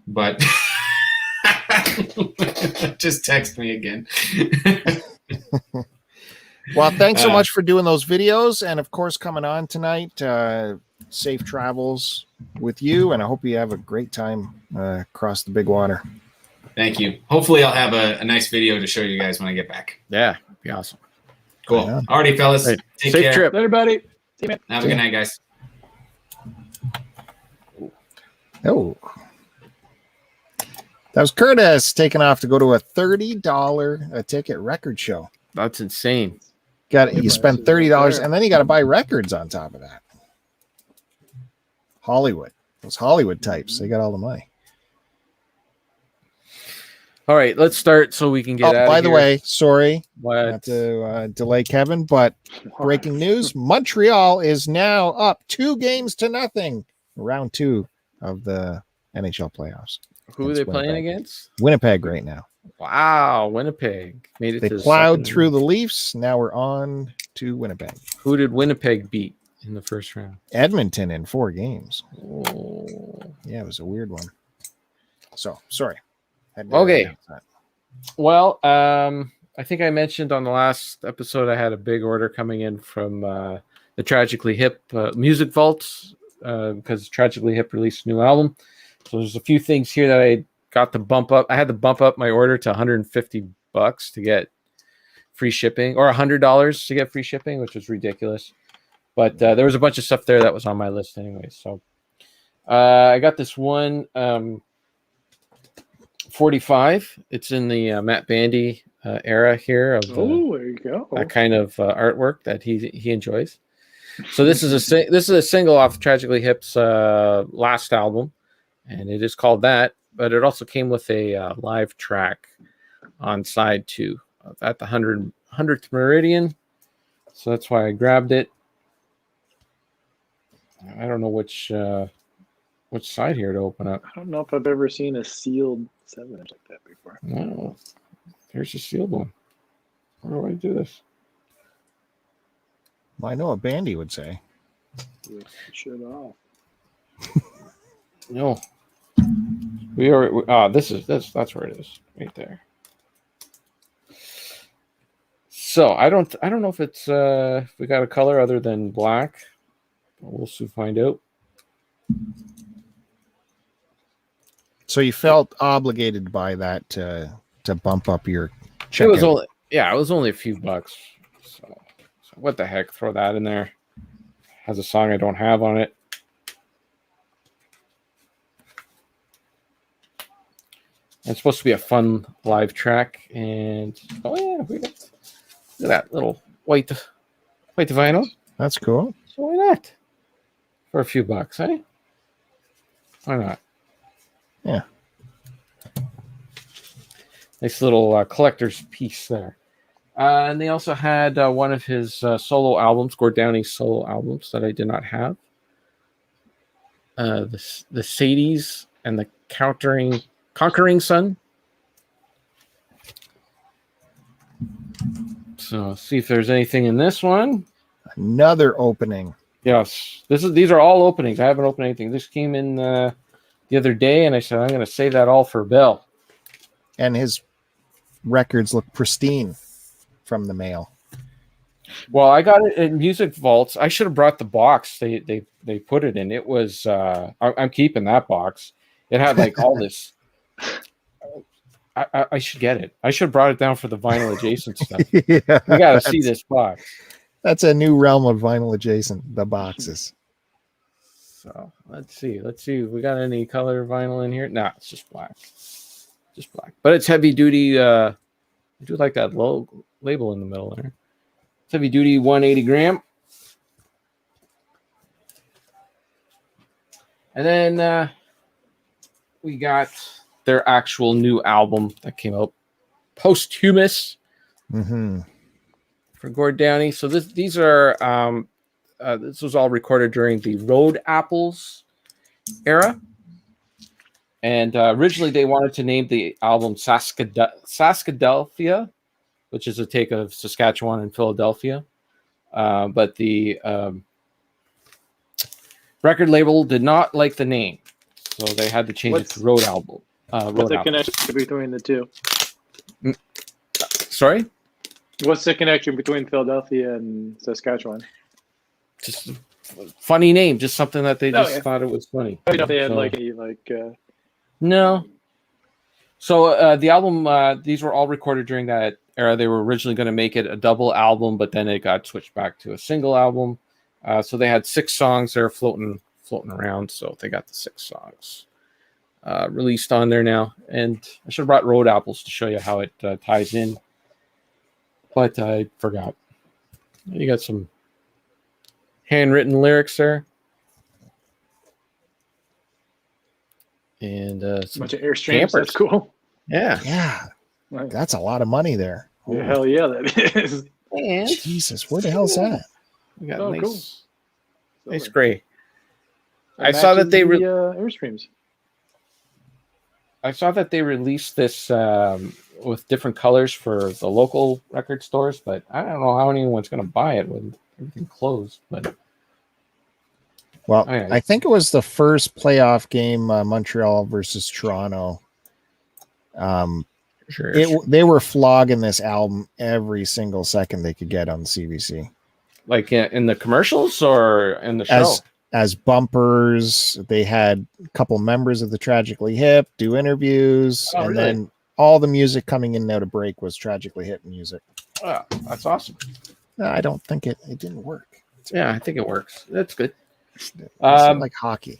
But just text me again. well, thanks so much for doing those videos, and of course coming on tonight. Safe travels with you, and I hope you have a great time across the big water. Thank you. Hopefully I'll have a nice video to show you guys when I get back. Yeah, it'd be awesome. Cool. Yeah. Alrighty, fellas. Right. Take Safe care. trip. Later, buddy. See you, man. Have a good night, guys. Oh, that was Curtis taking off to go to a $30 a ticket record show. That's insane. You spend $30, and then you got to buy records on top of that. Hollywood, those Hollywood types, they got all the money. All right, let's start so we can get out of here. By the way, sorry What? not to delay Kevin, but breaking news: Montreal is now up 2-0, round 2 of the NHL playoffs. Who are they playing against? Winnipeg right now. Wow, Winnipeg made it. They to the plowed second through round. the Leafs. Now we're on to Winnipeg. Who did Winnipeg beat in the first round? Edmonton in 4 games. Oh. Yeah, it was a weird one. So sorry. Okay. Well, I think I mentioned on the last episode I had a big order coming in from the Tragically Hip Music Vault because Tragically Hip released a new album. So there's a few things here that I got to bump up. I had to bump up my order to $150 to get free shipping, or $100 to get free shipping, which was ridiculous. But there was a bunch of stuff there that was on my list anyway. So I got this one 45. It's in the Matt Bandy era here of Oh, there you go. that kind of artwork that he enjoys. So this is a single off Tragically Hip's last album, and it is called that. But it also came with a live track on side 2 at the 100th Meridian. So that's why I grabbed it. I don't know which side here to open up. I don't know if I've ever seen a sealed 7-inch like that before. No, there's a sealed one. Where do I do this? Well, I know what Bandy would say. Rip the shit off. No, we are. That's where it is, right there. So I don't know if it's if we got a color other than black. We'll soon find out. So you felt obligated by that to bump up your check. It was only a few bucks. So what the heck? Throw that in there. Has a song I don't have on it. It's supposed to be a fun live track, and look at that little white vinyl. That's cool. So why not? For a few bucks, eh? Why not? Yeah. Nice little collector's piece there. And they also had one of his solo albums, Gord Downey's solo albums that I did not have. The Sadies and the Conquering Sun. So see if there's anything in this one. Another opening. Yes, these are all openings. I haven't opened anything. This came in the other day, and I said I'm going to save that all for Bill. And his records look pristine from the mail. Well, I got it in Music Vaults. I should have brought the box they put it in. It was I'm keeping that box. It had like all this. I should get it. I should have brought it down for the vinyl adjacent stuff. Yeah, We got to see this box. That's a new realm of vinyl adjacent, the boxes. So let's see. We got any color vinyl in here? Nah, it's just black. Just black. But it's heavy duty. I do like that label in the middle there. It's heavy duty 180 gram. And then we got their actual new album that came out, Posthumous, for Gord Downey. So these are this was all recorded during the Road Apples era. And originally they wanted to name the album Saskadelphia, which is a take of Saskatchewan and Philadelphia. But the record label did not like the name, so they had to change it to Road Album. What's the connection between the two? Sorry? What's the connection between Philadelphia and Saskatchewan? Just a funny name, just something that they just thought it was funny. I don't know if they had No. So the album, these were all recorded during that era. They were originally going to make it a double album, but then it got switched back to a single album. So they had 6 songs there floating around. So they got the 6 songs released on there now. And I should have brought Road Apples to show you how it ties in, but I forgot. You got some handwritten lyrics there. And a bunch of Airstreams. That's cool. Yeah. Right. That's a lot of money there. Yeah, hell yeah, that is. And Jesus, where the hell's that? we got Cool. nice gray. I saw that they Airstreams. I saw that they released this with different colors for the local record stores, but I don't know how anyone's going to buy it when everything closed. But well, I think it was the first playoff game, Montreal versus Toronto. Sure. They were flogging this album every single second they could get on CBC. Like in the commercials or in the show? As bumpers, they had a couple members of the Tragically Hip do interviews, and really? then all the music coming in and out of break was Tragically Hip music. Oh, that's awesome. No, I don't think it didn't work. Yeah, I think it works. That's good. It's like hockey.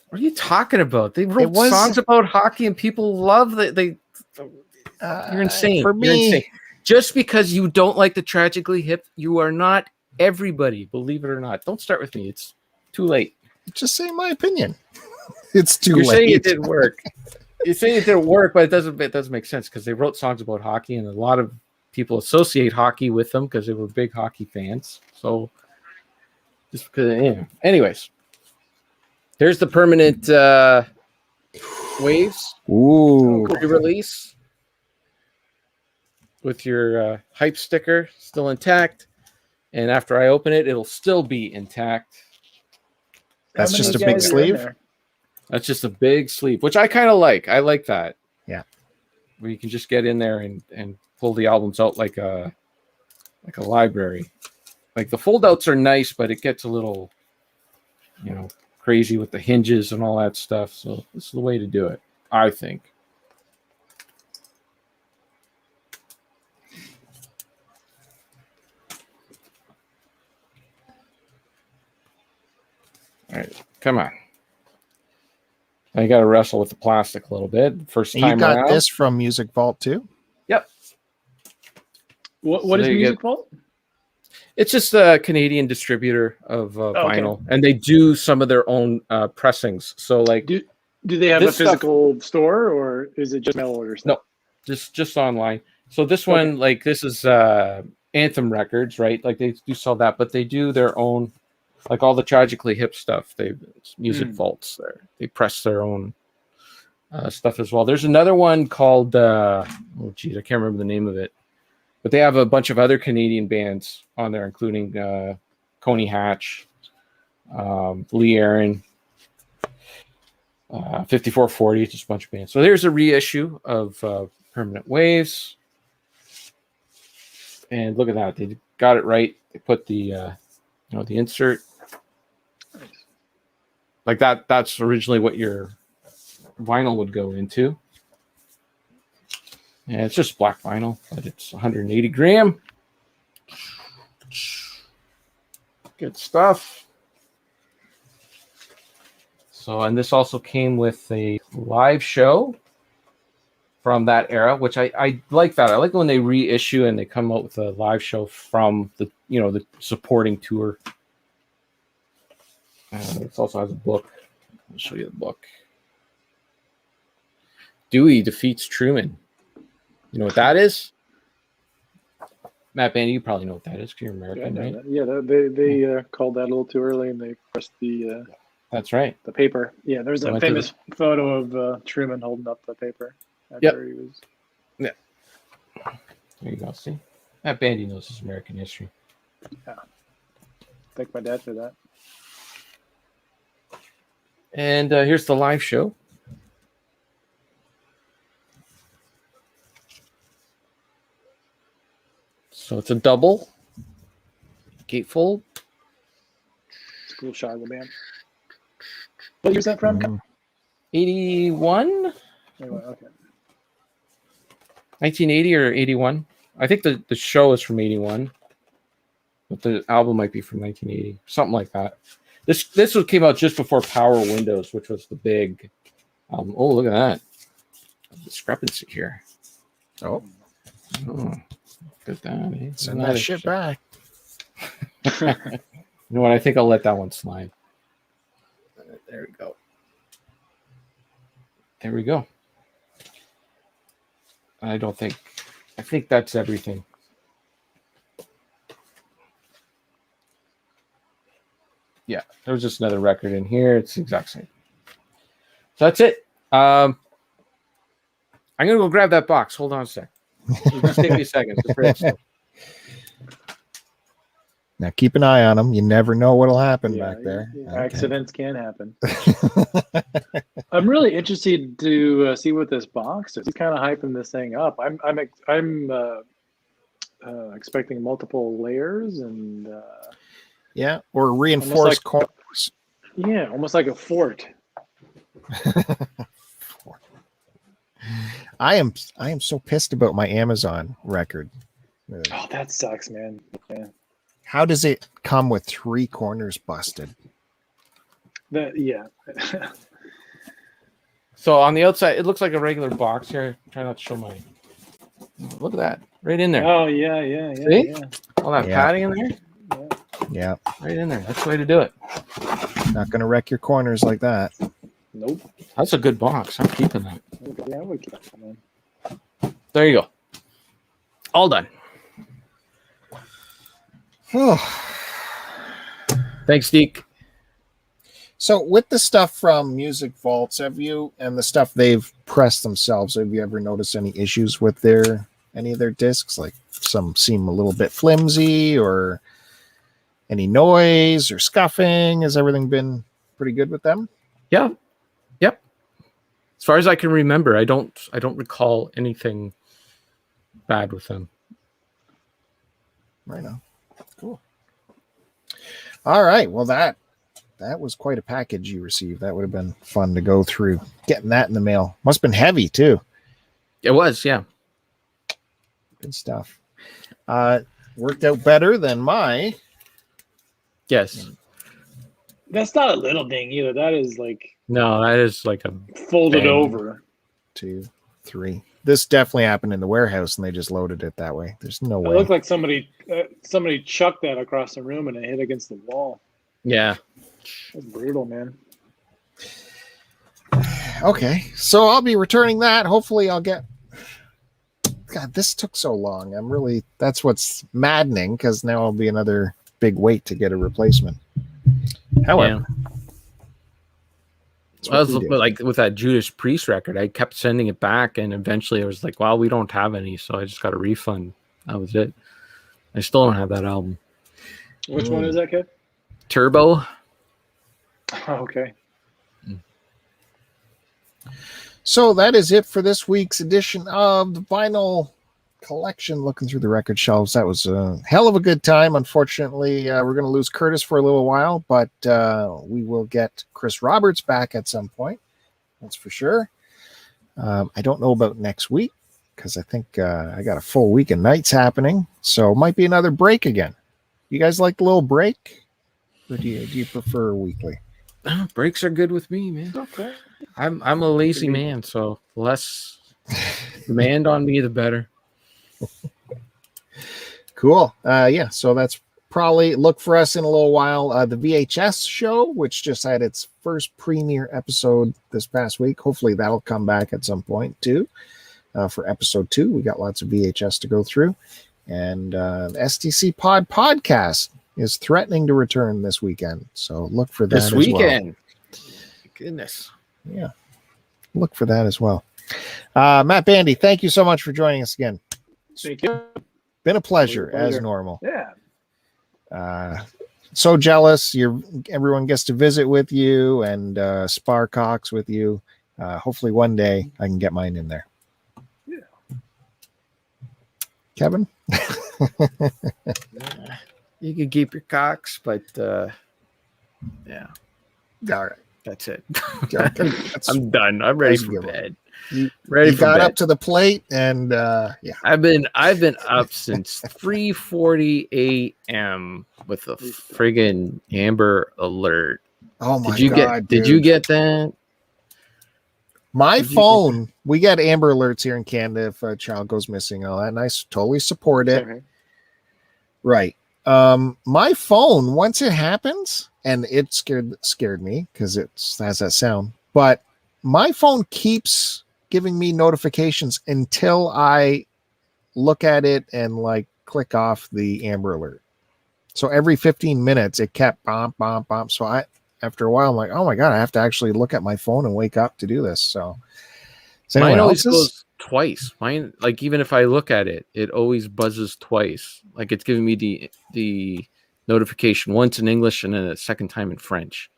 What are you talking about? They wrote songs about hockey, and people love that. You're insane. For me, you're insane. Just because you don't like the Tragically Hip, you are not everybody. Believe it or not. Don't start with me. It's too late. Just say my opinion. It's too You're late. saying it didn't work. You're saying it didn't work, but it doesn't make sense because they wrote songs about hockey, and a lot of people associate hockey with them because they were big hockey fans. So just because, yeah. Anyways, here's the permanent Waves re-release with your hype sticker still intact, and after I open it, it'll still be intact. That's just a big sleeve. That's just a big sleeve, which I kind of like. I like that. Yeah, where you can just get in there and pull the albums out like a library. Like the fold-outs are nice, but it gets a little, crazy with the hinges and all that stuff. So this is the way to do it, I think. All right, come on. I got to wrestle with the plastic a little bit. First time you got around. this from Music Vault too? Yep. What is Music Vault? It's just a Canadian distributor of vinyl, and they do some of their own pressings. So, like, do they have a physical store, or is it just mail order stuff? just online. So this one, like this is Anthem Records, right? Like they do sell that, but they do their own, like all the Tragically Hip stuff. They music vaults there. They press their own stuff as well. There's another one called oh geez, I can't remember the name of it, but they have a bunch of other Canadian bands on there, including Coney Hatch, Lee Aaron, 5440, just a bunch of bands. So there's a reissue of Permanent Waves. And look at that. They got it right. They put the the insert. Like that's originally what your vinyl would go into. And it's just black vinyl, but it's 180 gram. Good stuff. So, and this also came with a live show from that era, which I like that. I like when they reissue and they come out with a live show from the the supporting tour. It also has a book. I'll show you the book. Dewey defeats Truman. You know what that is? Matt Bandy, you probably know what that is because you're American, right? They called that a little too early and they pressed the. That's right. The paper. Yeah, there's a famous photo of Truman holding up the paper. Yep. He was... Yeah. There you go. See? Matt Bandy knows his American history. Yeah. Thank my dad for that. And here's the live show. So it's a double gatefold. It's a cool shot of the band. What year is that from? 81? Anyway, okay. 1980 or 81? I think the show is from 81. But the album might be from 1980. Something like that. This one came out just before Power Windows, which was the big... oh, look at that. Discrepancy here. Oh. Look at that. Eh? Send that shit back. You know what? I think I'll let that one slide. There we go. There we go. I think that's everything. Yeah, there was just another record in here. It's the exact same. So that's it. I'm going to go grab that box. Hold on a sec. Just take me a second. Now keep an eye on them. You never know what'll happen back there. Okay. Accidents can happen. I'm really interested to see what this box is. He's kind of hyping this thing up. I'm expecting multiple layers and or reinforced corners. Yeah, almost like a fort. I am so pissed about my Amazon record. Oh, that sucks, man. Yeah. How does it come with 3 corners busted? Yeah. So on the outside, it looks like a regular box here. Try not to show my. Look at that, right in there. Oh yeah. See? All that padding in there. Yeah. Right in there. That's the way to do it. Not going to wreck your corners like that. Nope. That's a good box. I'm keeping that. Yeah, I would keep that, man. There you go. All done. Thanks, Deke. So with the stuff from Music Vaults, and the stuff they've pressed themselves, have you ever noticed any issues with any of their discs? Like some seem a little bit flimsy, or any noise or scuffing? Has everything been pretty good with them? Yeah. Yep. As far as I can remember, I don't recall anything bad with them. Right now. Cool. All right. Well, that was quite a package you received. That would have been fun to go through. Getting that in the mail. Must have been heavy too. It was, yeah. Good stuff. Worked out better than my. Yes. That's not a little ding either. That is like. No, that is like a folded over. 2, 3. This definitely happened in the warehouse, and they just loaded it that way. There's no way. It looked like somebody chucked that across the room and it hit against the wall. Yeah. That's brutal, man. Okay, so I'll be returning that. Hopefully I'll get God, this took so long. That's what's maddening, because now it'll be another big wait to get a replacement. However, I was like with that Judas Priest record, I kept sending it back, and eventually I was like, well, we don't have any, so I just got a refund. That was it. I still don't have that album. Which one is that, kid? Turbo. Oh, okay. So that is it for this week's edition of the Vinyl Collection, looking through the record shelves. That was a hell of a good time. Unfortunately, we're going to lose Curtiss for a little while, but we will get Chris Roberts back at some point. That's for sure. I don't know about next week, because I think I got a full week of nights happening, so it might be another break again. You guys like the little break, or do you prefer weekly? Breaks are good with me, man. Okay. I'm a lazy man, so less demand on me, the better. Cool. Yeah, so that's probably, look for us in a little while. The VHS show, which just had its first premiere episode this past week. Hopefully that'll come back at some point too. For episode 2, we got lots of VHS to go through. And the STC Pod podcast is threatening to return this weekend. So look for that this as weekend. well. Goodness. Yeah. Look for that as well. Matt Bandy, thank you so much for joining us again. Thank you. Been a pleasure as normal. Yeah. So jealous. Everyone gets to visit with you and spar cocks with you. Hopefully one day I can get mine in there. Yeah. Kevin? You can keep your cocks, but yeah. All right. That's it. Okay. I'm done. I'm ready for bed. Ready You for got bed. up to the plate, and yeah. I've been up since 3:40 a.m. with a friggin' Amber Alert. Oh my God! Did you get that? My phone, we get Amber Alerts here in Canada if a child goes missing, all that, and I totally support it. Okay. Right. My phone, once it happens, and it scared me because it has that sound, but my phone keeps giving me notifications until I look at it and like click off the Amber Alert. So every 15 minutes it kept bump, bump, bump. So after a while, I'm like, oh my God, I have to actually look at my phone and wake up to do this. So mine always goes twice. Mine, like, even if I look at it, it always buzzes twice. Like, it's giving me the notification once in English and then a second time in French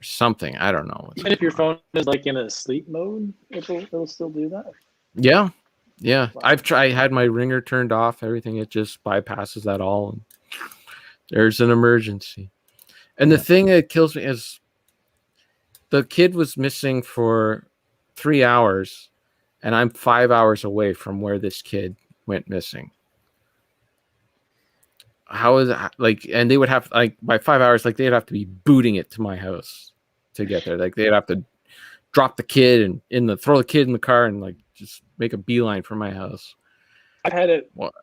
or something. I don't know. Even if your phone is like in a sleep mode, it'll still do that. Yeah. Wow. I had my ringer turned off, everything. It just bypasses that all. And there's an emergency. And the thing that kills me is the kid was missing for 3 hours, and I'm 5 hours away from where this kid went missing. How is that? Like, and they would have, like, by 5 hours, like, they'd have to be booting it to my house to get there. Like, they'd have to drop the kid and throw the kid in the car and, like, just make a beeline for my house. I've had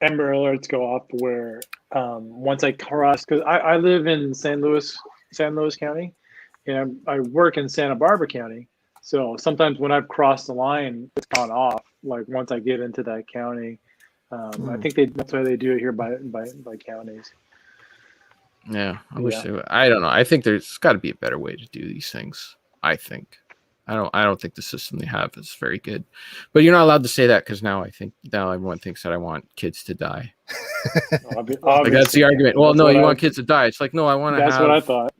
Amber Alerts go off where once I cross, because I live in San Luis County, and I work in Santa Barbara County. So sometimes when I've crossed the line, it's gone off. Like once I get into that county, I think that's why they do it here by counties. Yeah, I wish they would. I don't know. I think there's got to be a better way to do these things. I think. I don't think the system they have is very good. But you're not allowed to say that because now everyone thinks that I want kids to die. Like that's the argument. Well, no, you want kids to die. It's like, no, I want to have. That's what I thought.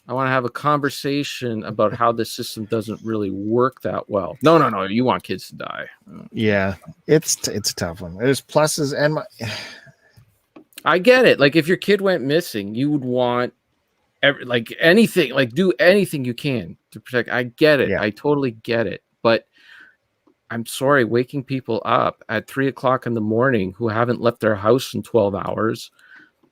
I want to have a conversation about how the system doesn't really work that well. No. You want kids to die. Yeah, it's a tough one. There's pluses and I get it. Like if your kid went missing, you would want anything, like do anything you can to protect. I get it. Yeah. I totally get it. But I'm sorry, waking people up at 3:00 in the morning who haven't left their house in 12 hours.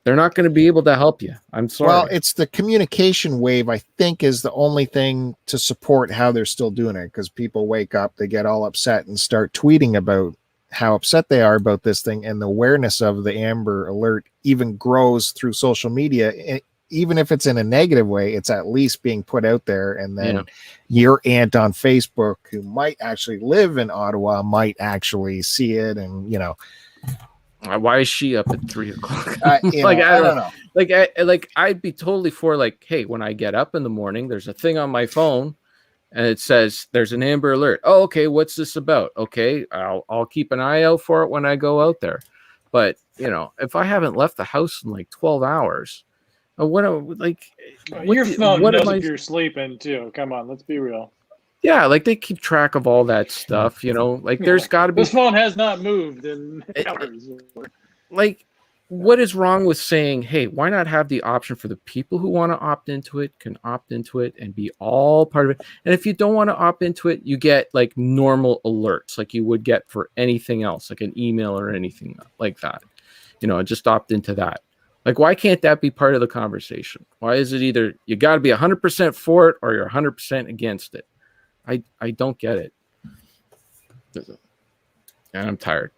They're not going to be able to help you. I'm sorry. Well, it's the communication wave, I think, is the only thing to support how they're still doing it, because people wake up, they get all upset and start tweeting about how upset they are about this thing, and the awareness of the Amber Alert even grows through social media, even if it's in a negative way, it's at least being put out there. And then Yeah. your aunt on Facebook, who might actually live in Ottawa, might actually see it. And, you know, Why is she up at 3 o'clock? you Like, know, I don't know. Like I'd be totally for like, hey, when I get up in the morning, there's a thing on my phone and it says there's an Amber Alert. Oh, okay, what's this about? Okay, I'll keep an eye out for it when I go out there. But you know, if I haven't left the house in like 12 hours, what like Your phone what knows am I? if you're sleeping too. Come on, let's be real. Yeah, like they keep track of all that stuff, you know. Like there's got to be This phone has not moved in hours. like what is wrong with saying, hey, why not have the option for the people who want to opt into it can opt into it and be all part of it? And if you don't want to opt into it, you get like normal alerts like you would get for anything else, like an email or anything like that. You know, just opt into that. Like, why can't that be part of the conversation? Why is it either you got to be 100% for it or you're 100% against it? I don't get it. And I'm tired.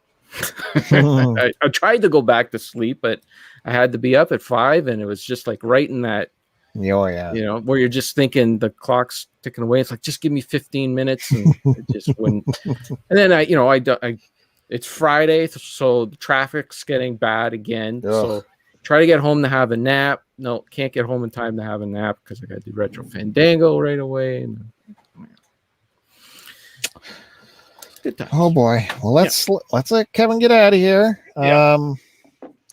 I tried to go back to sleep, but I had to be up at 5, and it was just like right in that, Oh, yeah. you know, where you're just thinking the clock's ticking away. It's like, just give me 15 minutes, and it just wouldn't. And then it's Friday, so the traffic's getting bad again. Ugh. So try to get home to have a nap. No, can't get home in time to have a nap because I got to do Retro Fandango right away. And good times. Oh boy. Well, let's let Kevin get out of here. Yeah.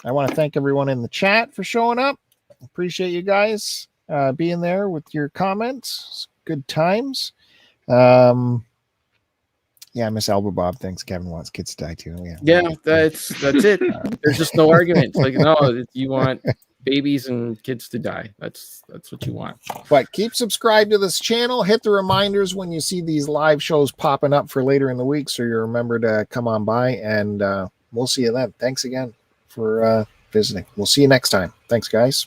I want to thank everyone in the chat for showing up. Appreciate you guys being there with your comments. Good times. Yeah, Miss Albert Bob thinks Kevin wants kids to die too. Yeah, that's it. There's just no argument. Like, no, you want babies and kids to die. That's what you want. But keep subscribed to this channel. Hit the reminders when you see these live shows popping up for later in the week, so you remember to come on by. And we'll see you then. Thanks again for visiting. We'll see you next time. Thanks, guys.